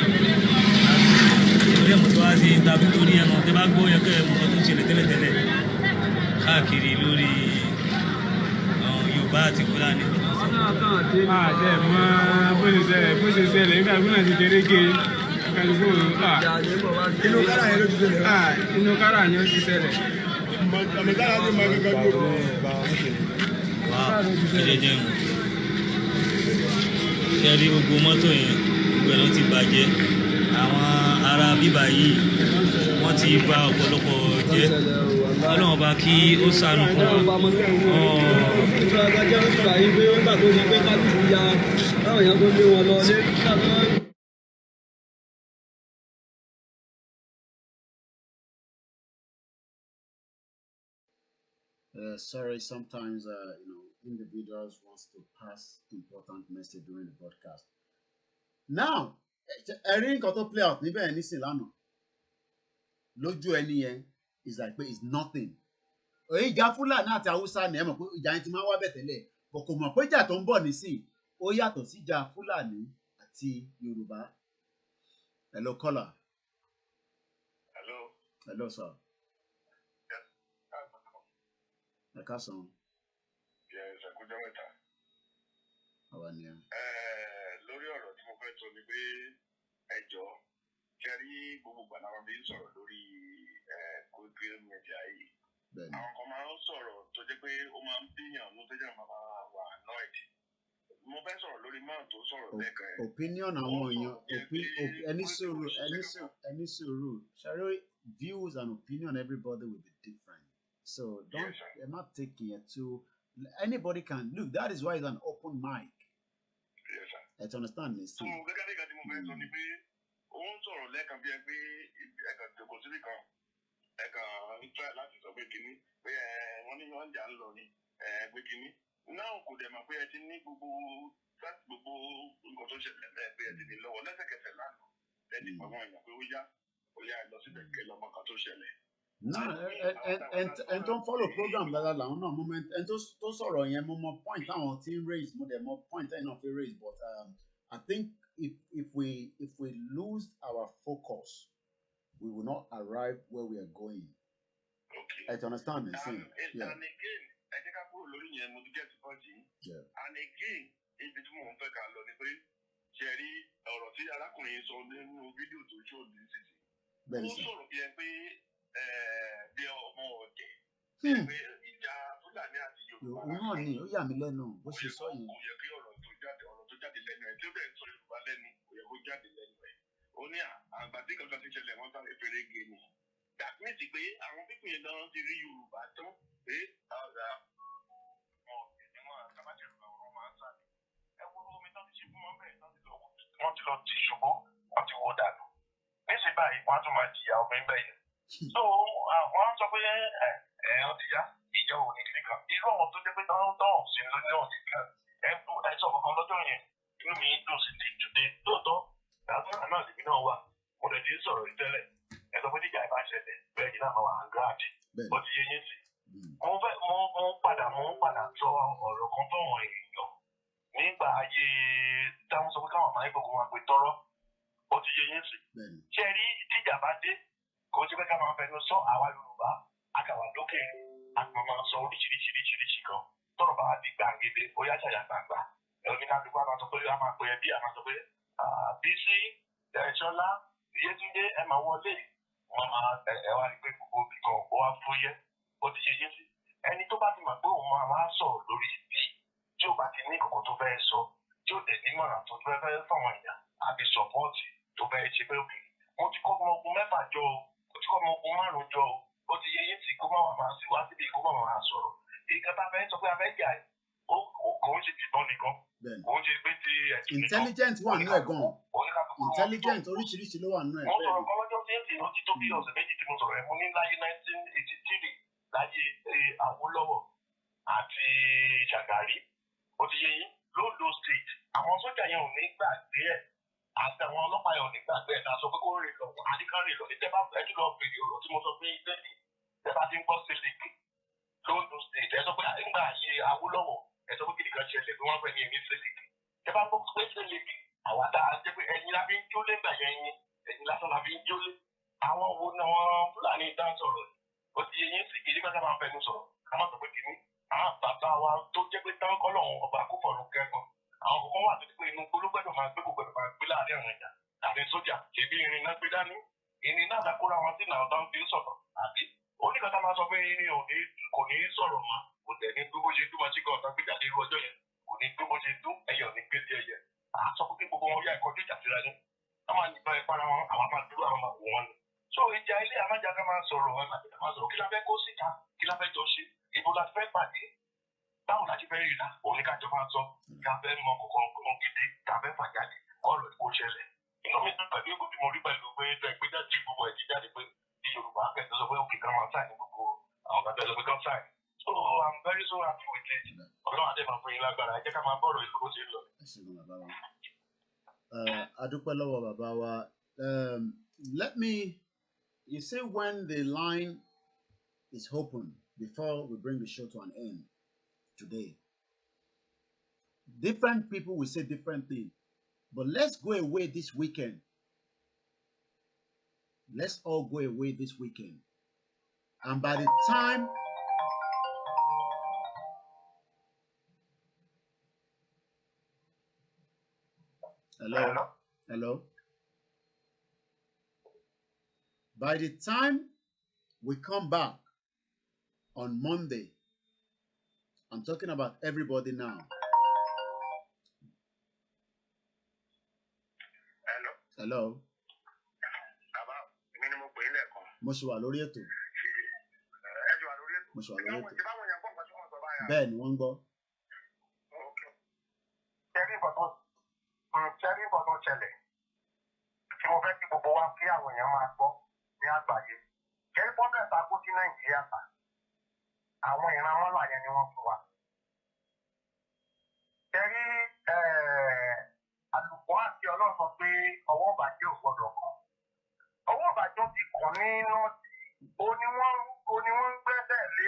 lórí ẹ̀mọ́ tí wá sí tàbí torí ẹ̀mọ́ tí bá gbọ́ yẹ kẹ́ ẹ̀mọ́ tó ṣẹlẹ̀ tẹ́lẹ̀tẹ́lẹ̀ káàkiri lórí Yorùbá àti Fúlàní. Àjẹ́ mọ́ bó ṣe ṣẹlẹ̀ nígbà Fúlàní ti kéré ké kálukú inú kára yẹn ló ti ṣẹlẹ̀. Inú kára yẹn ló ti ṣẹlẹ̀. Àmì kára ti máa gẹ́gẹ́ bí o. Wà á jẹjẹ mu. Ṣé rí gbogbo mọ́tò yẹn? Gbogbo ẹ̀ ló ti bàjẹ́. Àwọn ará bíbà yìí wọ́n ti bà ọ̀pọ̀lọpọ̀ jẹ́. Ọlọ́run bá kí ó ṣàánú fún wa. Sorry, sometimes individuals wants to pass important message during the broadcast. Now, ẹ̀rí nǹkan tó play out níbẹ̀ nísìn lánàá lójú ẹni yẹn is like pé it's nothing. Ìjà Fúlàní àti Haúsá ni ẹ mọ̀ pé ìjà yẹn ti máa ń wá bẹ̀ tẹ́lẹ̀ bọ̀ kò mọ̀ pé ìjà tó ń bọ̀ nísìn ó yàtọ̀ sí ìjà Fúlàní àti Yorùbá. Hello caller. Hello sir. Ẹ káàsán. Ṣàkójọ mẹ́ta. Àwa ni ẹ. Lórí ọ̀rọ̀ tí mo fẹ́ sọ ni pé ẹjọ́ kẹrí gbogbo gbàdá wọn bí ń sọ̀rọ̀ lórí PETITION yìí. Àwọn kan máa ń sọ̀rọ̀ tó jẹ́ pé ó máa ń bíyàn ló tó jẹ́ máa wà annoyed. Mo fẹ́ sọ̀rọ̀ lórí máa tó sọ̀rọ̀ lẹ́ẹ̀kan ẹ̀. Opinion àwọn èèyàn ẹni sùúrù ṣàrò views and opinion everybody will be different. So don't I'm not taking it to anybody can look. That is why it's an open mic. Yes, sir. Let's understand this. So gẹ́gẹ́ bí ìgbà tí mo fẹ́ sọ ni pé ó ń sọ̀rọ̀ lẹ́ẹ̀kan bí ẹ pé ẹ̀ka kò síbì kan ẹ̀ka ń ti try láti sọ pé kínní pé wọ́n ní wọ́n jà ń lọ ní pé kínní náà kò dẹ̀ mọ̀ pé ẹ ti ní gbogbo nǹkan tó ṣẹlẹ̀ bẹ́ẹ̀ pé ẹ ti ní lọ́wọ́ lẹ́sẹ̀kẹsẹ̀ lánàá ẹ ti pọ̀ mọ́ èèyàn pé ó yá lọ síbẹ̀ kẹ́ lọ́mọ kan tó ṣẹlẹ̀. náà ẹn tó ń follow program dáadáa làwọn náà moment ẹn tó sọ̀rọ̀ yẹn mo mọ point táwọn ti ń raise mo dẹ̀ mọ point ẹ̀yin náà fi raise but I think if we lose our focus we will not arrive where we are going. I understand me saying. Yeah. And again ẹ jẹ́ ká kúrò lórí yẹn mo ti get the point yìí. And again ibi tí mò ń fẹ́ ká lọ ni pé ṣe rí ọ̀rọ̀ tí arákùnrin sọ nínú fídíò tó ṣó ní títì. Ó sọ̀rọ̀ bí ẹ pé bí ọmọ ọ̀dẹ̀ pé ìjà Fúlàní àti Yorùbá. Náà ni ó yà mí lẹ́nu bó ṣe sọ yẹn. Kò yẹ kí ọ̀rọ̀ tó jáde lẹ́nu ẹ̀ tí ó bẹ̀rẹ̀ sọ Yorùbá lẹ́nu kò yẹ kó jáde lẹ́nu ẹ̀. Ó ní àgbàdì kankan ti ṣẹlẹ̀ wọ́n sáré fèrè gé ni. Dàkínísì pé àwọn pípín yẹn náà ti rí Yorùbá tán pé ọ̀gá wọ́n ti lọ ti ṣubú wọ́n ti wó dànù níṣẹ́ báyìí wọ́n á tún máa jìyà obìnrin bẹ́ẹ̀ yẹn. so wọ́n sọ pé ó ti yá ìjọ òní kíkan irú àwọn tó jẹ́ pé tán sí lóní òní kíkan ẹ sọ kankan lọ́jọ́ yẹn inú mi dùn sí ti tùdé lóòótọ́ àtúnṣe náà lèmi náà wà mo lè ti sọ̀rọ̀ rí tẹ́lẹ̀ ẹ sọ pé níjà ìbá ṣẹlẹ̀ bẹ́ẹ̀ ni náà máa wà á gíráàdì ó ti yé yín sí. mo padà sọ ọ̀rọ̀ kan fáwọn èèyàn nígbà ayé táwọn sọ pé káwọn máa ń gbogbo wọn pé tọrọ ó ti yé yín sí. ṣé rí tíjà bá dé kò sí pé ká máa fẹnu sọ àwa Yorùbá àgàwà lókè àti máa sọ oríṣiríṣi kan tọrọ bá di gbàgede bóyá ṣàyà gbàgbà oníkàlùkù àmà sọ pé a máa pè é bí àmà sọ pé Bísí Ṣọlá Yétúndé ẹ máa wọlé wọn máa ẹ wá rí pé gbogbo ibì kan ó wá fúyẹ́ ó ti yé yín sí. ẹni tó bá ti mọ̀ pé òun máa sọ̀rọ̀ lórí ibi tí ó bá ti ní kòkó tó fẹ́ sọ tí ó dẹ̀ nímọ̀ràn tó fẹ́ fáwọn èèyàn àbí sọ̀pọ́ọ̀tì tó fẹ́ ṣe pé òkè mo ti kọ́ ọmọ ogun 6 jọ o mo ti kọ́ ọmọ ogun 5 jọ o ó ti yé yín sí kó má máa sí wá síbi kó má máa sọ̀rọ̀ ìkan tá a fẹ́ sọ pé a fẹ́ jà kò ń ṣe tìbọn nìkan kò ń ṣe pé ti ẹ̀sìn nìkan. Intelligent wà nínú ẹ̀ gan-an intelligent oríṣiríṣi ló wà nínú ẹ̀. mo sọ̀rọ̀ ọlọ́jọ́ tí èsì ó ti tó bí ọ̀sẹ̀ méjì tí mo sọ̀rọ̀ ẹ̀ mo ní láyé 1983 láyé Awólọ́wọ̀ àti Ṣàgàrí ó ti yé yín lóńdó state àwọn sójà yẹn ò ní gbàgbé ẹ̀ àti àwọn ọlọ́pàá yẹn ò ní gbàgbé ẹ̀ ká sọ pé kó rìn lọ àdìkan rìn lọ ní tẹ́ bá ẹjú lọ bèrè ọ̀rọ̀ tí mo sọ pé ìtẹ́lẹ̀ tẹ́ bá ti ń gbọ́ sílẹ̀kì lóńdó state ẹ sọ pé nígbà ayé Awólọ́wọ̀ ẹ sọ pé kí nìkan ṣẹlẹ̀ bí wọ́n fẹ́ ní èmi sílẹ̀kì tẹ́ bá gbọ́ pé sílẹ̀kì àwa tá a jẹ́ pé ẹ̀yin la fi ń jólé gbà yẹn ẹ̀yin lásán la fi ń jólé àwọn wo ni wọn Fúlàní dá sọ̀rọ̀ ó ti yẹ yín sí kìí pẹ́ ká máa fẹnu sọ̀rọ̀ ká má sọ pé kìíní àwọn bàbá wa tó jẹ́ pé táwọn kọ́ lọ́wọ́ ọba kó fọ̀rọ̀ kẹ́kọ̀ọ́ àwọn kọ̀ọ̀kan wà tó ti pé inú gbólógbẹ́dọ̀ máa gbé gbogbo máa gbé láàrin àwọn èèyàn àti sójà ṣèbí irin náà gbé dání irin náà dákúrò àwọn tí náà bá ń fi sọ̀rọ̀ àbí oníkàtà máa sọ pé irin kò ní sọ̀rọ̀ mọ́ kò tẹ̀ ní gbogbo ṣe dúmọ̀ sí kan gbé jáde irú ọjọ́ yẹn kò ní gbogbo ṣe dún ẹyẹ ò ní gbé sí ẹyẹ àsọ pé gbogbo wọn yá ẹ̀kọ́ ìjà síra ní wọ́n máa nípa ìpara wọn àwọn máa dúró àwọn máa wò wọn ni. so ìjà ilé àmájáká máa sọ̀rọ̀ kí la fẹ́ kó síta kí la fẹ́ jọ ṣe ìbò la fẹ́ pàdé báwo la ti fẹ́ rí ra òní kájọ máa sọ ká fẹ́ mọ kọ̀ọ̀kan gidi ká fẹ́ fà jáde ọ̀rọ̀ ìkó ṣẹlẹ̀ inú mi dùn pẹ̀lú ìgbò tí mo rí pẹ̀lú pé ẹgbẹ́ jáde gbogbo ẹ̀ ti jáde pé ní Yorùbá akẹ́kọ̀ọ́ sọ pé òkè kan máa sáì ní gbogbo àwọn kan tẹ́lẹ̀ pé kan sáì so I'm very so happy with it ọlọ́run adé máa fún yín lágbára ẹ jẹ́ ká máa bọ̀rọ̀ ìlú bó ṣe lọ. Adúpẹ́ lọ́wọ́ bàbá wa. You say when the line is open before we bring the show to an end today, different people will say different things. But let's go away this weekend. Let's all go away this weekend. And by the time Hello. By the time we come back on Monday, I'm talking about everybody now. Hello. Mo ṣì wà lórí ètò. Bẹ́ẹ̀ ni wọ́n ń gbọ́. Ṣẹ́rí ìbọ̀dọ̀ ṣẹlẹ̀ tí mo fẹ́ kí gbogbo wa kí àwọn èèyàn máa gbọ́ ní àgbáyé. Ṣẹ́rí pọ́blẹ̀mù mẹ́ta kó sí Nàìjíríà ta. Àwọn ìran mọ́là yẹn ni wọ́n fún wa. Tẹ̀rí àlùkò àti Ọlọ́run sọ pé ọwọ́ ìbàjẹ́ ò gbọdọ̀ kàn. Ọwọ́ ìbàjẹ́ ti kàn ní nọ́ọ̀tì. Ó ní wọ́n ń gbẹ́sẹ̀ lé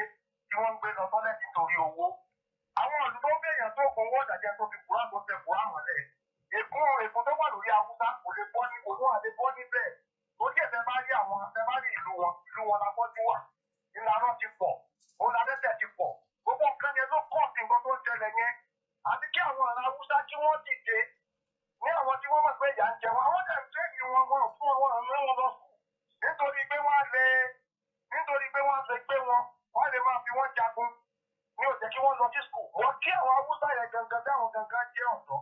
tí wọ́n ń gbé lọ tọ́lẹ̀ nítorí owó. Àwọn ìlú tó ń bẹ̀yàn tó kún owó ìdàjẹ́ tó fi kúrò tó tẹ kúrò àwọn ẹ̀. Ègún tó wà lórí Haúsá kò lè bọ́ ní òun àlè bọ́ níbẹ̀. Tó jẹ́ ẹ bá rí ìlú wọn la bọ́jú wà. Ìlànà ti pọ̀, òun adẹ́sẹ̀ ti pọ̀. Gbogbo nǹkan yẹn ló kọ̀ sí nǹkan tó ń ṣẹlẹ̀ yẹn. Àti kí àwọn ará Haúsá kí wọ́n dìde ní àwọn tí wọ́n mọ̀ pé ìyà ń jẹ wọn. Àwọn dẹ̀ ń tẹ́ ní wọn fún wọn rán wọn lọ sùn. Nítorí pé wọ́n lè máa fi wọ́n jagun. Ní ò jẹ́ kí wọ́n lọ sí skul. Wọ́n kí àwọn Haúsá yẹn gangan bí àwọn gangan jẹ́ ọ̀dọ́.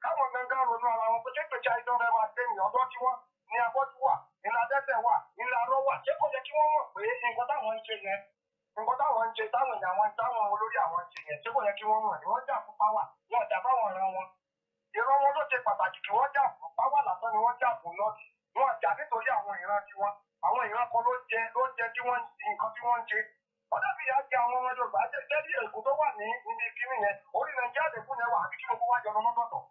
Káwọn gangan ronú ara wọn pé kéèké àìsàn rẹ̀ máa dé ìyàn ọ̀dọ́ tí wọ́n ní abọ́jú wà, ìlà dẹ́sẹ̀ wà, ìlà arọ́ wà. Ṣé kò jẹ́ kí wọ́n mọ̀ pé nǹkan táwọn ń ṣe yẹn, nǹkan táwọn ń ṣe táwọn èèyàn táwọn olórí àwọn ń ṣe yẹn, ṣé kò yẹ kí wọ́n mọ̀ ní wọ́n jà fún páwà, wọ́n jà fáwọn ìran wọn. Ìran wọn ló ṣe pàtàkì kí wọ́n jà fún páwà lásán ni wọ́n jà fún lọ́ọ̀dì. Wọ́n jà nítorí àwọn ìran tiwọn. Àwọn ìran kan ló jẹ tí wọ́n nǹkan tí wọ́n ń ṣe. Ọjọ́ bí ìyá jẹ àwọn ọmọ Yorùbá jẹ́ bí ègún tó wà ní ibi kíní yẹn, orí Nàìjíríà lèkún yẹn wà àbí kí gbogbo wájọ lọ lọ́tọ̀ọ̀tọ̀.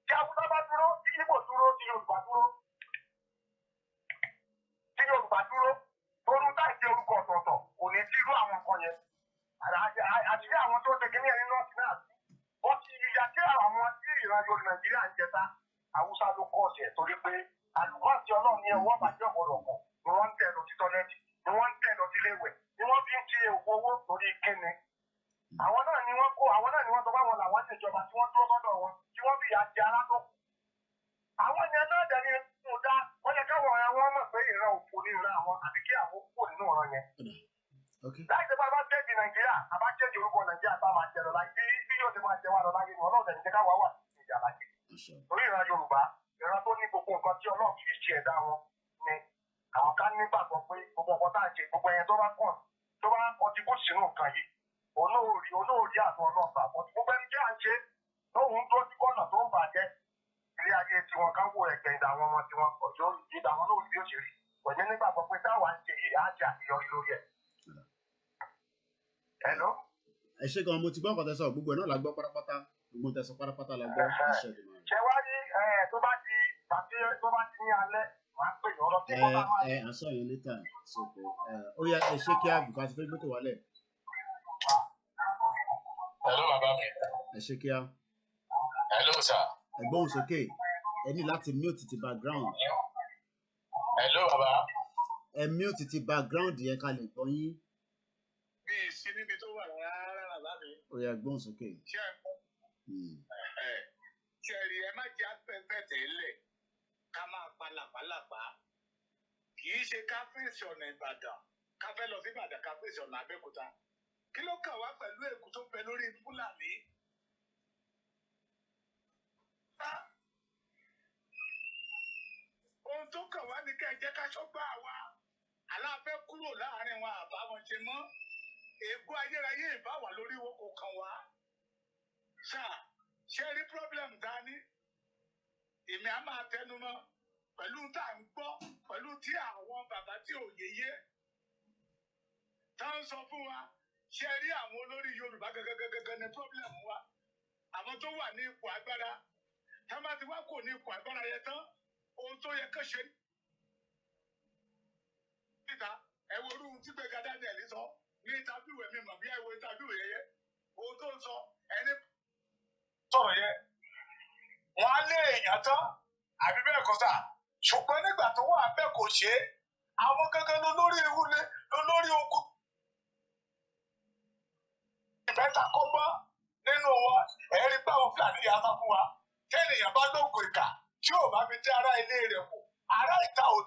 Tí Haúsá bá dúró, tí Ìgbò dúró, tí Yorùbá dúró. Tí Yorùbá dúró, torú táìsí orúkọ ọ̀tọ̀ọ̀tọ̀, kò ní sí irú àwọn nǹkan yẹn. Àti bí àwọn tó ṣe kíní ẹni nọ́ọ̀tì náà, wọ́n ti ìyá tí àwọn tí ìran Yorùbá Nàìjíríà ń jẹta, Haúsá ló kọ́ ọ̀sẹ̀ torí pé àlùkò àti Ọlọ́run ní ọwọ́ bàjẹ́ ọ̀pọ̀lọpọ̀ ni wọ́n ń tẹ̀ lọ sí tọ́lẹ́tì, ni wọ́n ń tẹ̀ lọ sí iléèwẹ̀, ni wọ́n fi ń ṣe owó torí kíni. Àwọn náà ni wọ́n sọ pé àwọn làwọn ti ìjọba tí wọ́n dúró sọ́dọ̀ wọn, tí wọ́n fi ìyà jẹ alátó. Àwọn yẹn náà dẹ̀ ni kò dá, wọ́n yẹ káwọn ọ̀rẹ́ wọn mọ̀ pé ìran òfò ní ìran àwọn àbí kí àwọn kò nínú ọ̀ràn yẹn. Láì ṣe bá bá tẹ́jì Nàìjíríà, àbá tẹ́jì orúkọ Nàìjíríà bá máa jẹ lọ láyé bí yóò ti máa jẹ wá lọ láyé ni Ọlọ́run tẹ̀lé jẹ́ káwa wà ní ìjà láyé. Torí ìran Yorùbá, ìran tó ní gbogbo nǹkan tí Ọlọ́run fi ṣe ẹ̀dá wọn ni àwọn ká nígbàgbọ́ pé gbogbo nǹkan tá à ń ṣe gbogbo ẹ̀yẹn tó bá kọjú bó sínú nǹkan yìí olóòrí àtọ̀ ọlọ́ọ̀gbà àbọ̀ gbogbo ẹni tí à ń ṣe lóhun tó ti kọ́nà tó ń bàjẹ́ ilé ayé tiwọn ká wò ẹ̀gbẹ́ ìdá àwọn ọmọ tiwọn ọjọ́ ìdá àwọn lóòrí bí ó ṣe rí pẹ̀lú nígbàgbọ́ pé táwa ń ṣe yìí á jẹ àṣeyọrí lórí ẹ̀. Hello. Ẹ ṣé gan, mo ti gbọ́ nǹkan tẹ́ sọ gbogbo ẹ̀ náà la gbọ́ pátápátá gbogbo tẹ́ sọ pátápátá la gbọ́. Ṣé wá ní tó bá ti ní alẹ́ wàá pè yọ lọ sí kọ́tà máa. À ń sọ yẹn létà sóko ó yá ẹ ṣé kí á bùkún àti fẹ́ gbé tó wálẹ̀. Hello bàbá mi. Ẹ ṣé kí á. Hello sir. Ẹ gbóhùn sókè ẹ ní láti mute ti background. Hello bàbá. Ẹ mute ti background yẹn ká lè gbọ́ yín. Mi ì sí níbi tó wà rárá bàbá mi. Ó yá gbóhùn sókè. Ṣé ẹ mọ̀? Ṣé ẹ rí ẹ má jẹ́ afẹ́fẹ́ tẹ́lẹ̀ ká máa pa làpálàpá. Kì í ṣe ká fèsì ọ̀nà Ìbàdàn ká fẹ́ lọ sí Ìbàdàn ká fèsì ọ̀nà Abẹ́òkúta. Kí ló kàn wá pẹ̀lú èkó tó bẹ lórí Fúlàní? Ohun tó kàn wá ní ká ẹ jẹ́ ká ṣọ́gbà wa. Aláàfẹ́ kúrò láàárín wa àbáwọn ṣe mọ́. Èkó ayérayé ìbáwà lórí wo kò kàn wá. Ṣé rí problem dání? Èmi á máa tẹnu mọ́ pẹ̀lú tá à ń gbọ́ pẹ̀lú tí àwọn bàbá tí ò yéyé tá ń sọ fún wa. Ṣé rí àwọn olórí Yorùbá gẹ́gẹ́gẹ́gẹ́ ní problem wa? Àwọn tó wà ní ipò agbára tá bá ti wá kò ní ipò agbára yẹn tán ohun tó yẹ kán ṣe níta ẹ wo orú tí Gbẹ́gà Daniel sọ ní interview ẹ̀mí mọ̀ bí ẹ wo interview yẹyẹ ohun tó ń sọ ẹni sọ̀rọ̀ yẹ wọ́n á lé èèyàn tán àbí bẹ́ẹ̀ kọ́ sà ṣùgbọ́n nígbà tó wà bẹ́ẹ̀ kò ṣe é àwọn gẹ́gẹ́ lólórí ìwúlé lólórí ogun ìbẹ́ta kọ́ gbọ́ nínú wọn ẹ̀rí pé àwọn Fúlàní yà sá fún wa kẹ́nìyàn bá lóògùn ìkà tí ò bá fi tẹ́ ará ilé rẹ̀ kù ará ìta ò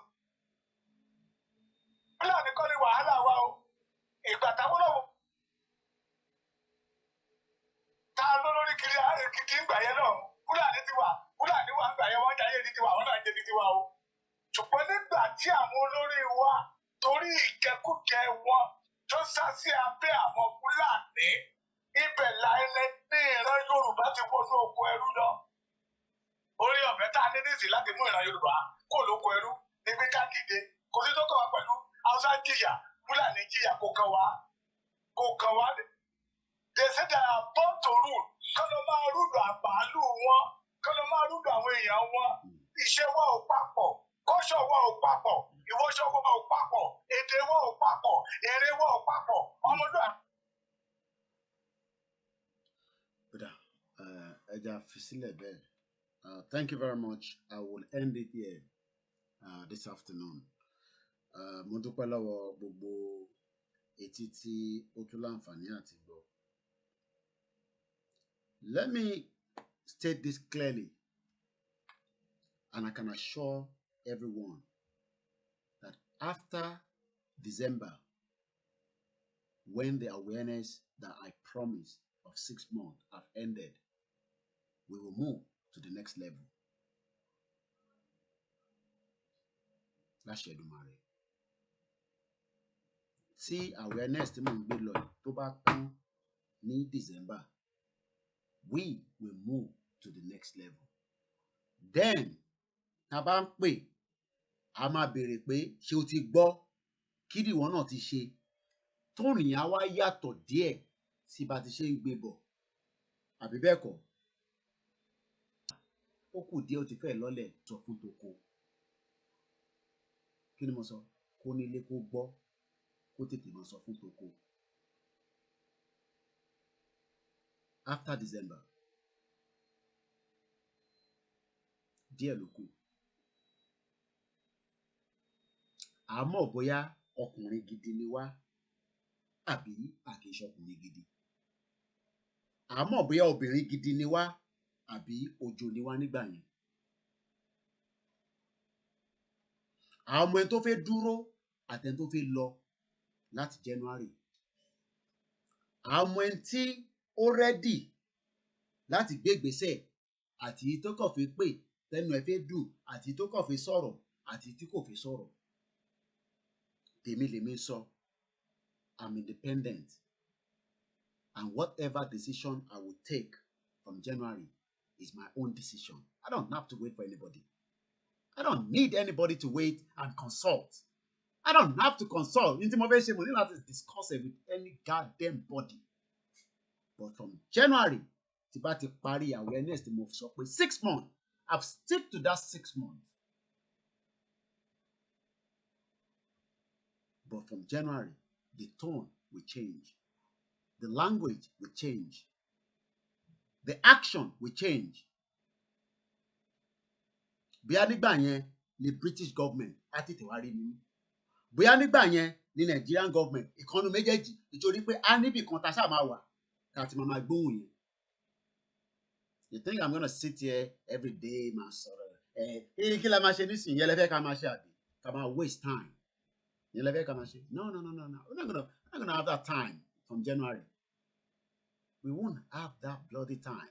Fúlàní kọ́ ni wàhálà wa o ìgbà táwọn náà ta lólórí kiri kìkì ńgbà yẹn náà Fúlàní ti wà Fúlàní wà ńgbà yẹn wọ́n jayé ní tiwa àwọn náà jẹ́ ní tiwa o ṣùgbọ́n nígbà tí àwọn olórí wa torí ìjẹkújẹ wọn tó sá sí abẹ́ àwọn Fúlàní ibẹ̀ láìlẹ̀ ní ìran Yorùbá ti wọnú oko ẹrú lọ orí ọ̀fẹ́ tá a ní nísìí láti mú ìran Yorùbá kó lóko ẹrú ní pé ká dìde kò sí tó kàn wá pẹ̀lú Hausa jìyà, Fulani jìyà kò kàn wá. They say they are born to rule. Kọ́lọ́ máa rúdò àbálù wọn. Kọ́lọ́ máa rúdò àwọn èèyàn wọn. Iṣẹ́ wọn ò papọ̀. Kọ́ṣọ̀ wọn ò papọ̀. Ìwọṣọ̀ wọn ò papọ̀. Èdè wọn ò papọ̀. Èrè wọn ò papọ̀. Ọmọdé. Thank you very much. I will end it here this afternoon. Mo dúpẹ́ lọ́wọ́ gbogbo etí tí ó tún láǹfààní àti gbọ́. Let me state this clearly, and I can assure everyone that after December, when the awareness that I promised of 6 months have ended, we will move to the next level. Láṣẹ Èdùmàrè. Tí awareness tí mò ń gbé lọ tó bá tán ní December, we will move to the next level. Then, tá bá ń pè, a máa béèrè pé ṣé o ti gbọ́ kí ni ìwọ náà ti ṣe? Tóònù yẹn á wá yàtọ̀ díẹ̀ sí bá ti ṣe ń gbé bọ̀. Àbí bẹ́ẹ̀ kọ́? Ó kù díẹ̀ ó ti fẹ́ lọ́lẹ̀ sọ fún toko. Kí ni mo sọ? Kó nílé kó gbọ́, kó tètè máa sọ fún toko. After December, díẹ̀ ló kù. A mọ̀ bóyá ọkùnrin gidi ni wá àbí àkìíṣe ọkùnrin gidi. A mọ̀ bóyá obìnrin gidi ni wá àbí ojo ni wá nígbà yẹn. Àwọn ọmọ ẹni tó fẹ́ dúró àtẹni tó fẹ́ lọ láti January. Àwọn ọmọ ẹni tí ó rẹ́dì láti gbé ìgbésẹ̀ àti tó kàn fi pè tẹnu ẹ̀ fẹ́ dùn àti tó kàn fi sọ̀rọ̀ àti tí kò fi sọ̀rọ̀. Tèmi lèmi sọ. I'm independent, and whatever decision I will take from January is my own decision. I don't have to wait for anybody. I don't need anybody to wait and consult. I don't have to consult. Ní tí mo fẹ́ ṣe, mo ní láti discuss it with any goddamn body. But from January, tí bá ti parí awareness tí mo sọ pé 6 months, I've stick to that 6 months. But from January, the tone will change. The language will change. The action will change. Bóyá nígbà yẹn ni British government á tètè wá rí mi. Bóyá nígbà yẹn ni Nigerian government ìkànnì méjèèjì nítorí pé á níbì kan tá a ṣáà máa wà ká ti máa gbóhùn yẹn. You think I'm gonna sit here every day máa sọ̀rọ̀ kí la máa ṣe nísìnyí yẹn lẹ́fẹ̀ẹ́ ká máa ṣe àbí ká máa waste time. No. We're not gonna have that time from January. We won't have that bloody time.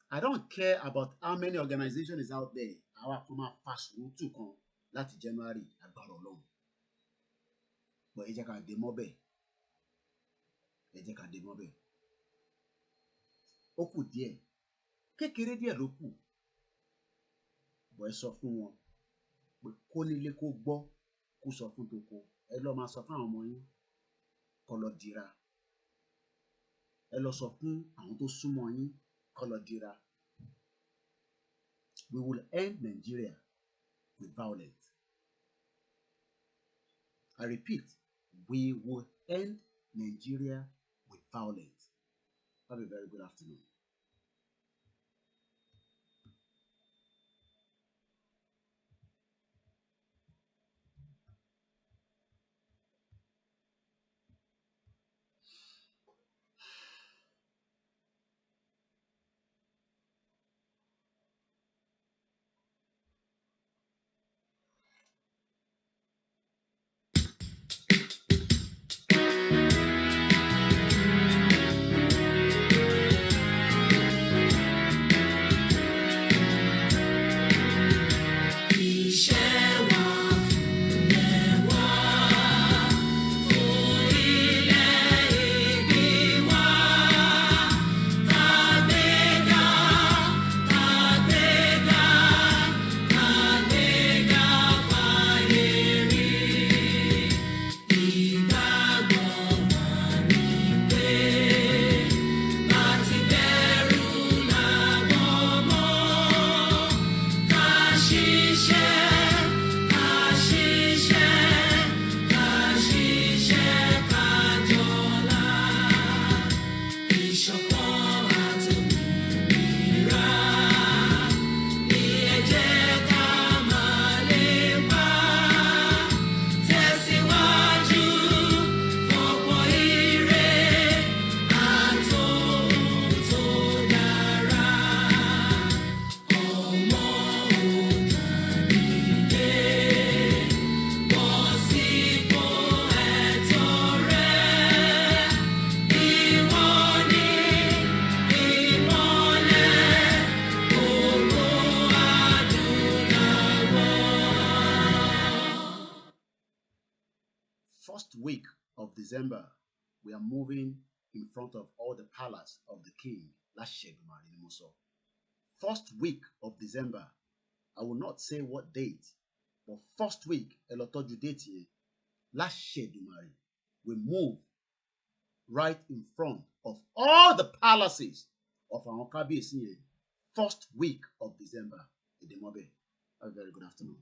I don't care about how many organizations is out there. Àwa kan máa fast route to kan láti January agbára Ọlọ́run. But ẹ jẹ́ ká dé mọ́ bẹ́ẹ̀. Ó kù díẹ̀. Kékeré díẹ̀ ló kù. Bọ̀ ẹ sọ fún wọn pé kó nílé kó gbọ́. Kó sọ fún toko. Ẹ lọ máa sọ fún àwọn ọmọ yín kó lọ dira. Ẹ lọ sọ fún àwọn tó súnmọ́ yín kó lọ dira. We will end Nigeria with violence. I repeat, we will end Nigeria with violence. Have a very good afternoon. first week of December, we are moving in front of all the palace of the king. First week of December, I will not say what date, but first week, Elotoju date here, we move right in front of all the palaces of our Kabiyesi. First week of December. Edemobe, a very good afternoon.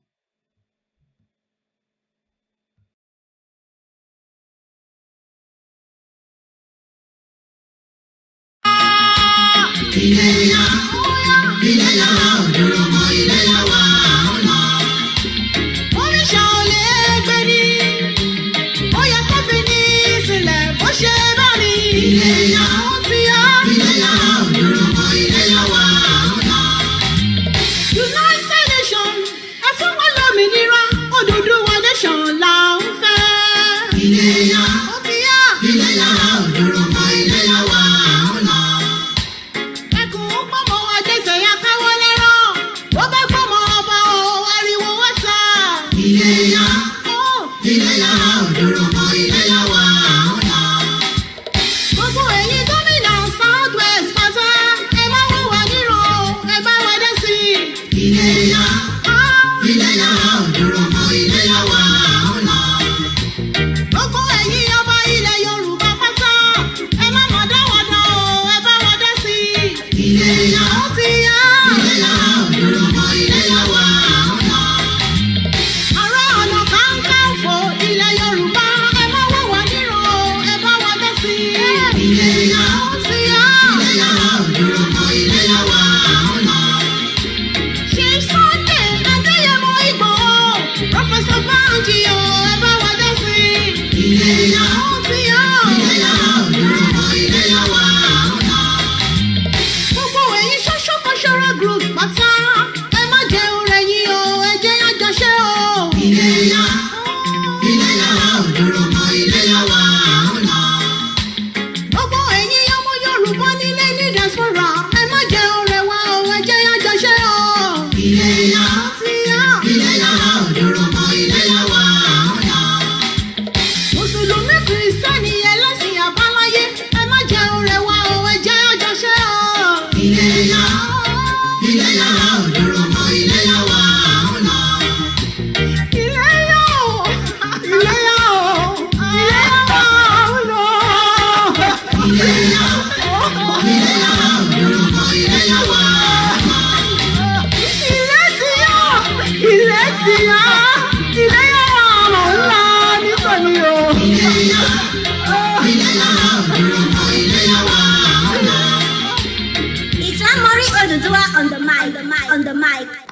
On the mic.